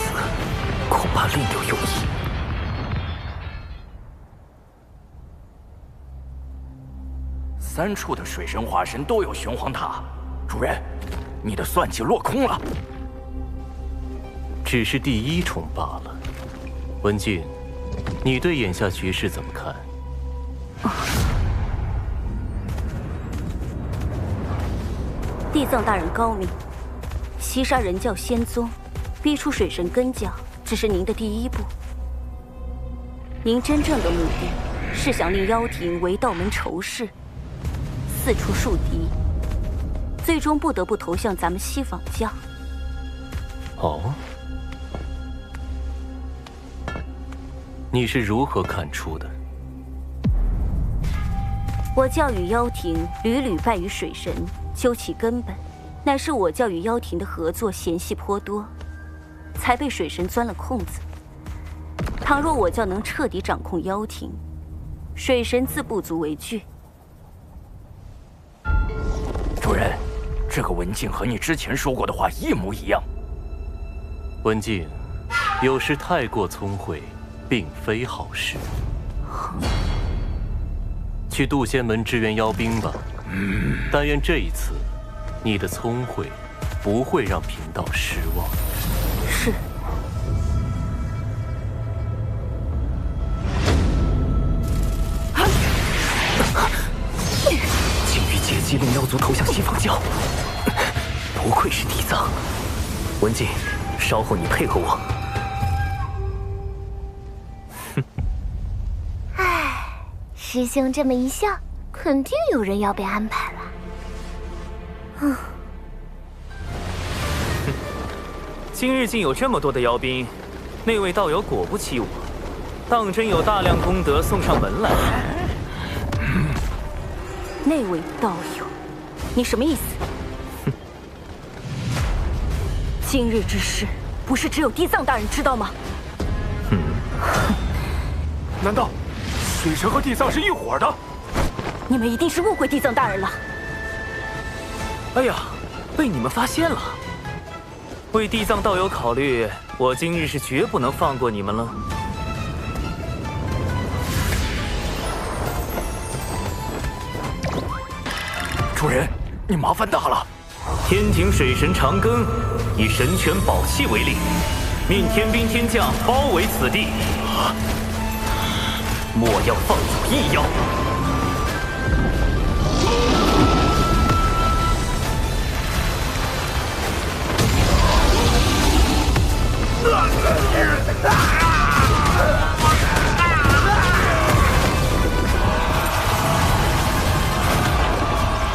恐怕另有用意。3处的水神化身都有玄黄塔，主人，你的算计落空了。只是第1重罢了。文静，你对眼下局势怎么看？地藏大人高明，袭杀人教仙宗，逼出水神根脚，只是您的第1步。您真正的目的是想令妖庭为道门仇视，四处树敌，最终不得不投向咱们西坊教。哦，你是如何看出的？我教与妖庭屡屡败于水神，究其根本，乃是我教与妖庭的合作嫌隙颇多，才被水神钻了空子。倘若我教能彻底掌控妖庭，水神自不足为惧。主人，这个文静和你之前说过的话一模一样。文静，有时太过聪慧，并非好事。去渡仙门支援妖兵吧。但愿这一次，你的聪慧不会让贫道失望。是。竟欲借机令妖族投向西方教，不愧是地藏。文静，稍后你配合我。师兄这么一笑，肯定有人要被安排了。今日竟有这么多的妖兵，那位道友果不欺我，当真有大量功德送上门来。那位道友，你什么意思？今日之事，不是只有地藏大人知道吗？难道水神和地藏是一伙的？你们一定是误会地藏大人了。哎呀，被你们发现了！为地藏道友考虑，我今日是绝不能放过你们了。主人，你麻烦大了。天庭水神长庚以神权宝器为令，命天兵天将包围此地，莫要放走一妖。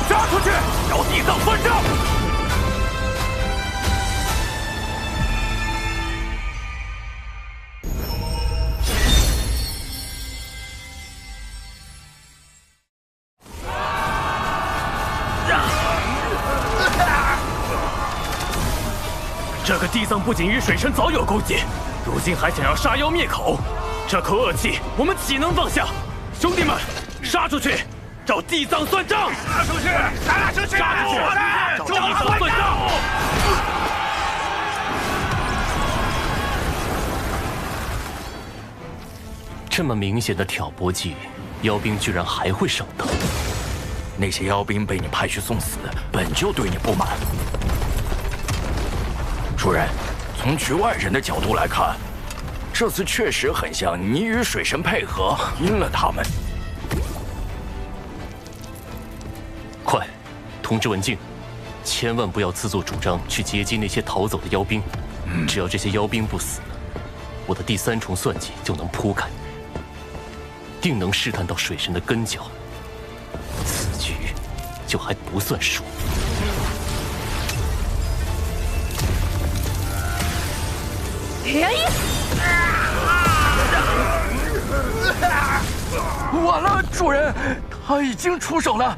杀出去，找地藏算账！这个地藏不仅与水神早有勾结，如今还想要杀妖灭口，这口恶气我们岂能放下？兄弟们，杀出去，找地藏算账！杀出去！杀出去！杀出去！找地藏算账！这么明显的挑拨计，妖兵居然还会上当。那些妖兵被你派去送死，本就对你不满。主人，从局外人的角度来看，这次确实很像你与水神配合，阴了他们。快，通知文静，千万不要自作主张去接近那些逃走的妖兵。只要这些妖兵不死，我的第3重算计就能铺开，定能试探到水神的根脚。此局就还不算输。完了，主人，他已经出手了。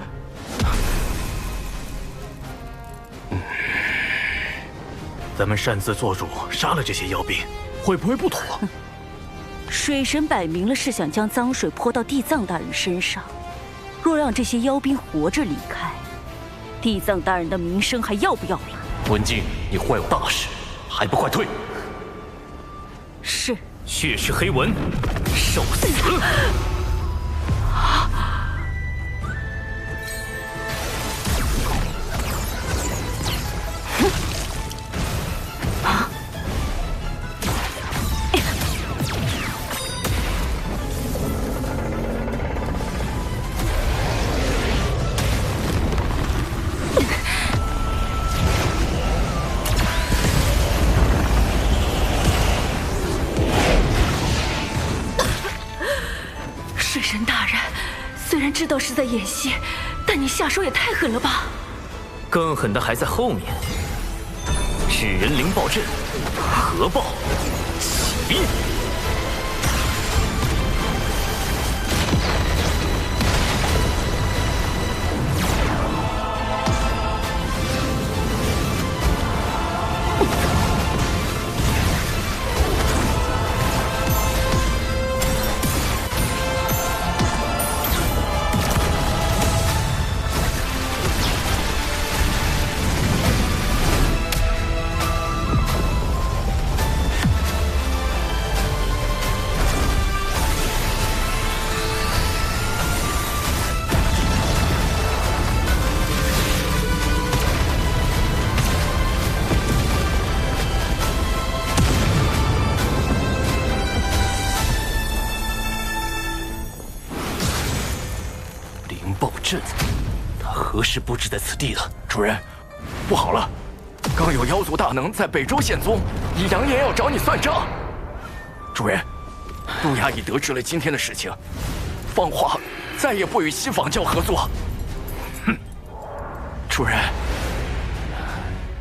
咱们擅自做主杀了这些妖兵，会不会不妥？水神摆明了是想将脏水泼到地藏大人身上，若让这些妖兵活着离开，地藏大人的名声还要不要了？文静，你坏我大事，还不快退！是。血尸黑纹，受死！水神大人，虽然知道是在演戏，但你下手也太狠了吧！更狠的还在后面。纸人灵爆阵，核爆起！阵，他何时布置在此地的？主人，不好了！刚有妖族大能在北周现踪，已扬言要找你算账。主人，路亚已得知了今天的事情，放话再也不与西仿教合作。哼！主人，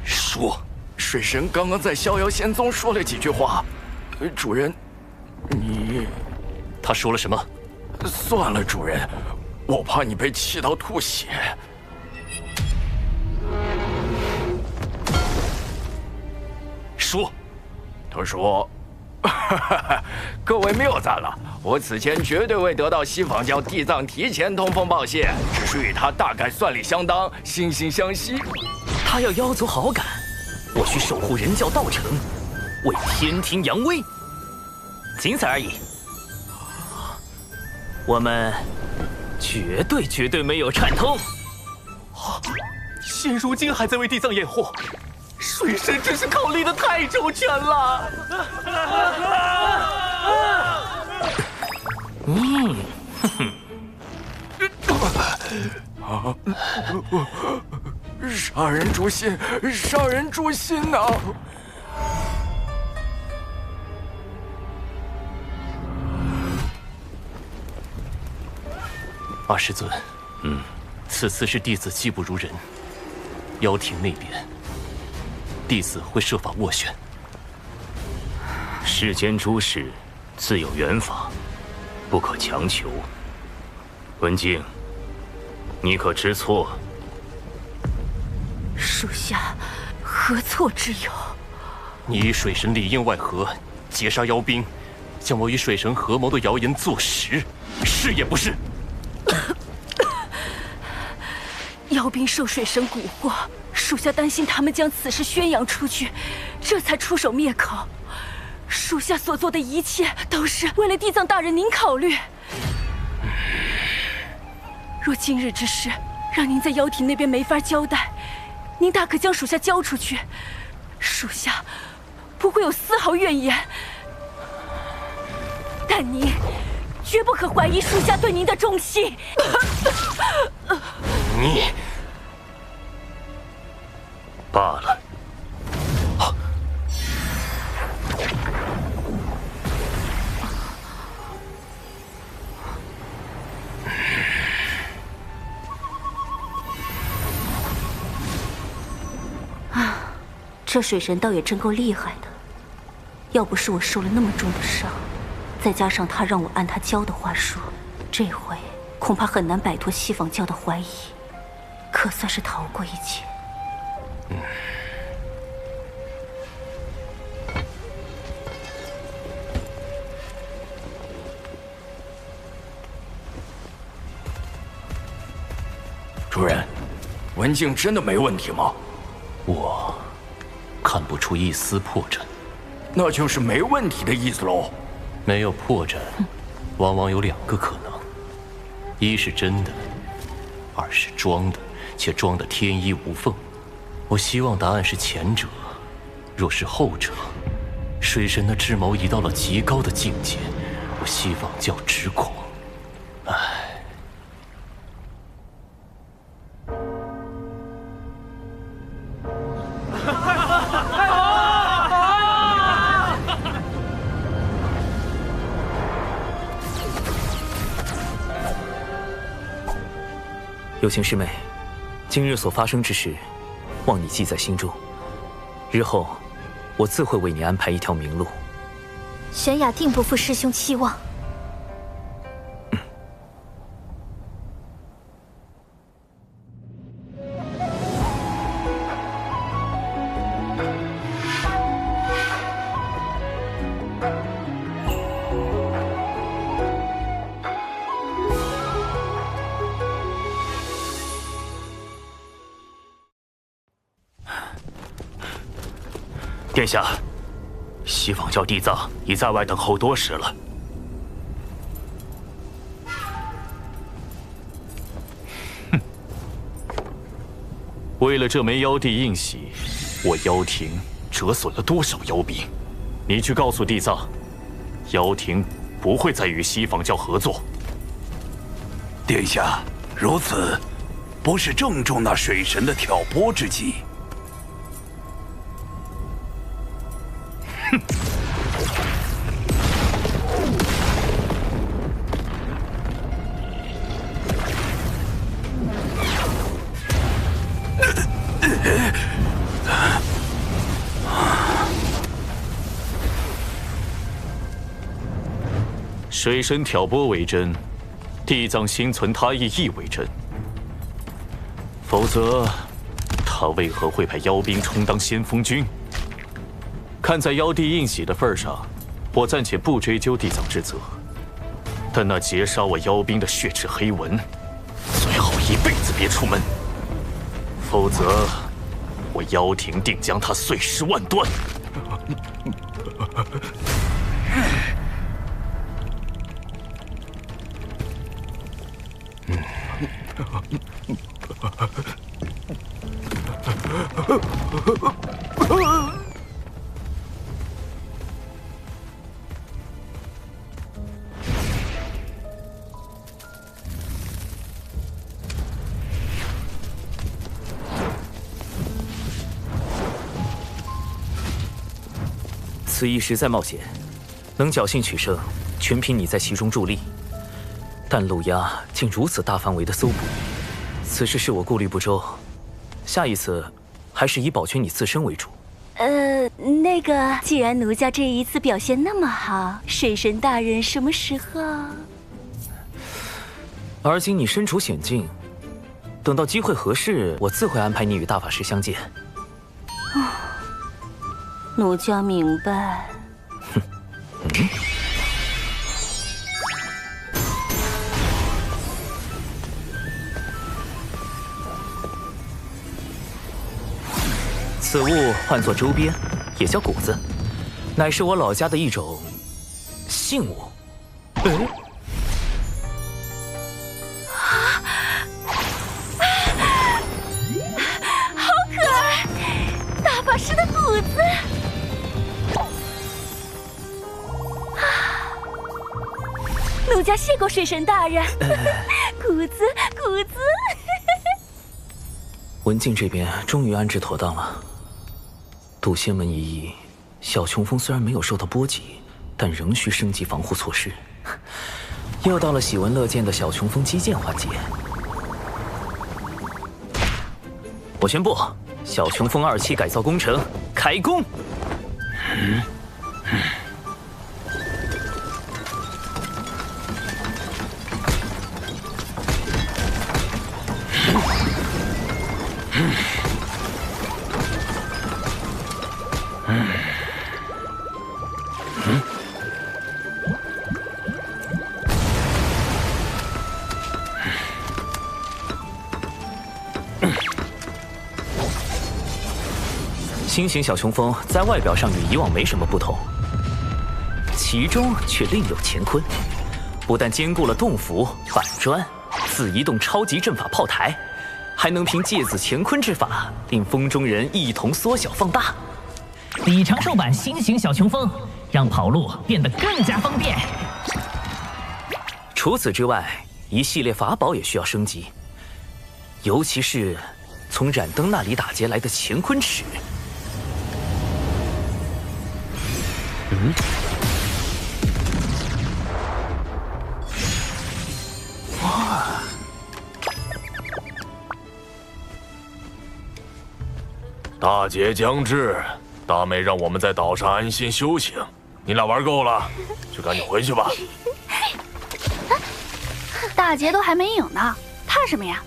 说，水神刚刚在逍遥仙宗说了几句话。主人，你……他说了什么？算了，主人。我怕你被气到吐血。说，他说：“各位谬赞了，我此前绝对未得到西仿教地藏提前通风报谢，只是与他大概算理相当，惺惺相惜。他要妖族好感，我需守护人教道成，为天庭扬威，仅此而已。我们。”绝对没有串通。现如今还在为地藏掩护，水神真是考虑的太周全了。杀人诛心，杀人诛心呐！二师尊，此次是弟子技不如人，妖庭那边，弟子会设法斡旋。世间诸事，自有缘法，不可强求。文静，你可知错？属下何错之有？你以水神里应外合，截杀妖兵，将我与水神合谋的谣言坐实，是也不是？妖兵受水神蛊惑，属下担心他们将此事宣扬出去，这才出手灭口。属下所做的一切都是为了地藏大人您考虑。若今日之事让您在妖庭那边没法交代，您大可将属下交出去，属下不会有丝毫怨言。但您绝不可怀疑属下对您的忠心。你罢了。这水神倒也真够厉害的，要不是我受了那么重的伤，再加上他让我按他教的话说，这回恐怕很难摆脱西方教的怀疑，可算是逃过一劫。主人，文静真的没问题吗？我看不出一丝破绽，那就是没问题的意思喽。没有破绽，往往有两个可能：一是真的，二是装的，且装得天衣无缝。我希望答案是前者。若是后者，水神的智谋已到了极高的境界，我西方教之狂。唉。有情师妹，今日所发生之事，望你记在心中。日后，我自会为你安排一条明路。玄雅定不负师兄期望。殿下，西方教地藏已在外等候多时了。哼！为了这枚妖帝印玺，我妖庭折损了多少妖兵？你去告诉地藏，妖庭不会再与西方教合作。殿下，如此，不是正中那水神的挑拨之计？哼！水神挑拨为真，地藏心存他意亦为真。否则，他为何会派妖兵充当先锋军？看在妖帝印玺的份上，我暂且不追究地藏之责。但那劫杀我妖兵的血赤黑纹，最好一辈子别出门，否则我妖庭定将他碎尸万段。此役实在冒险，能侥幸取胜，全凭你在其中助力。但陆压竟如此大范围的搜捕，此事是我顾虑不周。下一次，还是以保全你自身为主。那个，既然奴家这一次表现那么好，水神大人什么时候？而今你身处险境，等到机会合适，我自会安排你与大法师相见。奴家明白。此物唤作周边，也叫谷子，乃是我老家的一种信物。好可爱，大法师的谷子。奴家谢过水神大人。谷子，谷子。文静这边终于安置妥当了。渡仙门一役，小琼峰虽然没有受到波及，但仍需升级防护措施。又到了喜闻乐见的小琼峰击剑环节。我宣布，小琼峰2期改造工程开工。新型小琼峰在外表上与以往没什么不同，其中却另有乾坤。不但兼顾了洞府、板砖、自移动超级阵法炮台，还能凭芥子乾坤之法，令风中人一同缩小放大。比长寿版新型小琼峰，让跑路变得更加方便。除此之外，一系列法宝也需要升级，尤其是从冉登那里打劫来的乾坤尺。哇！大劫将至，大妹让我们在岛上安心修行。你俩玩够了，就赶紧回去吧。大劫都还没有呢，怕什么呀？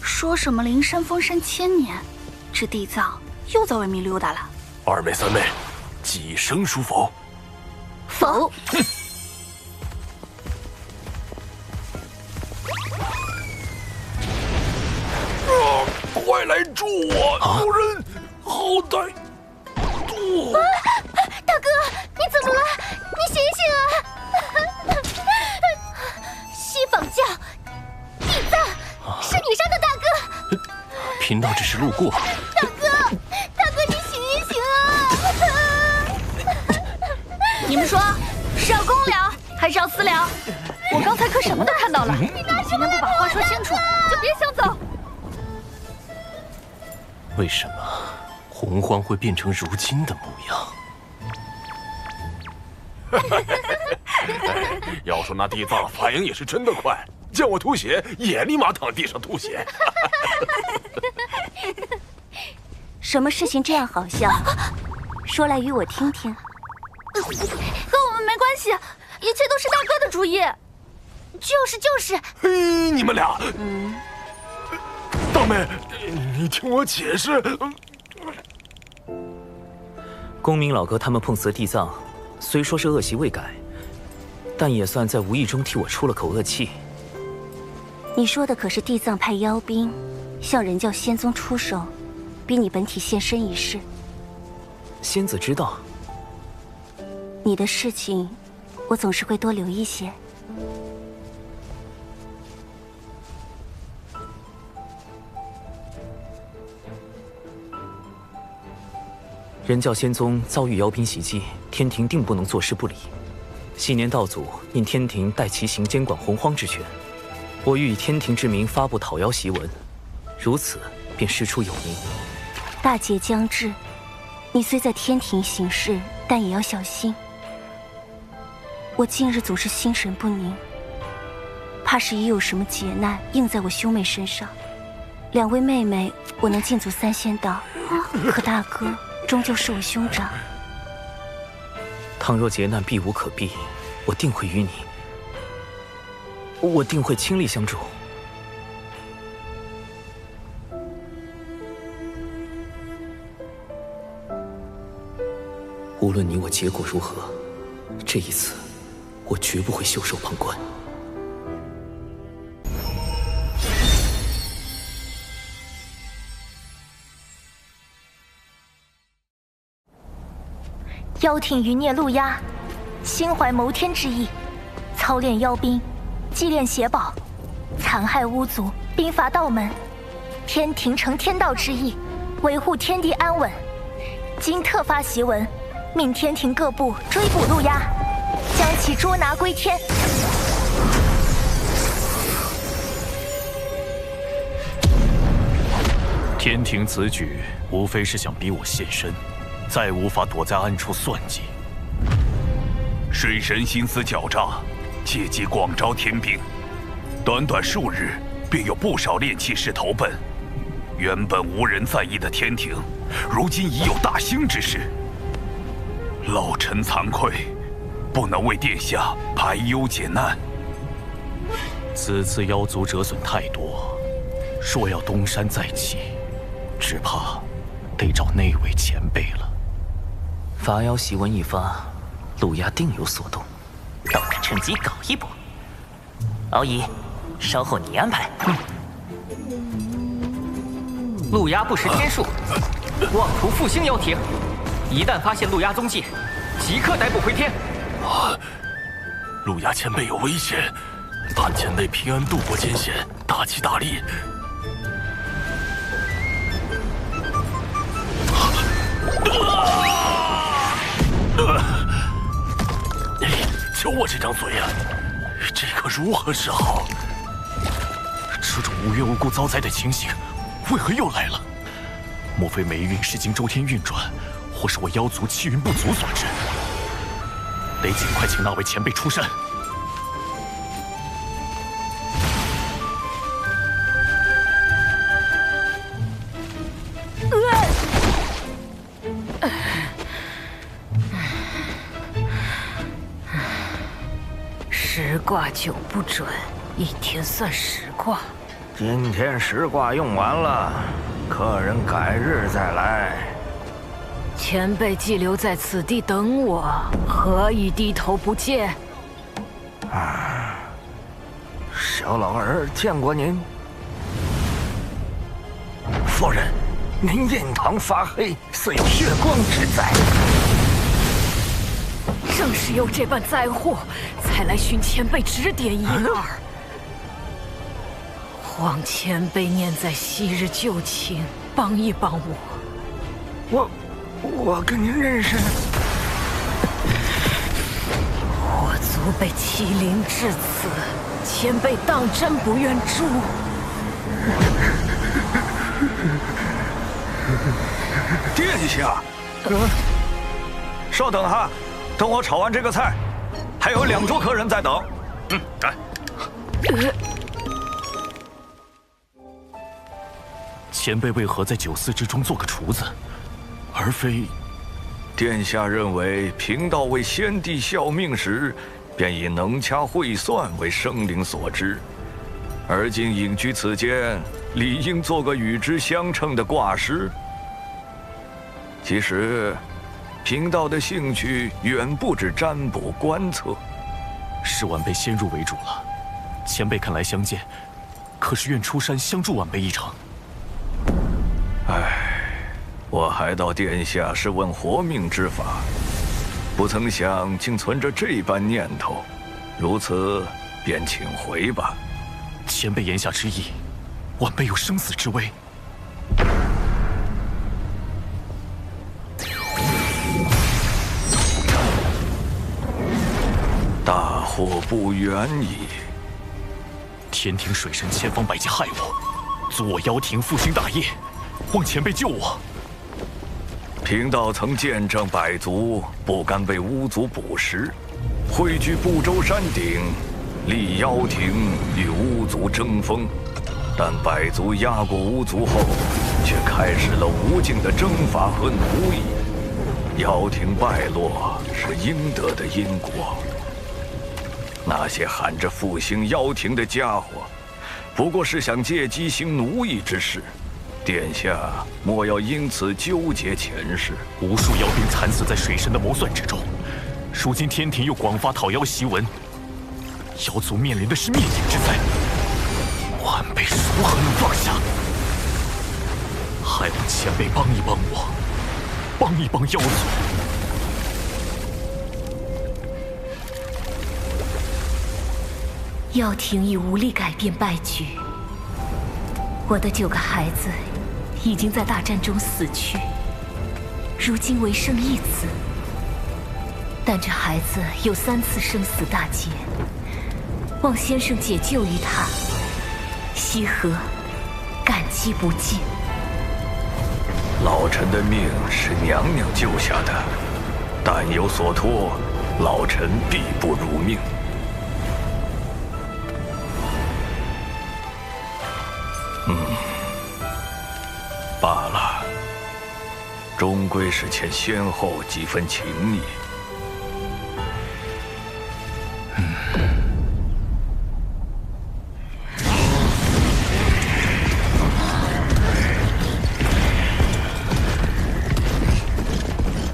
说什么灵山封山1000年，这地藏又在外面溜达了。2妹、3妹，几声书否？否。快来助我！有人好歹渡！大哥，你怎么了？你醒醒啊！西方教地藏是你杀的大哥。贫道只是路过。大哥，你醒一醒啊！你们说是要公聊还是要私聊？我刚才可什么都看到了。你今天不把话说清楚，就别想走。为什么洪荒会变成如今的模样？要说那地藏反应也是真的快，见我吐血也立马躺地上吐血。什么事情这样好笑？说来与我听听。和我们没关系，一切都是大哥的主意。就是。嘿，你们俩，大妹，你听我解释。公明老哥他们碰瓷地藏，虽说是恶习未改，但也算在无意中替我出了口恶气。你说的可是地藏派妖兵向人教仙宗出手，逼你本体现身一事。仙子知道。你的事情，我总是会多留意些。人教仙宗遭遇妖兵袭击，天庭定不能坐视不理。昔年道祖因天庭代其行监管洪荒之权，我欲以天庭之名发布讨妖檄文，如此便师出有名。大劫将至，你虽在天庭行事，但也要小心。我近日总是心神不宁，怕是已有什么劫难应在我兄妹身上。2位妹妹，我能进足3仙道，可大哥终究是我兄长。倘若劫难避无可避，我定会与你，我定会倾力相助。无无论你我结果如何，这一次我绝不会袖手旁观。妖挺余孽陆压，心怀谋天之意，操练妖兵，祭炼邪宝，残害巫族，兵伐道门，天庭承天道之意，维护天地安稳。今特发檄文，命天庭各部追捕陆压，将其捉拿归天。天庭此举，无非是想逼我现身，再无法躲在暗处算计。水神心思狡诈，借机广招天兵，短短数日，便有不少炼器士投奔。原本无人在意的天庭，如今已有大兴之势。老臣惭愧，不能为殿下排忧解难。此次妖族折损太多，若要东山再起，只怕得找那位前辈了。伐妖檄文一发，陆压定有所动，让我趁机搞一波。敖乙，稍后你安排。陆压不识天数，妄图复兴妖庭，一旦发现陆压踪迹，即刻逮捕回天。陆压前辈有危险，盼前辈平安度过艰险，大吉大利。就我这张嘴呀，这可如何是好？这种无缘无故遭灾的情形，为何又来了？莫非霉运是经周天运转，或是我妖族气运不足所致？得尽快请那位前辈出山。10卦9不准，一天算10卦。今天10卦用完了，客人改日再来。前辈既留在此地等我，何以低头不见？小老儿见过您。夫人，您印堂发黑，似有血光之灾。正是有这般灾祸，才来寻前辈指点一二。望前辈念在昔日旧情，帮一帮我。我跟您认识。我族被欺凌至此，前辈当真不愿助？殿下，稍等哈，等我炒完这个菜，还有2桌客人在等。来。前辈为何在9司之中做个厨子，而非？殿下认为贫道为先帝效命时，便以能掐会算为生灵所知，而今隐居此间，理应做个与之相称的卦师。其实，贫道的兴趣远不止占卜观测。是晚辈先入为主了，前辈肯来相见，可是愿出山相助晚辈一场。我还道殿下是问活命之法，不曾想竟存着这般念头，如此便请回吧。前辈言下之意，晚辈有生死之危。大祸不远矣！天庭水神千方百计害我，阻我妖庭复兴大业，望前辈救我。贫道曾见证百族不甘被巫族捕食，汇聚不周山顶，立妖庭与巫族争锋。但百族压过巫族后，却开始了无尽的征伐和奴役。妖庭败落是应得的因果。那些喊着复兴妖庭的家伙，不过是想借机行奴役之事。殿下莫要因此纠结前事。无数妖兵惨死在水神的谋算之中，如今天庭又广发讨妖檄文，妖族面临的是灭顶之灾，晚辈如何能放下？还望前辈帮一帮我，帮一帮妖族。妖庭已无力改变败局，我的9个孩子已经在大战中死去，如今唯剩1子。但这孩子有3次生死大劫，望先生解救于他，西河感激不尽。老臣的命是娘娘救下的，但有所托，老臣必不辱命。罢了，终归是欠先后几分情谊。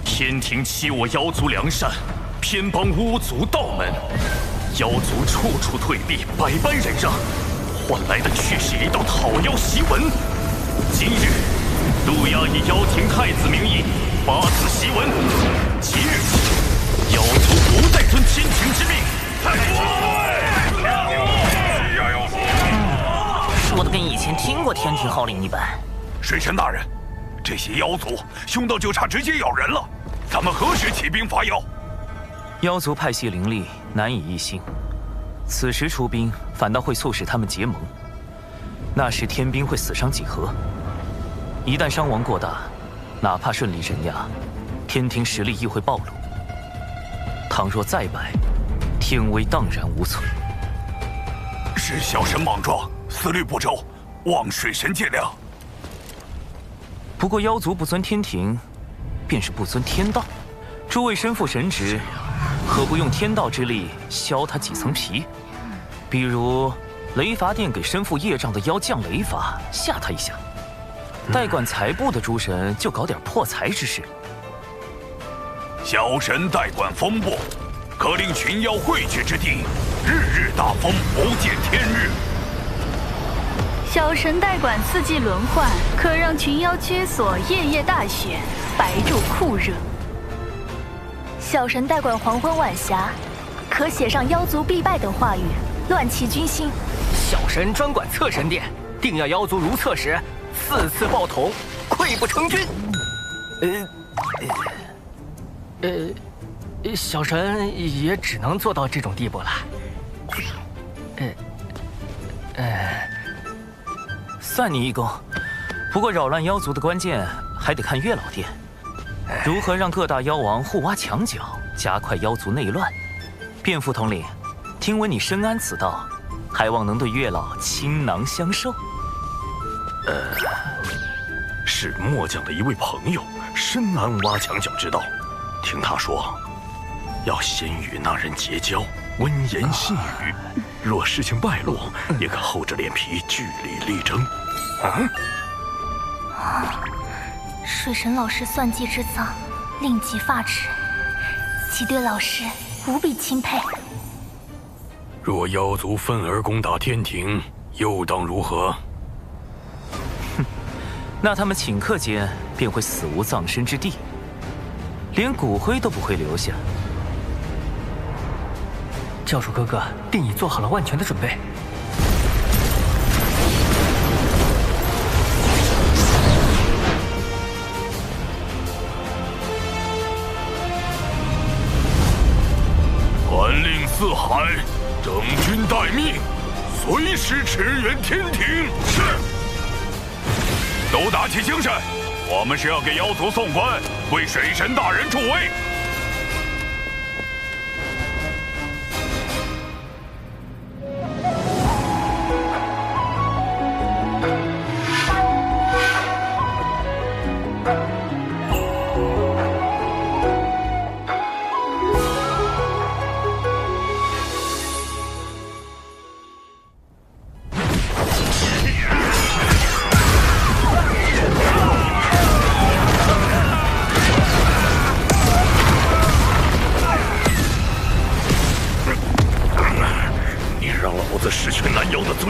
天庭欺我妖族良善，偏帮巫族道门，妖族处处退避，百般忍让，换来的却是一道讨妖檄文。今日，陆压以妖庭太子名义发此檄文，即日起，妖族不再遵天庭之命。说的跟以前听过天庭号令一般。水神大人，这些妖族凶到就差直接咬人了，咱们何时起兵伐妖？妖族派系凌厉，难以一心。此时出兵，反倒会促使他们结盟。那时天兵会死伤几何？一旦伤亡过大，哪怕顺利镇压，天庭实力亦会暴露。倘若再败，天威荡然无存。是小神莽撞，思虑不周，望水神见谅。不过妖族不遵天庭，便是不遵天道。诸位身负神职，何不用天道之力削他几层皮？比如雷伐殿给身负业障的妖降雷法，吓他一下。代管财部的诸神就搞点破财之事。小神代管风部，可令群妖汇聚之地，日日大风，不见天日。小神代管四季轮换，可让群妖居所，夜夜大雪，白昼酷热。小神代管黄昏晚霞，可写上妖族必败等话语，乱其军心。小神专管侧神殿，定要妖族如厕时4次爆桶，溃不成军。小神也只能做到这种地步了。算你一功。不过扰乱妖族的关键还得看月老殿，如何让各大妖王互挖墙角，加快妖族内乱。卞副统领，听闻你深谙此道，还望能对月老倾囊相授。是末将的一位朋友深谙挖墙脚之道，听他说，要先与那人结交，温言细语，若事情败露，也可厚着脸皮据理力争。水神老师算计之脏，令其发指，其对老师无比钦佩。若妖族愤而攻打天庭，又当如何？那他们顷刻间便会死无葬身之地，连骨灰都不会留下。教主哥哥，定已做好了万全的准备。传令四海，整军待命，随时驰援天庭。是。都打起精神，我们是要给妖族送官，为水神大人助威。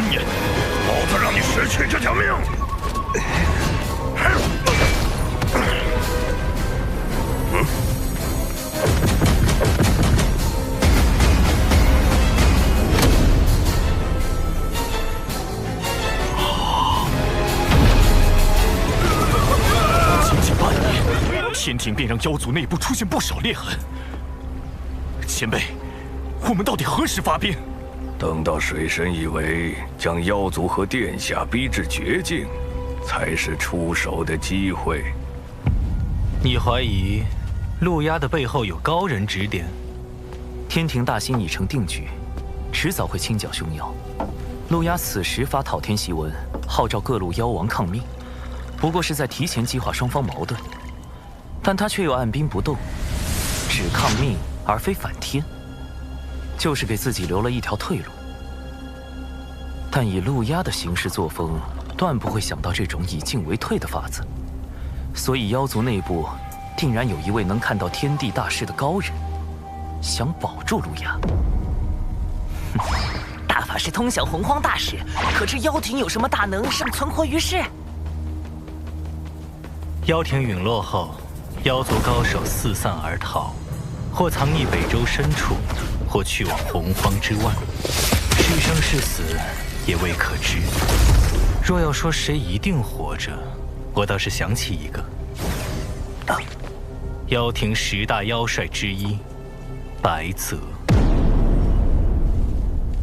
年，老子让你失去这条命！仅仅半年，天庭便让妖族内部出现不少裂痕。前辈，我们到底何时发兵？等到水神以为将妖族和殿下逼至绝境，才是出手的机会。你怀疑陆压的背后有高人指点？天庭大兴已成定局，迟早会清剿凶妖。陆压此时发讨天檄文，号召各路妖王抗命，不过是在提前激化双方矛盾，但他却又按兵不动，只抗命而非反天。就是给自己留了一条退路，但以陆压的行事作风，断不会想到这种以进为退的法子。所以妖族内部定然有一位能看到天地大势的高人，想保住陆压。大法师通晓洪荒大事，可知妖庭有什么大能尚存活于世？妖庭陨落后，妖族高手四散而逃，或藏匿北周深处，或去往洪荒之外，是生是死也未可知。若要说谁一定活着，我倒是想起一个，妖庭10大妖帅之一白泽。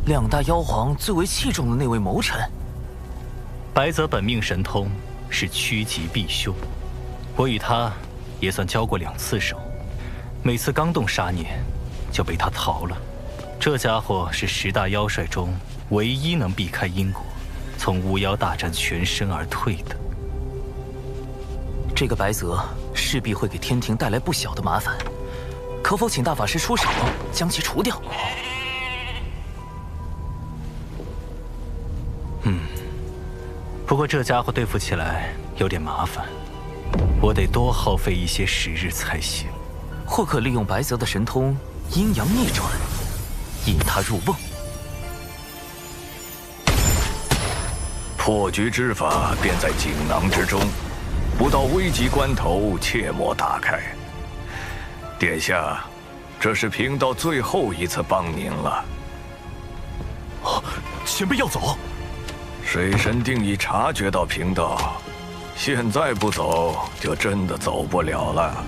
2大妖皇最为器重的那位谋臣。白泽本命神通是趋吉避凶，我与他也算交过2次手，每次刚动杀念，就被他逃了。这家伙是10大妖帅中唯一能避开因果，从巫妖大战全身而退的。这个白泽势必会给天庭带来不小的麻烦，可否请大法师出手将其除掉？不过这家伙对付起来有点麻烦，我得多耗费一些时日才行。或可利用白泽的神通阴阳逆转，引他入瓮。破局之法便在锦囊之中，不到危急关头，切莫打开。殿下，这是贫道最后一次帮您了。前辈要走？水神定已察觉到贫道，现在不走，就真的走不了了。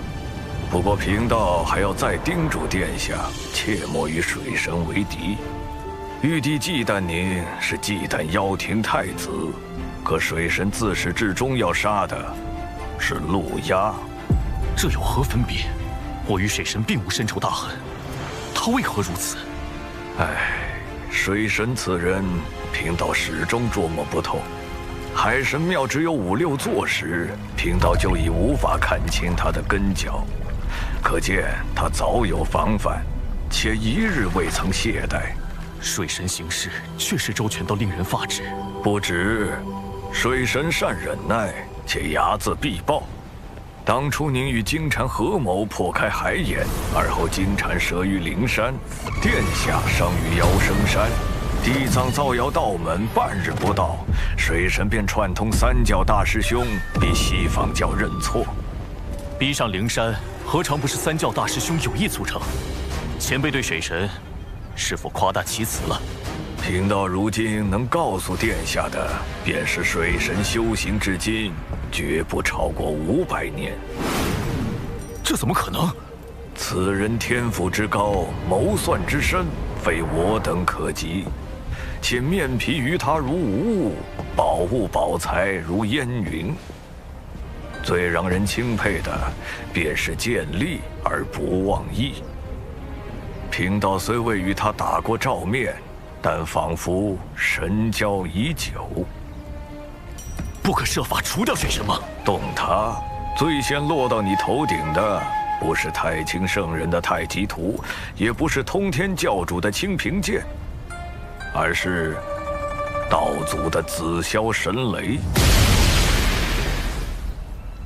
不过贫道还要再叮嘱殿下，切莫与水神为敌。玉帝忌惮您，是忌惮妖庭太子，可水神自始至终要杀的是陆压。这有何分别？我与水神并无深仇大恨，他为何如此？水神此人，贫道始终捉摸不透。海神庙只有5、6座时，贫道就已无法看清他的根脚，可见他早有防范，且一日未曾懈怠。水神行事确实周全到令人发指。不止，水神善忍耐，且睚眦必报。当初您与金蝉合谋破开海眼，而后金蝉折于灵山，殿下伤于妖生山，地藏造谣道门半日不到，水神便串通3教大师兄，逼西方教认错。逼上灵山，何尝不是3教大师兄有意促成？前辈对水神是否夸大其词了？贫道如今能告诉殿下的，便是水神修行至今，绝不超过500年。这怎么可能？此人天赋之高，谋算之深，非我等可及。且面皮于他如无物，宝物宝财如烟云。最让人钦佩的，便是见利而不忘义。贫道虽未与他打过照面，但仿佛神交已久。不可设法除掉水神吗？动他，最先落到你头顶的，不是太清圣人的太极图，也不是通天教主的清平剑，而是道祖的紫霄神雷。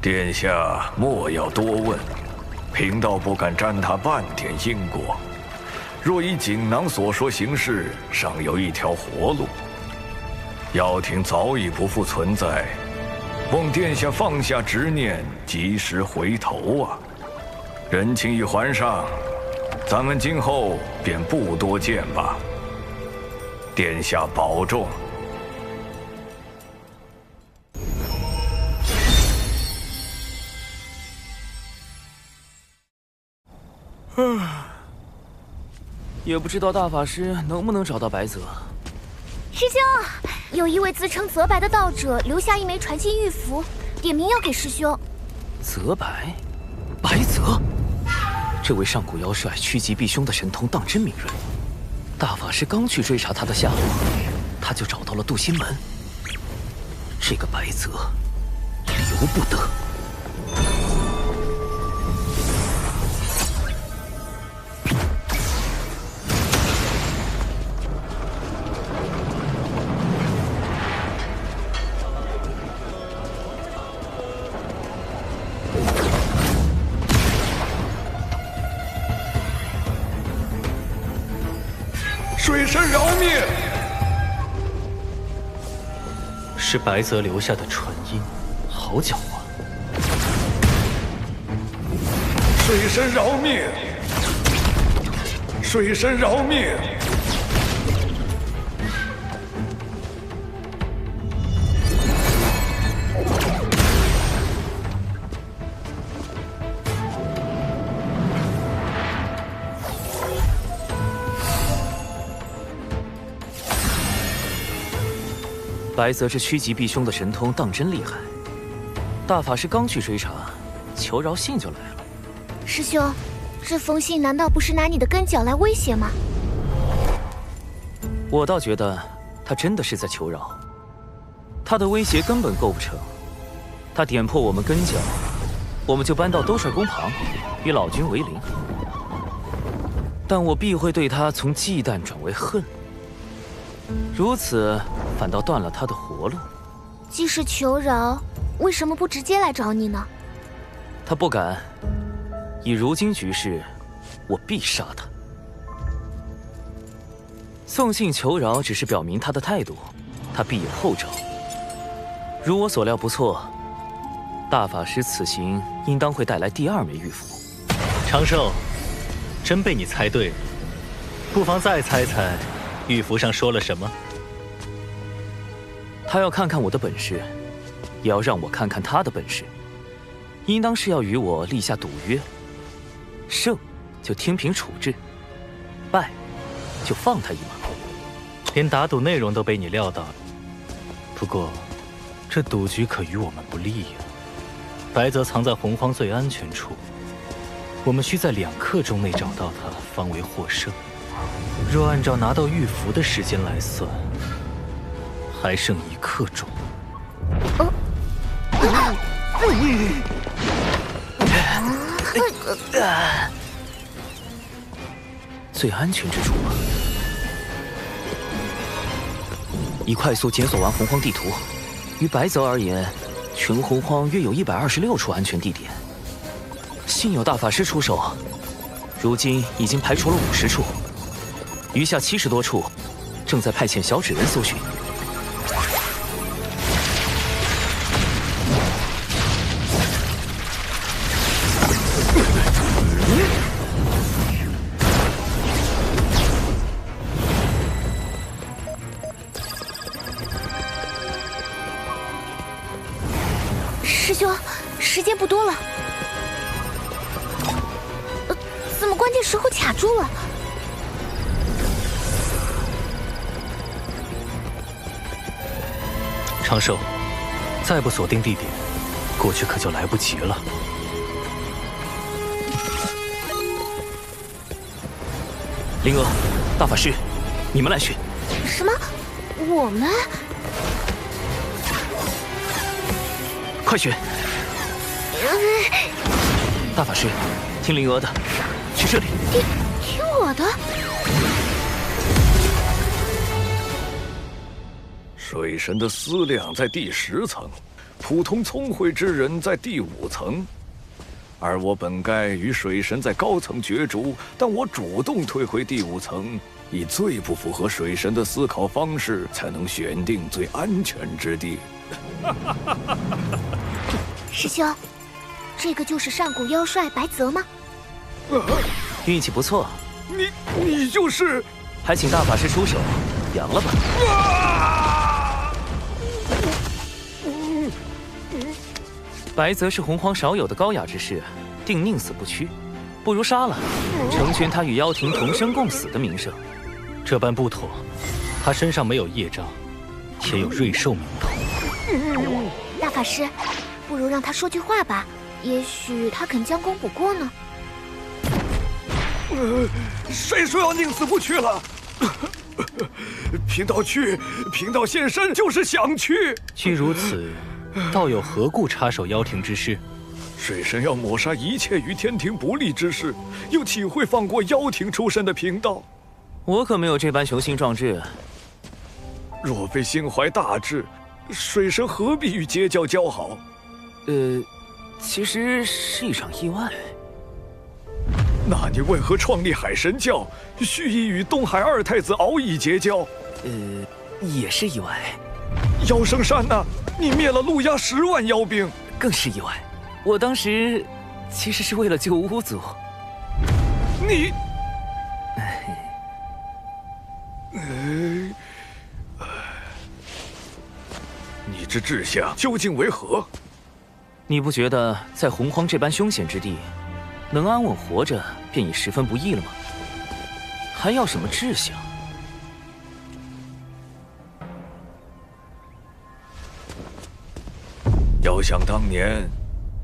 殿下莫要多问，贫道不敢沾他半点因果。若依锦囊所说行事，尚有一条活路。妖庭早已不复存在，望殿下放下执念，及时回头啊！人情已还上，咱们今后便不多见吧。殿下保重。也不知道大法师能不能找到白泽。师兄，有一位自称泽白的道者留下一枚传信玉符，点名要给师兄。泽白，白泽，这位上古妖帅趋吉避凶的神通当真敏锐。大法师刚去追查他的下落，他就找到了渡心门。这个白泽，由不得。水神饶命！是白泽留下的传音，好狡猾！水神饶命！水神饶命！白泽这趋吉避凶的神通当真厉害，大法师刚去追查，求饶信就来了。师兄，这封信难道不是拿你的根脚来威胁吗？我倒觉得他真的是在求饶，他的威胁根本构不成。他点破我们根脚，我们就搬到兜率宫旁，与老君为邻。但我必会对他从忌惮转为恨。如此，反倒断了他的活路。既是求饶，为什么不直接来找你呢？他不敢。以如今局势，我必杀他。送信求饶只是表明他的态度，他必有后招。如我所料不错，大法师此行应当会带来第二枚玉符。长寿，真被你猜对了。不妨再猜猜，玉符上说了什么？他要看看我的本事，也要让我看看他的本事。应当是要与我立下赌约，胜就天平处置，败就放他一马。连打赌内容都被你料到了。不过，这赌局可与我们不利呀。白泽藏在洪荒最安全处，我们需在2刻钟内找到他，方为获胜。若按照拿到玉符的时间来算，还剩1刻钟。最安全之处吗？已快速检索完洪荒地图，于白泽而言，全洪荒约有126处安全地点。幸有大法师出手，如今已经排除了50处，余下70多处，正在派遣小纸人搜寻。师兄，时间不多了。怎么关键时候卡住了？长寿，再不锁定地点，过去可就来不及了。灵娥，大法师，你们来寻。什么？我们？快选！大法师，听灵娥的，去这里。听我的。水神的思量在第10层，普通聪慧之人在第5层，而我本该与水神在高层角逐，但我主动退回第5层，以最不符合水神的思考方式，才能选定最安全之地。师兄，这个就是上古妖帅白泽吗？运气不错。你就是？还请大法师出手，扬了吧。白泽是洪荒少有的高雅之士，定宁死不屈，不如杀了，成全他与妖庭同生共死的名声。这般不妥，他身上没有业障，也有瑞兽名头。大法师，不如让他说句话吧，也许他肯将功补过呢。谁说要宁死不屈了？贫道去，贫道现身就是想去。既如此，道友何故插手妖庭之事？水神要抹杀一切与天庭不利之事，又岂会放过妖庭出身的贫道？我可没有这般雄心壮志。若非心怀大志，水神何必与截教交好？其实是一场意外。那你为何创立海神教，蓄意与东海二太子敖乙结交？也是意外。妖圣山呢？你灭了陆压10万妖兵，更是意外。我当时其实是为了救巫族。你，你之志向究竟为何？你不觉得在洪荒这般凶险之地，能安稳活着便已十分不易了吗？还要什么志向？要想当年，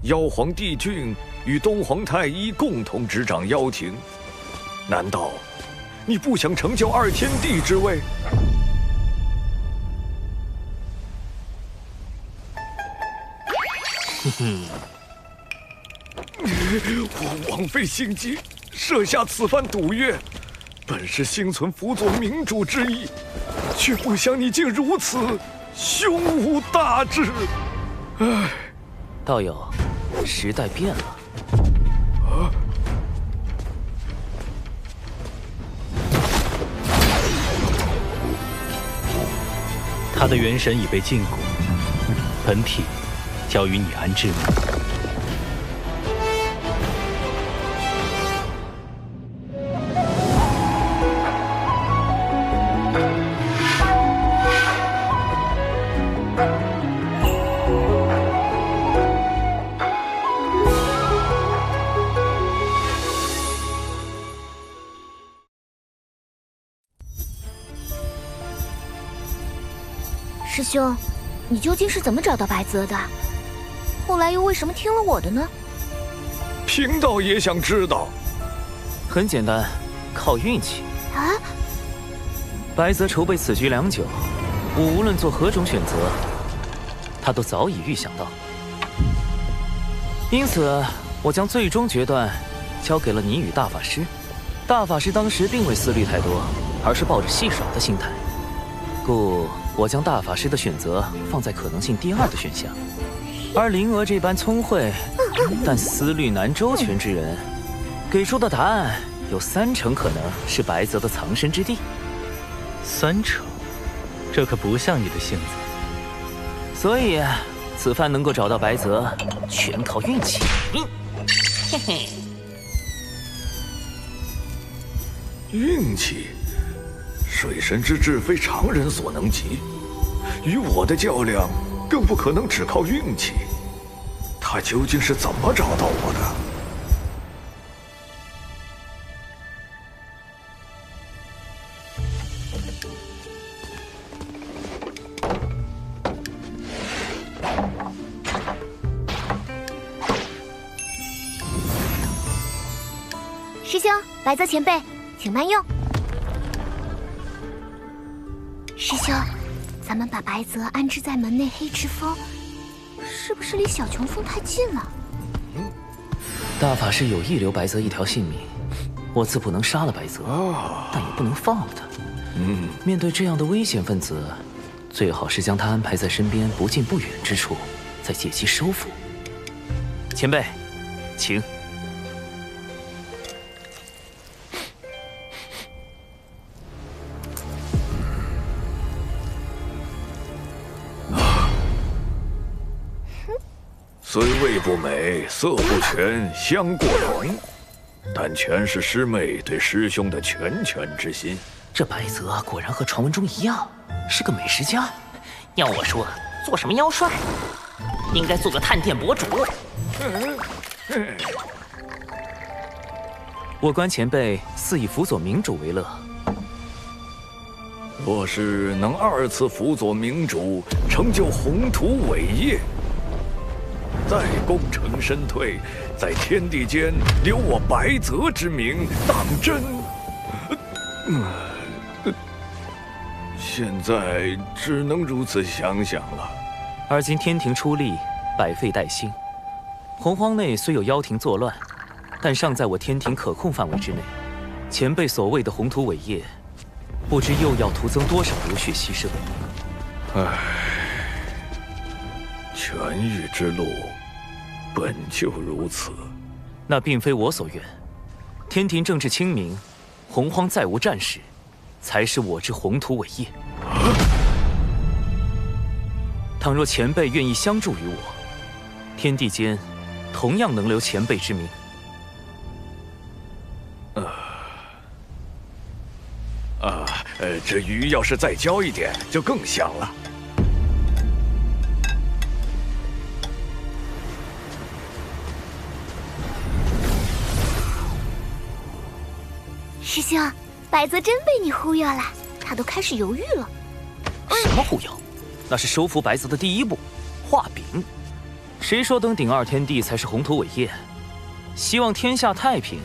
妖皇帝俊与东皇太一共同执掌妖庭，难道你不想成就2天地之位？我枉费心机，设下此番赌约，本是心存辅佐明主之意，却不想你竟如此胸无大志。唉，道友，时代变了。他的元神已被禁锢，本体交于你安置。师兄，你究竟是怎么找到白泽的？后来又为什么听了我的呢？贫道也想知道。很简单，靠运气。啊！白泽筹备此局良久，我无论做何种选择，他都早已预想到。因此，我将最终决断交给了你与大法师。大法师当时并未思虑太多，而是抱着戏耍的心态，故我将大法师的选择放在可能性第2的选项。而灵娥这般聪慧但思虑难周全之人，给出的答案有3成可能是白泽的藏身之地。3成，这可不像你的性子。所以，此番能够找到白泽，全靠运气。嘿嘿。运气，水神之志非常人所能及，与我的较量更不可能只靠运气。他究竟是怎么找到我的？师兄，白泽前辈，请慢用。师兄，咱们把白泽安置在门内黑池峰，是不是离小琼峰太近了？大法师有意留白泽一条性命，我自不能杀了白泽，但也不能放了他。面对这样的危险分子，最好是将他安排在身边不近不远之处，再借机收服。前辈，请。虽味不美，色不全，香过浓，但全是师妹对师兄的拳之心。这白泽果然和传闻中一样，是个美食家。要我说，做什么妖帅，应该做个探店博主。我观前辈似以辅佐明主为乐。若是能2次辅佐明主，成就宏图伟业，再功成身退，在天地间留我白泽之名，当真。现在只能如此想想了。而今天庭出力，百废待兴。洪荒内虽有妖庭作乱，但尚在我天庭可控范围之内。前辈所谓的宏图伟业，不知又要徒增多少流血牺牲。唉，权欲之路本就如此。那并非我所愿。天庭政治清明，洪荒再无战事，才是我之宏图伟业。倘若前辈愿意相助于我，天地间同样能留前辈之名。这鱼要是再浇一点，就更香了。师兄，白泽真被你忽悠了，他都开始犹豫了。什么忽悠？那是收服白泽的第一步，画饼。谁说登顶2天地才是宏图伟业？希望天下太平，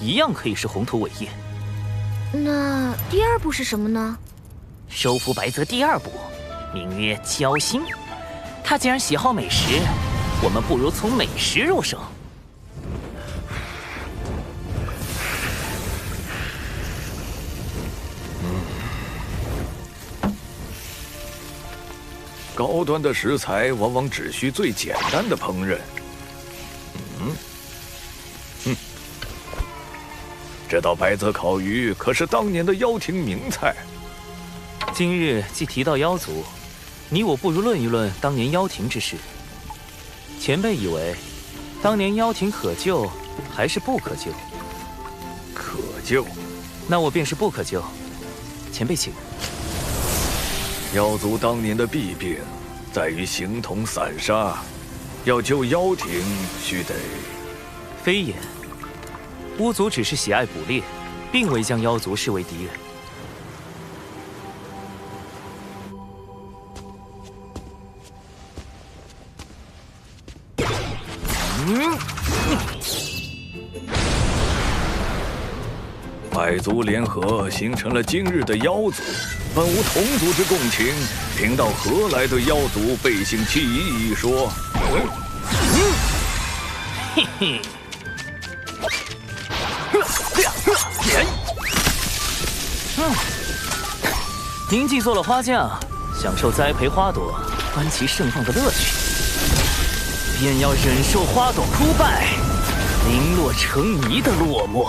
一样可以是宏图伟业。那第2步是什么呢？收服白泽第2步，名曰交心。他既然喜好美食，我们不如从美食入手。高端的食材往往只需最简单的烹饪。这道白泽烤鱼可是当年的妖庭名菜。今日既提到妖族，你我不如论一论当年妖庭之事。前辈以为，当年妖庭可救还是不可救？可救。那我便是不可救。前辈请。妖族当年的弊病，在于形同散沙，要救妖庭，须得……非也。巫族只是喜爱捕猎，并未将妖族视为敌人。百族联合形成了今日的妖族，本无同族之共情，贫道何来对妖族背信弃义一说？嘿嘿。您既做了花匠，享受栽培花朵、观其盛放的乐趣，便要忍受花朵枯败、零落成泥的落寞。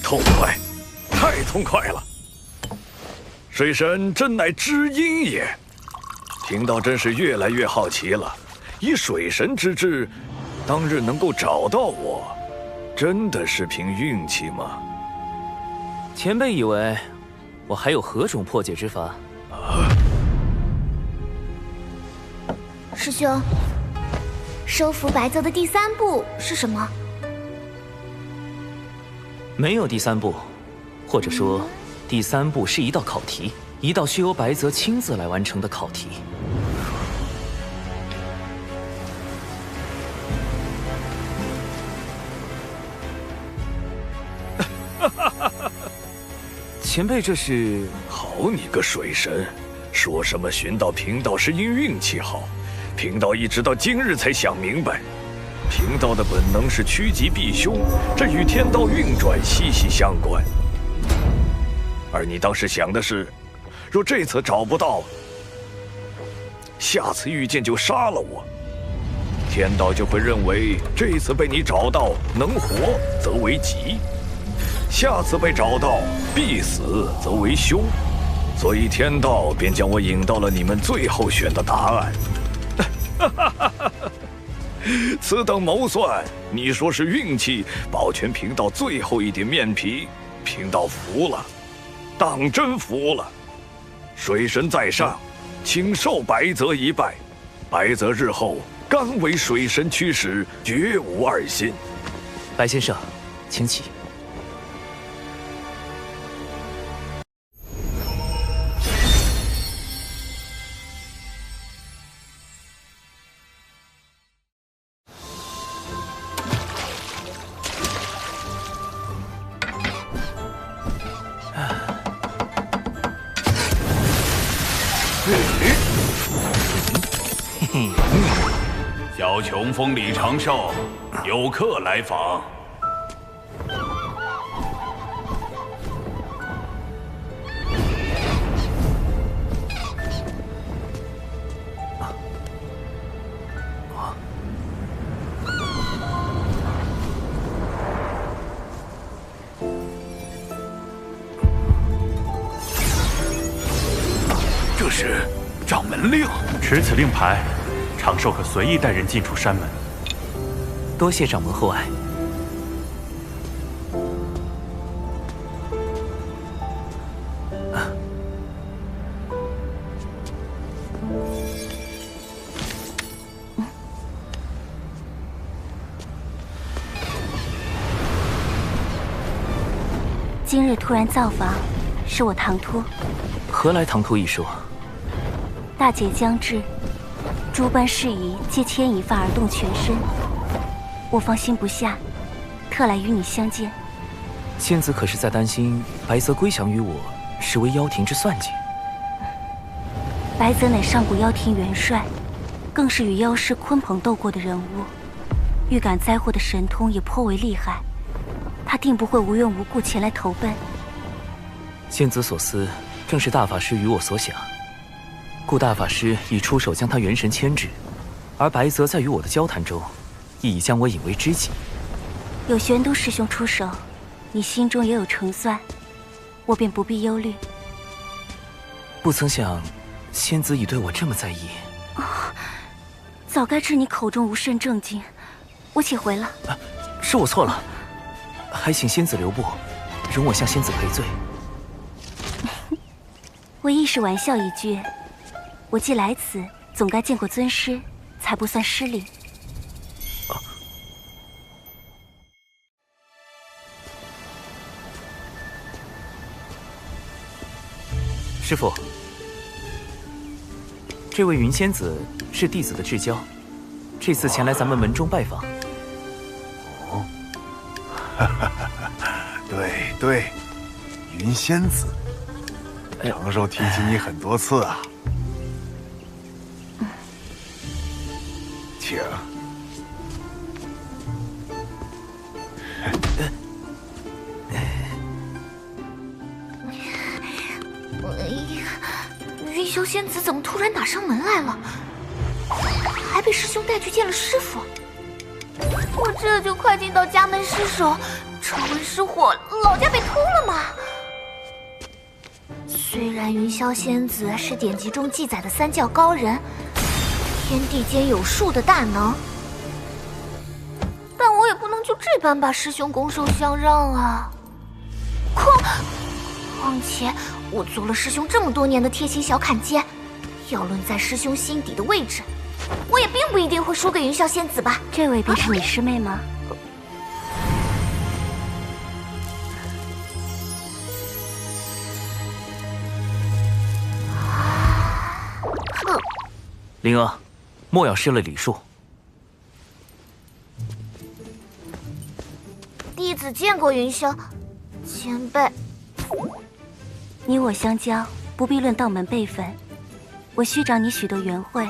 痛快，太痛快了！水神真乃知音也。贫道真是越来越好奇了。以水神之智，当日能够找到我，真的是凭运气吗？前辈以为我还有何种破解之法？师兄，收服白泽的第3步是什么？没有第3步，或者说，第3步是一道考题，一道需由白泽亲自来完成的考题。前辈这是……好你个水神，说什么寻到贫道是因运气好，贫道一直到今日才想明白。贫道的本能是趋吉避凶，这与天道运转息息相关。而你当时想的是，若这次找不到，下次遇见就杀了我。天道就会认为这次被你找到能活则为吉，下次被找到必死则为凶，所以天道便将我引到了你们最后选的答案。此等谋算，你说是运气，保全贫道最后一点面皮，贫道服了，当真服了。水神在上，请受白泽一拜，白泽日后甘为水神驱使，绝无二心。白先生，请起。小琼风里长寿，有客来访。这是掌门令，持此令牌，长寿可随意带人进出山门。多谢掌门厚爱。今日突然造访，是我唐突。何来唐突一说？大劫将至，诸般事宜皆牵一发而动全身，我放心不下，特来与你相见。仙子可是在担心白泽归降于我，是为妖庭之算计？白泽乃上古妖庭元帅，更是与妖师鲲鹏斗过的人物，预感灾祸的神通也颇为厉害，他定不会无缘无故前来投奔。仙子所思，正是大法师与我所想。故大法师已出手将他元神牵制，而白泽在与我的交谈中，亦已将我引为知己。有玄都师兄出手，你心中也有成算，我便不必忧虑。不曾想，仙子已对我这么在意。早该知你口中无甚正经，我且回了。是我错了，还请仙子留步，容我向仙子赔罪。我亦是玩笑一句。我既来此，总该见过尊师，才不算失礼。师父，这位云仙子是弟子的至交，这次前来咱们门中拜访。哦，对对，云仙子，长寿提起你很多次啊。请。云霄仙子怎么突然打上门来了？还被师兄带去见了师傅。我这就快进到家门失守，传闻失火，老家被偷了吗？虽然云霄仙子是典籍中记载的三教高人，天地间有数的大能，但我也不能就这般把师兄拱手相让啊！况且我做了师兄这么多年的贴心小坎肩，要论在师兄心底的位置，我也并不一定会输给云霄仙子吧？这位便是你师妹吗？灵儿，莫要失了礼数。弟子见过云霄前辈。你我相交，不必论道门辈分。我虚长你许多缘会，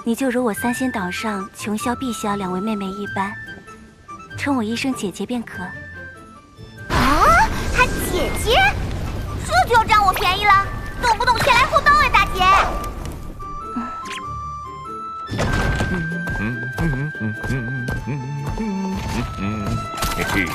你就如我三仙岛上琼霄、碧霄两位妹妹一般，称我一声姐姐便可。啊，她姐姐，这便宜了，动不动先来后到呀，大姐。嘿嘿。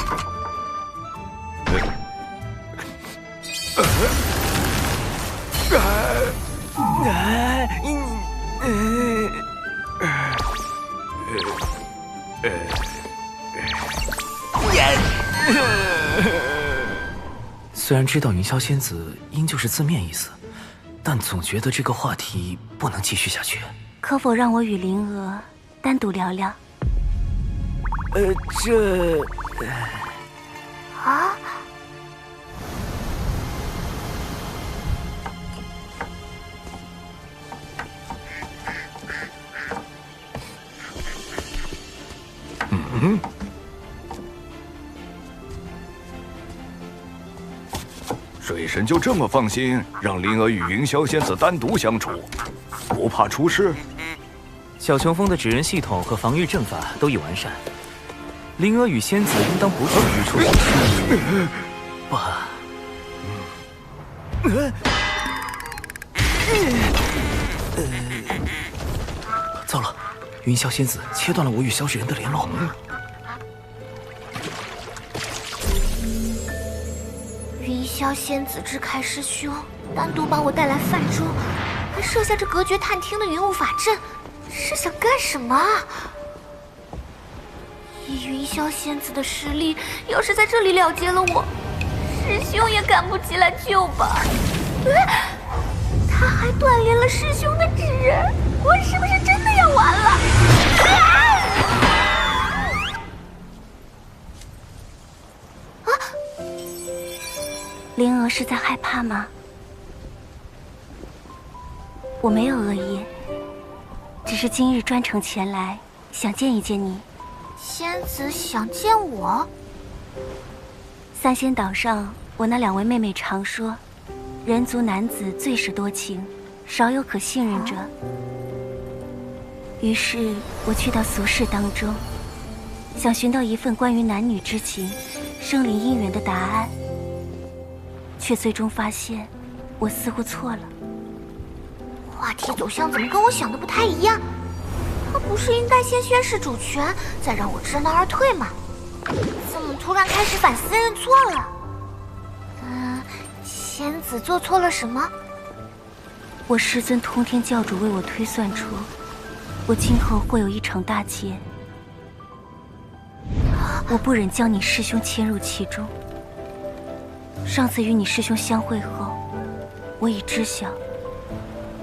虽然知道云霄仙子应就是字面意思，但总觉得这个话题不能继续下去。可否让我与灵娥单独聊聊？啊？嗯。水神就这么放心让灵娥与云霄仙子单独相处，不怕出事？小琼峰的指认系统和防御阵法都已完善，灵娥与仙子应当不至于出现事。爸。糟了，云霄仙子切断了我与萧世人的联络。云霄仙子支开师兄，单独把我带来泛舟，还设下这隔绝探听的云雾法阵，是想干什么啊？以云霄仙子的实力，要是在这里了结了我，师兄也赶不及来救吧？他还断连了师兄的指认，我是不是真的要完了？灵娥是在害怕吗？我没有恶意，只是今日专程前来，想见一见你。仙子想见我？三仙岛上，我那2位妹妹常说，人族男子最是多情，少有可信任者。于是我去到俗世当中，想寻到一份关于男女之情、生灵姻缘的答案。却最终发现，我似乎错了。话题走向怎么跟我想的不太一样？他不是应该先宣示主权，再让我知难而退吗？怎么突然开始反思认错了？仙子做错了什么？我师尊通天教主为我推算出，我今后会有一场大劫。我不忍将你师兄牵入其中。上次与你师兄相会后，我已知晓，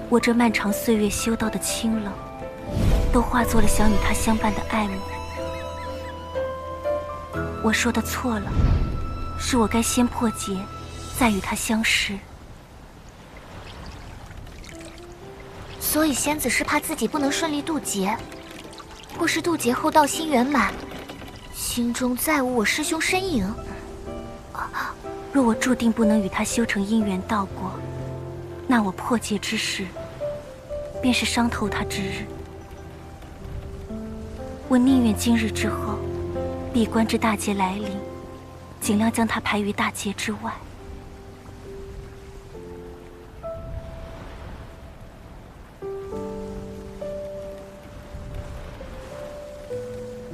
我这漫长岁月修道的清冷，都化作了想与他相伴的爱慕。我说的错了，是我该先破劫，再与他相识。所以仙子是怕自己不能顺利渡劫，或是渡劫后道心圆满，心中再无我师兄身影。若我注定不能与他修成姻缘道果，那我破劫之时，便是伤透他之日。我宁愿今日之后，闭关之大劫来临，尽量将他排于大劫之外。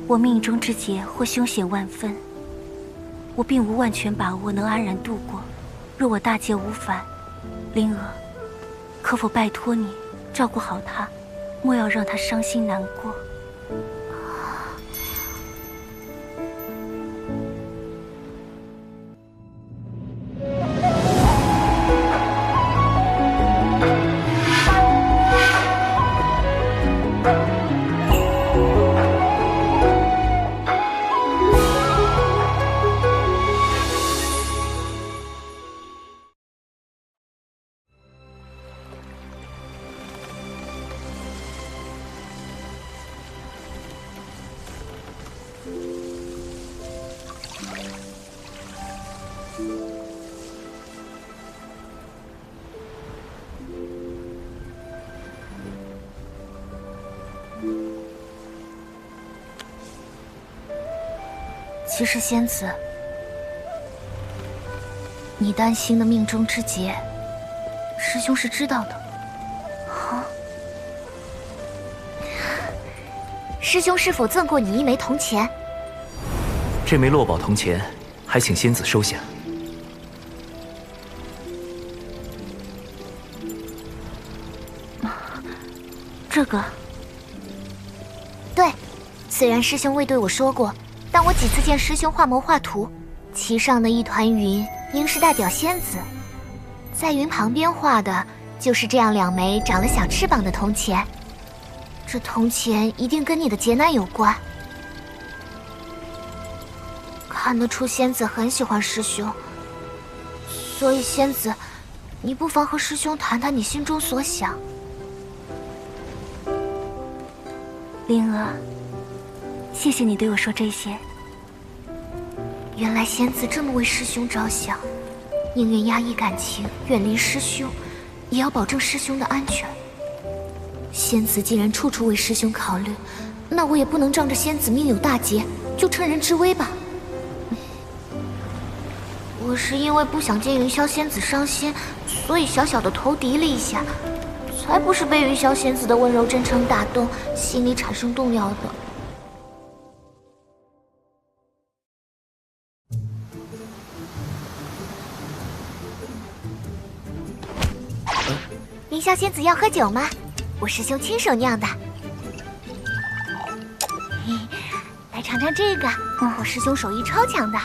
我命中之劫或凶险万分，我并无万全把握能安然度过。若我大劫无反，灵娥，可否拜托你照顾好他，莫要让他伤心难过。其实仙子，你担心的命中之劫，师兄是知道的。师兄是否赠过你一枚铜钱？这枚落宝铜钱，还请仙子收下。这个，对，虽然师兄未对我说过，但我几次见师兄画谋划图，其上的一团云应是代表仙子，在云旁边画的就是这样2枚长了小翅膀的铜钱。这铜钱一定跟你的劫难有关，看得出仙子很喜欢师兄，所以仙子，你不妨和师兄谈谈你心中所想。灵儿，谢谢你对我说这些。原来仙子这么为师兄着想，宁愿压抑感情，远离师兄，也要保证师兄的安全。仙子既然处处为师兄考虑，那我也不能仗着仙子命有大劫就趁人之危吧。我是因为不想见云霄仙子伤心，所以小小的投敌了一下，才不是被云霄仙子的温柔真诚打动，心里产生动摇的。云霄仙子要喝酒吗？我师兄亲手酿的。来尝尝这个，我师兄手艺超强的。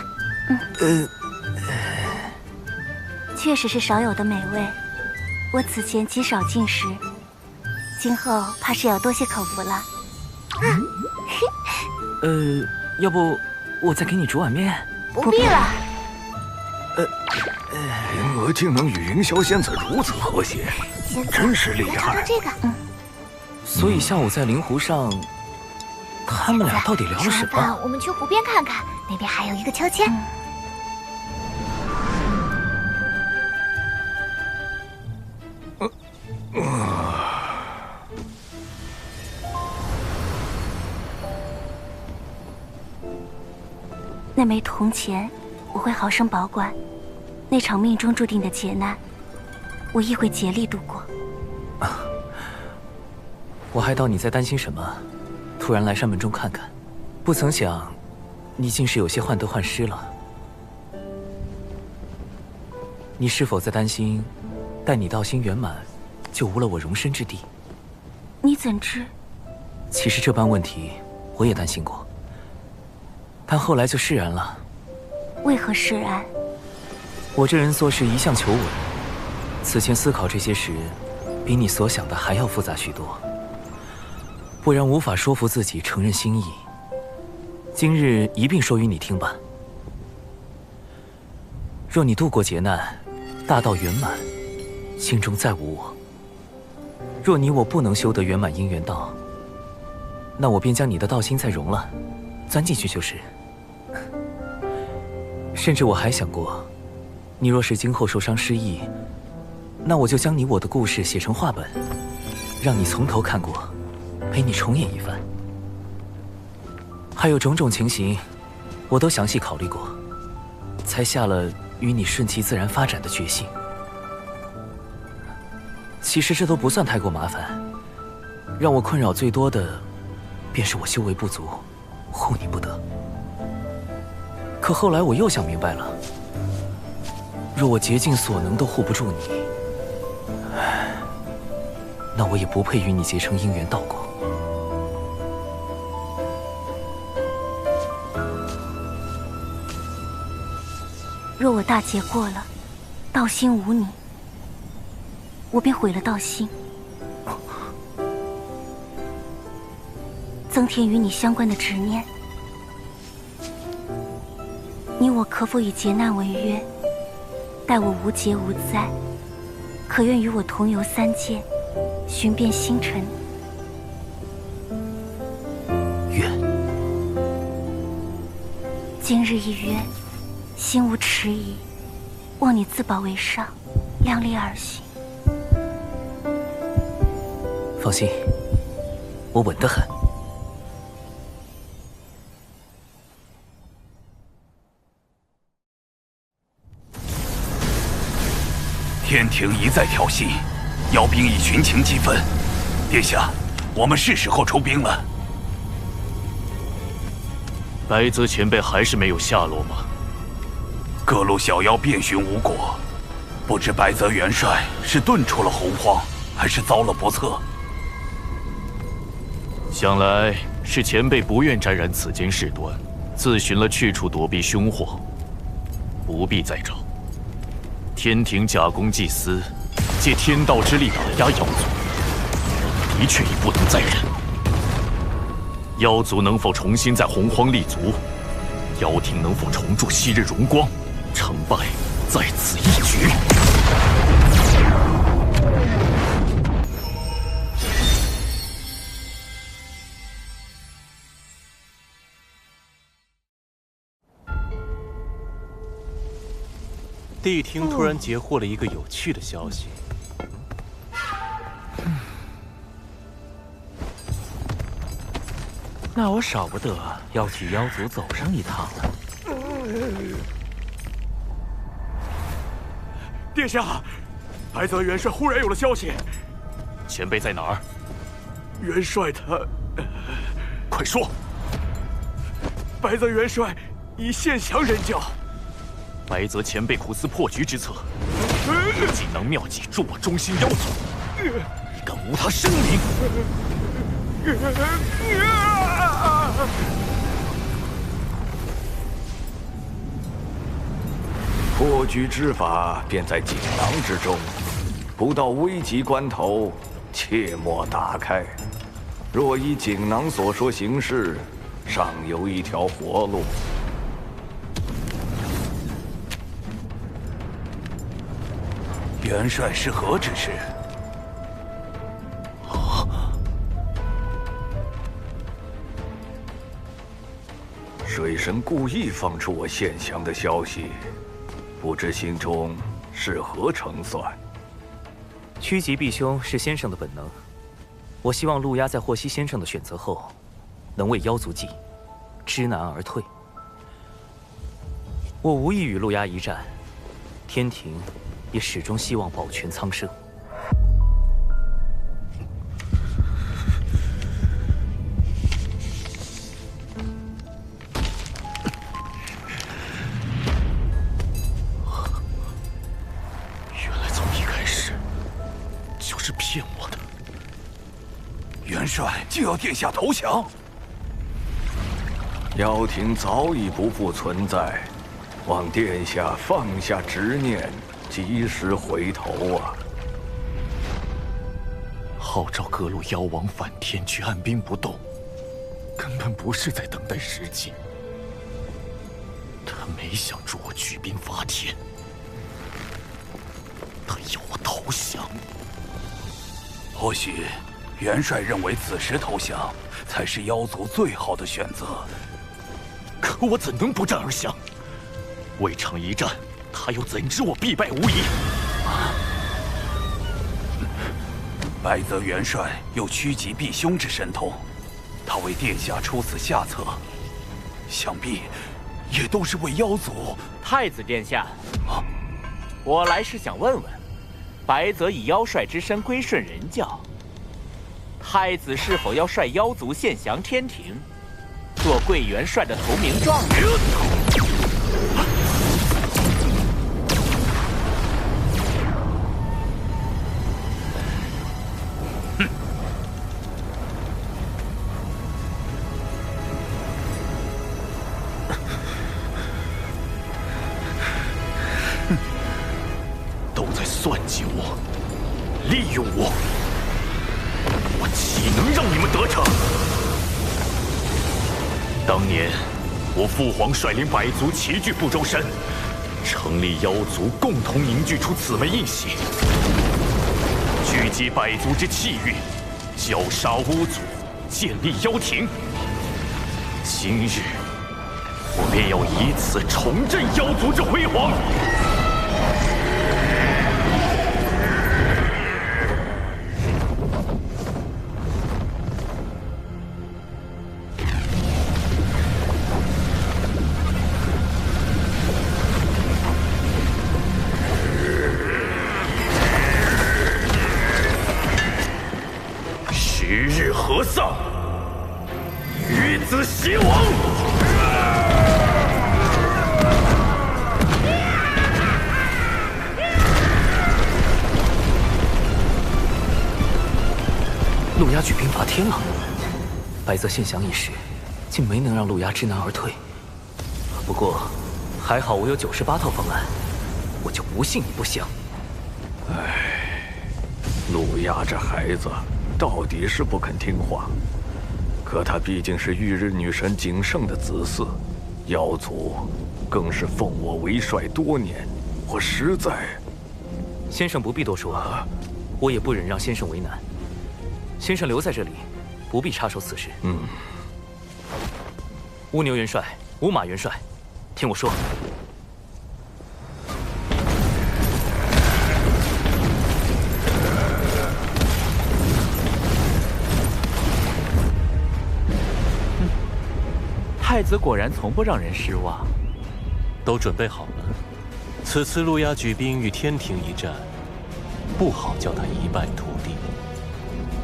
确实是少有的美味，我此前极少进食，今后怕是要多谢口福了。要不我再给你煮碗面？不必了。灵娥竟能与云霄仙子如此和谐，真是厉害。尝尝这个。所以下午在灵湖上，他们俩到底聊了什么？我们去湖边看看，那边还有一个秋千。那枚铜钱，我会好生保管。那场命中注定的劫难，我亦会竭力度过。我还当你在担心什么，突然来山门中看看，不曾想，你竟是有些患得患失了。你是否在担心，待你道心圆满，就无了我容身之地？你怎知？其实这般问题，我也担心过，但后来就释然了。为何释然？我这人做事一向求稳，此前思考这些时，比你所想的还要复杂许多。不然无法说服自己承认心意。今日一并说与你听吧。若你度过劫难，大道圆满，心中再无我；若你我不能修得圆满姻缘道，那我便将你的道心再融了，钻进去就是。甚至我还想过，你若是今后受伤失忆，那我就将你我的故事写成画本，让你从头看过，陪你重演一番。还有种种情形，我都详细考虑过，才下了与你顺其自然发展的决心。其实这都不算太过麻烦，让我困扰最多的，便是我修为不足，护你不得。可后来我又想明白了，若我竭尽所能都护不住你，那我也不配与你结成姻缘道果。若我大劫过了，道心无你，我便毁了道心，增添与你相关的执念。你我可否以劫难为约？待我无劫无灾，可愿与我同游三界，寻遍星辰？愿。今日一约，心无迟疑，望你自保为上，量力而行。放心，我稳得很。天庭一再挑衅，妖兵已群情激愤。殿下，我们是时候出兵了。白泽前辈还是没有下落吗？各路小妖遍寻无果，不知白泽元帅是遁出了洪荒，还是遭了不测。想来是前辈不愿沾染此间事端，自寻了去处躲避凶祸，不必再找。天庭假公济私，借天道之力打压妖族，的确已不能再忍。妖族能否重新在洪荒立足？妖庭能否重铸昔日荣光？成败在此一举。谛听突然截获了一个有趣的消息。那我少不得要去妖族走上一趟了。殿下，白泽元帅忽然有了消息。前辈在哪儿？元帅他……快说！白泽元帅已现降人教。白泽前辈苦思破局之策，锦囊妙计助我忠心妖族，你敢无他生灵？破局之法便在锦囊之中，不到危急关头，切莫打开。若依锦囊所说行事，尚有一条活路。元帅是何指示？水神故意放出我现降的消息，不知心中是何成算？趋吉避凶是先生的本能，我希望陆压在获悉先生的选择后，能为妖族计，知难而退。我无意与陆压一战，天庭也始终希望保全苍生。原来从一开始就是骗我的。元帅就要殿下投降？妖庭早已不复存在。望殿下放下执念，及时回头啊！号召各路妖王反天去按兵不动，根本不是在等待时机。他没想助我举兵伐天，他要我投降。或许元帅认为此时投降才是妖族最好的选择。可我怎能不战而降？未尝一战，他又怎知我必败无疑？白泽元帅有趋吉避凶之神通，他为殿下出此下策，想必也都是为妖族。太子殿下，我来是想问问，白泽以妖帅之身归顺人教，太子是否要率妖族献降天庭，做贵元帅的投名状呢？算计我，利用我，我岂能让你们得逞？当年我父皇率领百族齐聚不周山，成立妖族，共同凝聚出此枚印玺，聚集百族之气运，绞杀巫族，建立妖庭。今日我便要以此重振妖族之辉煌。何丧？与子偕亡！陆压举兵伐天了，白泽献降一事，竟没能让陆压知难而退。不过，还好我有98套方案，我就不信你不降。唉，陆压这孩子到底是不肯听话，可他毕竟是玉日女神景圣的子嗣，妖族更是奉我为帅多年，我实在……先生不必多说，我也不忍让先生为难。先生留在这里，不必插手此事。乌牛元帅、乌马元帅，听我说。太子果然从不让人失望。都准备好了，此次陆压举兵与天庭一战，不好叫他一败涂地。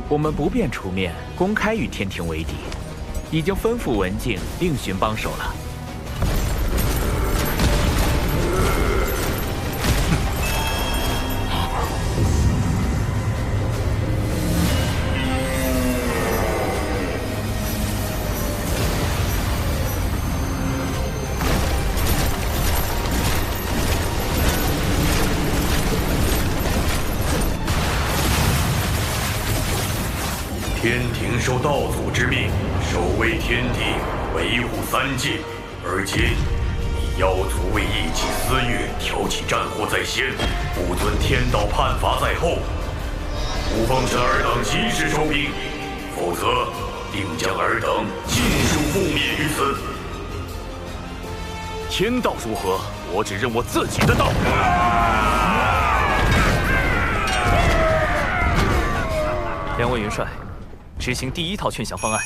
我们不便出面公开与天庭为敌，已经吩咐文静另寻帮手了。天庭受道祖之命，守卫天地，维护三界。而今你妖族为一己私欲，挑起战祸在先，不遵天道判罚在后。吾奉劝尔等及时收兵，否则定将尔等尽数覆灭于此。天道如何？我只认我自己的道。两位元帅，执行第1套劝降方案。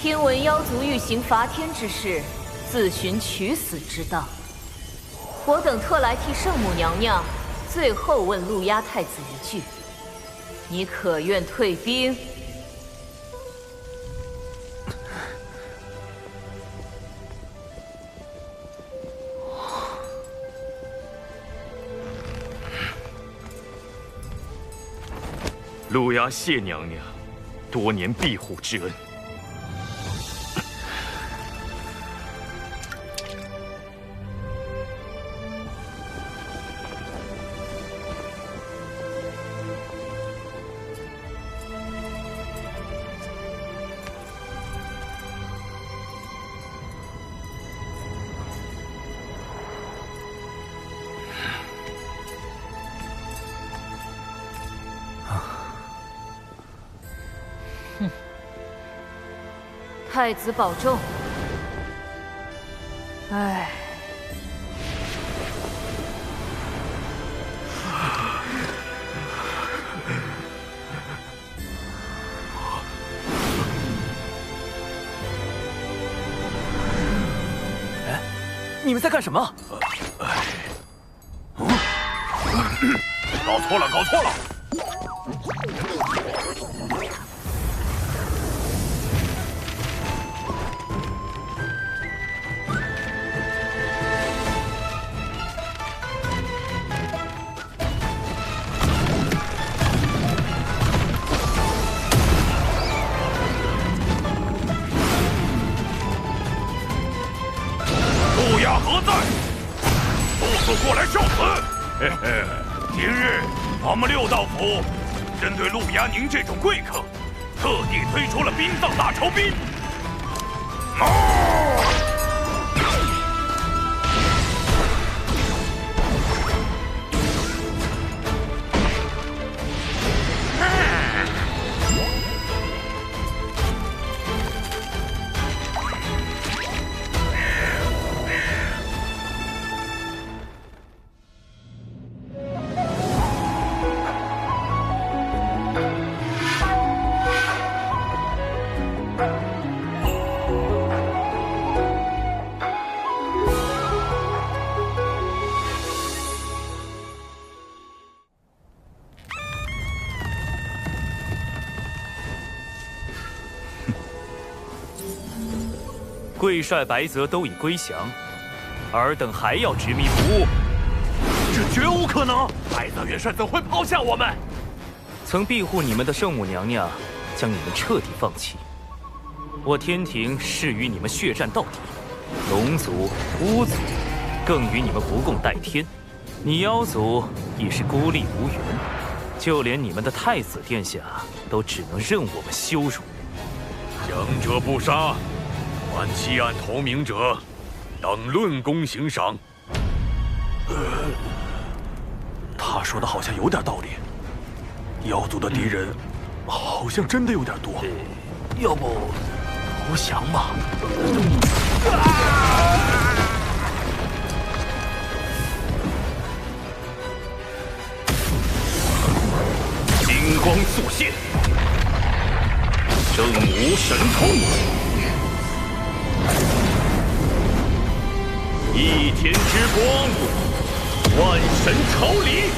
听闻妖族欲行伐天之事，自寻取死之道。我等特来替圣母娘娘，最后问陆压太子一句：你可愿退兵？陆压谢娘娘多年庇护之恩。太子保重。唉。哎，你们在干什么？搞错了，搞错了！陆压何在？速速过来受死！嘿嘿，今日我们六道府针对陆压您这种贵客，特地推出了殡葬大酬宾。贵帅白泽都已归降，尔等还要执迷不悟？这绝无可能！白泽元帅怎会抛下我们？曾庇护你们的圣母娘娘，将你们彻底放弃。我天庭誓与你们血战到底，龙族、巫族更与你们不共戴天。你妖族已是孤立无援，就连你们的太子殿下都只能任我们羞辱。强者不杀，凡弃暗投明者，等论功行赏。他说的好像有点道理。妖族的敌人好像真的有点多，要不投降吧？金光速现，正无神通，一天之光，万神朝礼。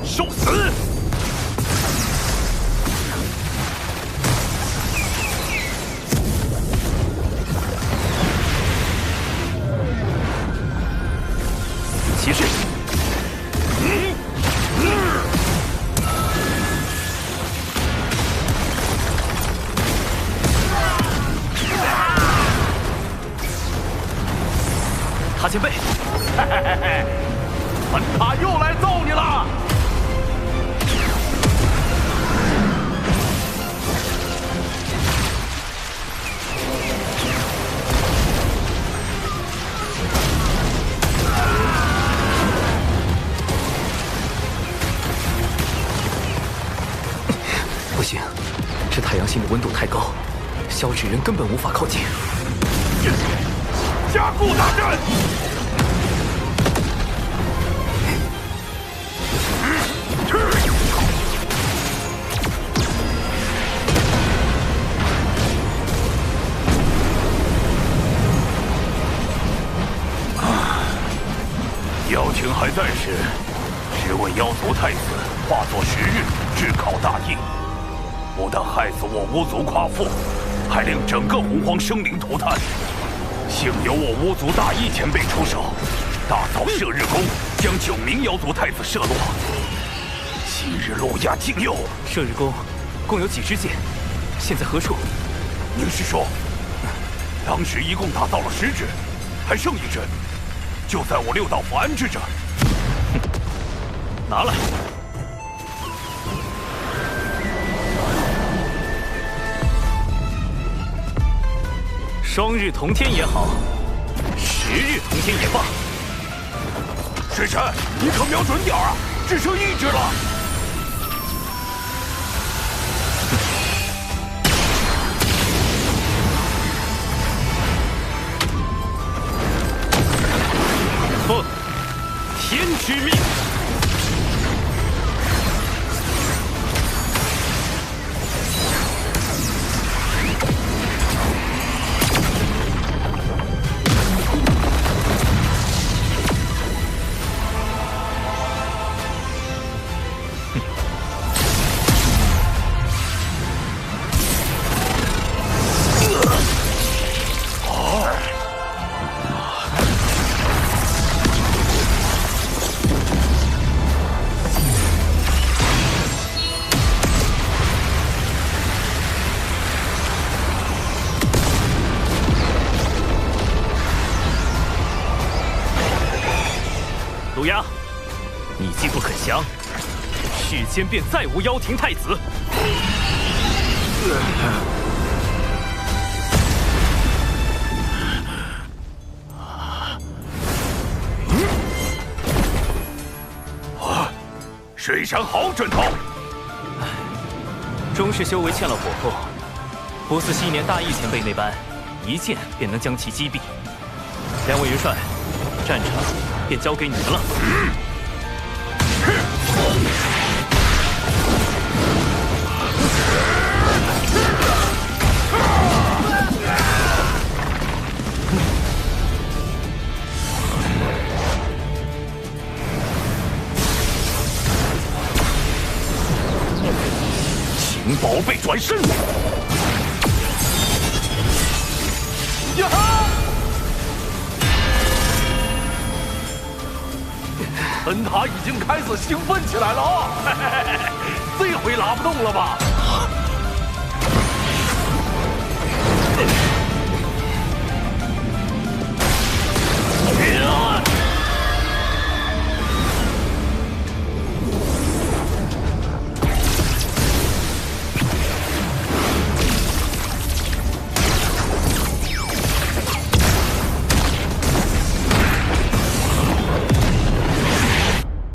受死！骑士，他前辈，本塔又来揍你了！不行，这太阳星的温度太高，萧芷人根本无法靠近。加固大阵！妖庭还在时，只为妖族太子化作时日，炙烤大地，不但害死我巫族寡妇，还令整个洪荒生灵涂炭。幸有我巫族大义前辈出手，大凿射日弓，将9名妖族太子射落。今日路亚竟又射日弓，共有几支箭？现在何处？您是说，当时一共打造了10支，还剩1支，就在我6道府安置着。拿来。双日同天也好，10日同天也罢。水神，你可瞄准点啊！只剩1支了。奉天之命。鲁鸦，你既不肯降，世间便再无妖庭太子。水神好准头，终是修为欠了火候，不似昔年大义前辈那般，一剑便能将其击毙。两位元帅，战场便交给你们了。请宝贝转身。呀哈！本塔已经开始兴奋起来了啊！这回拉不动了吧？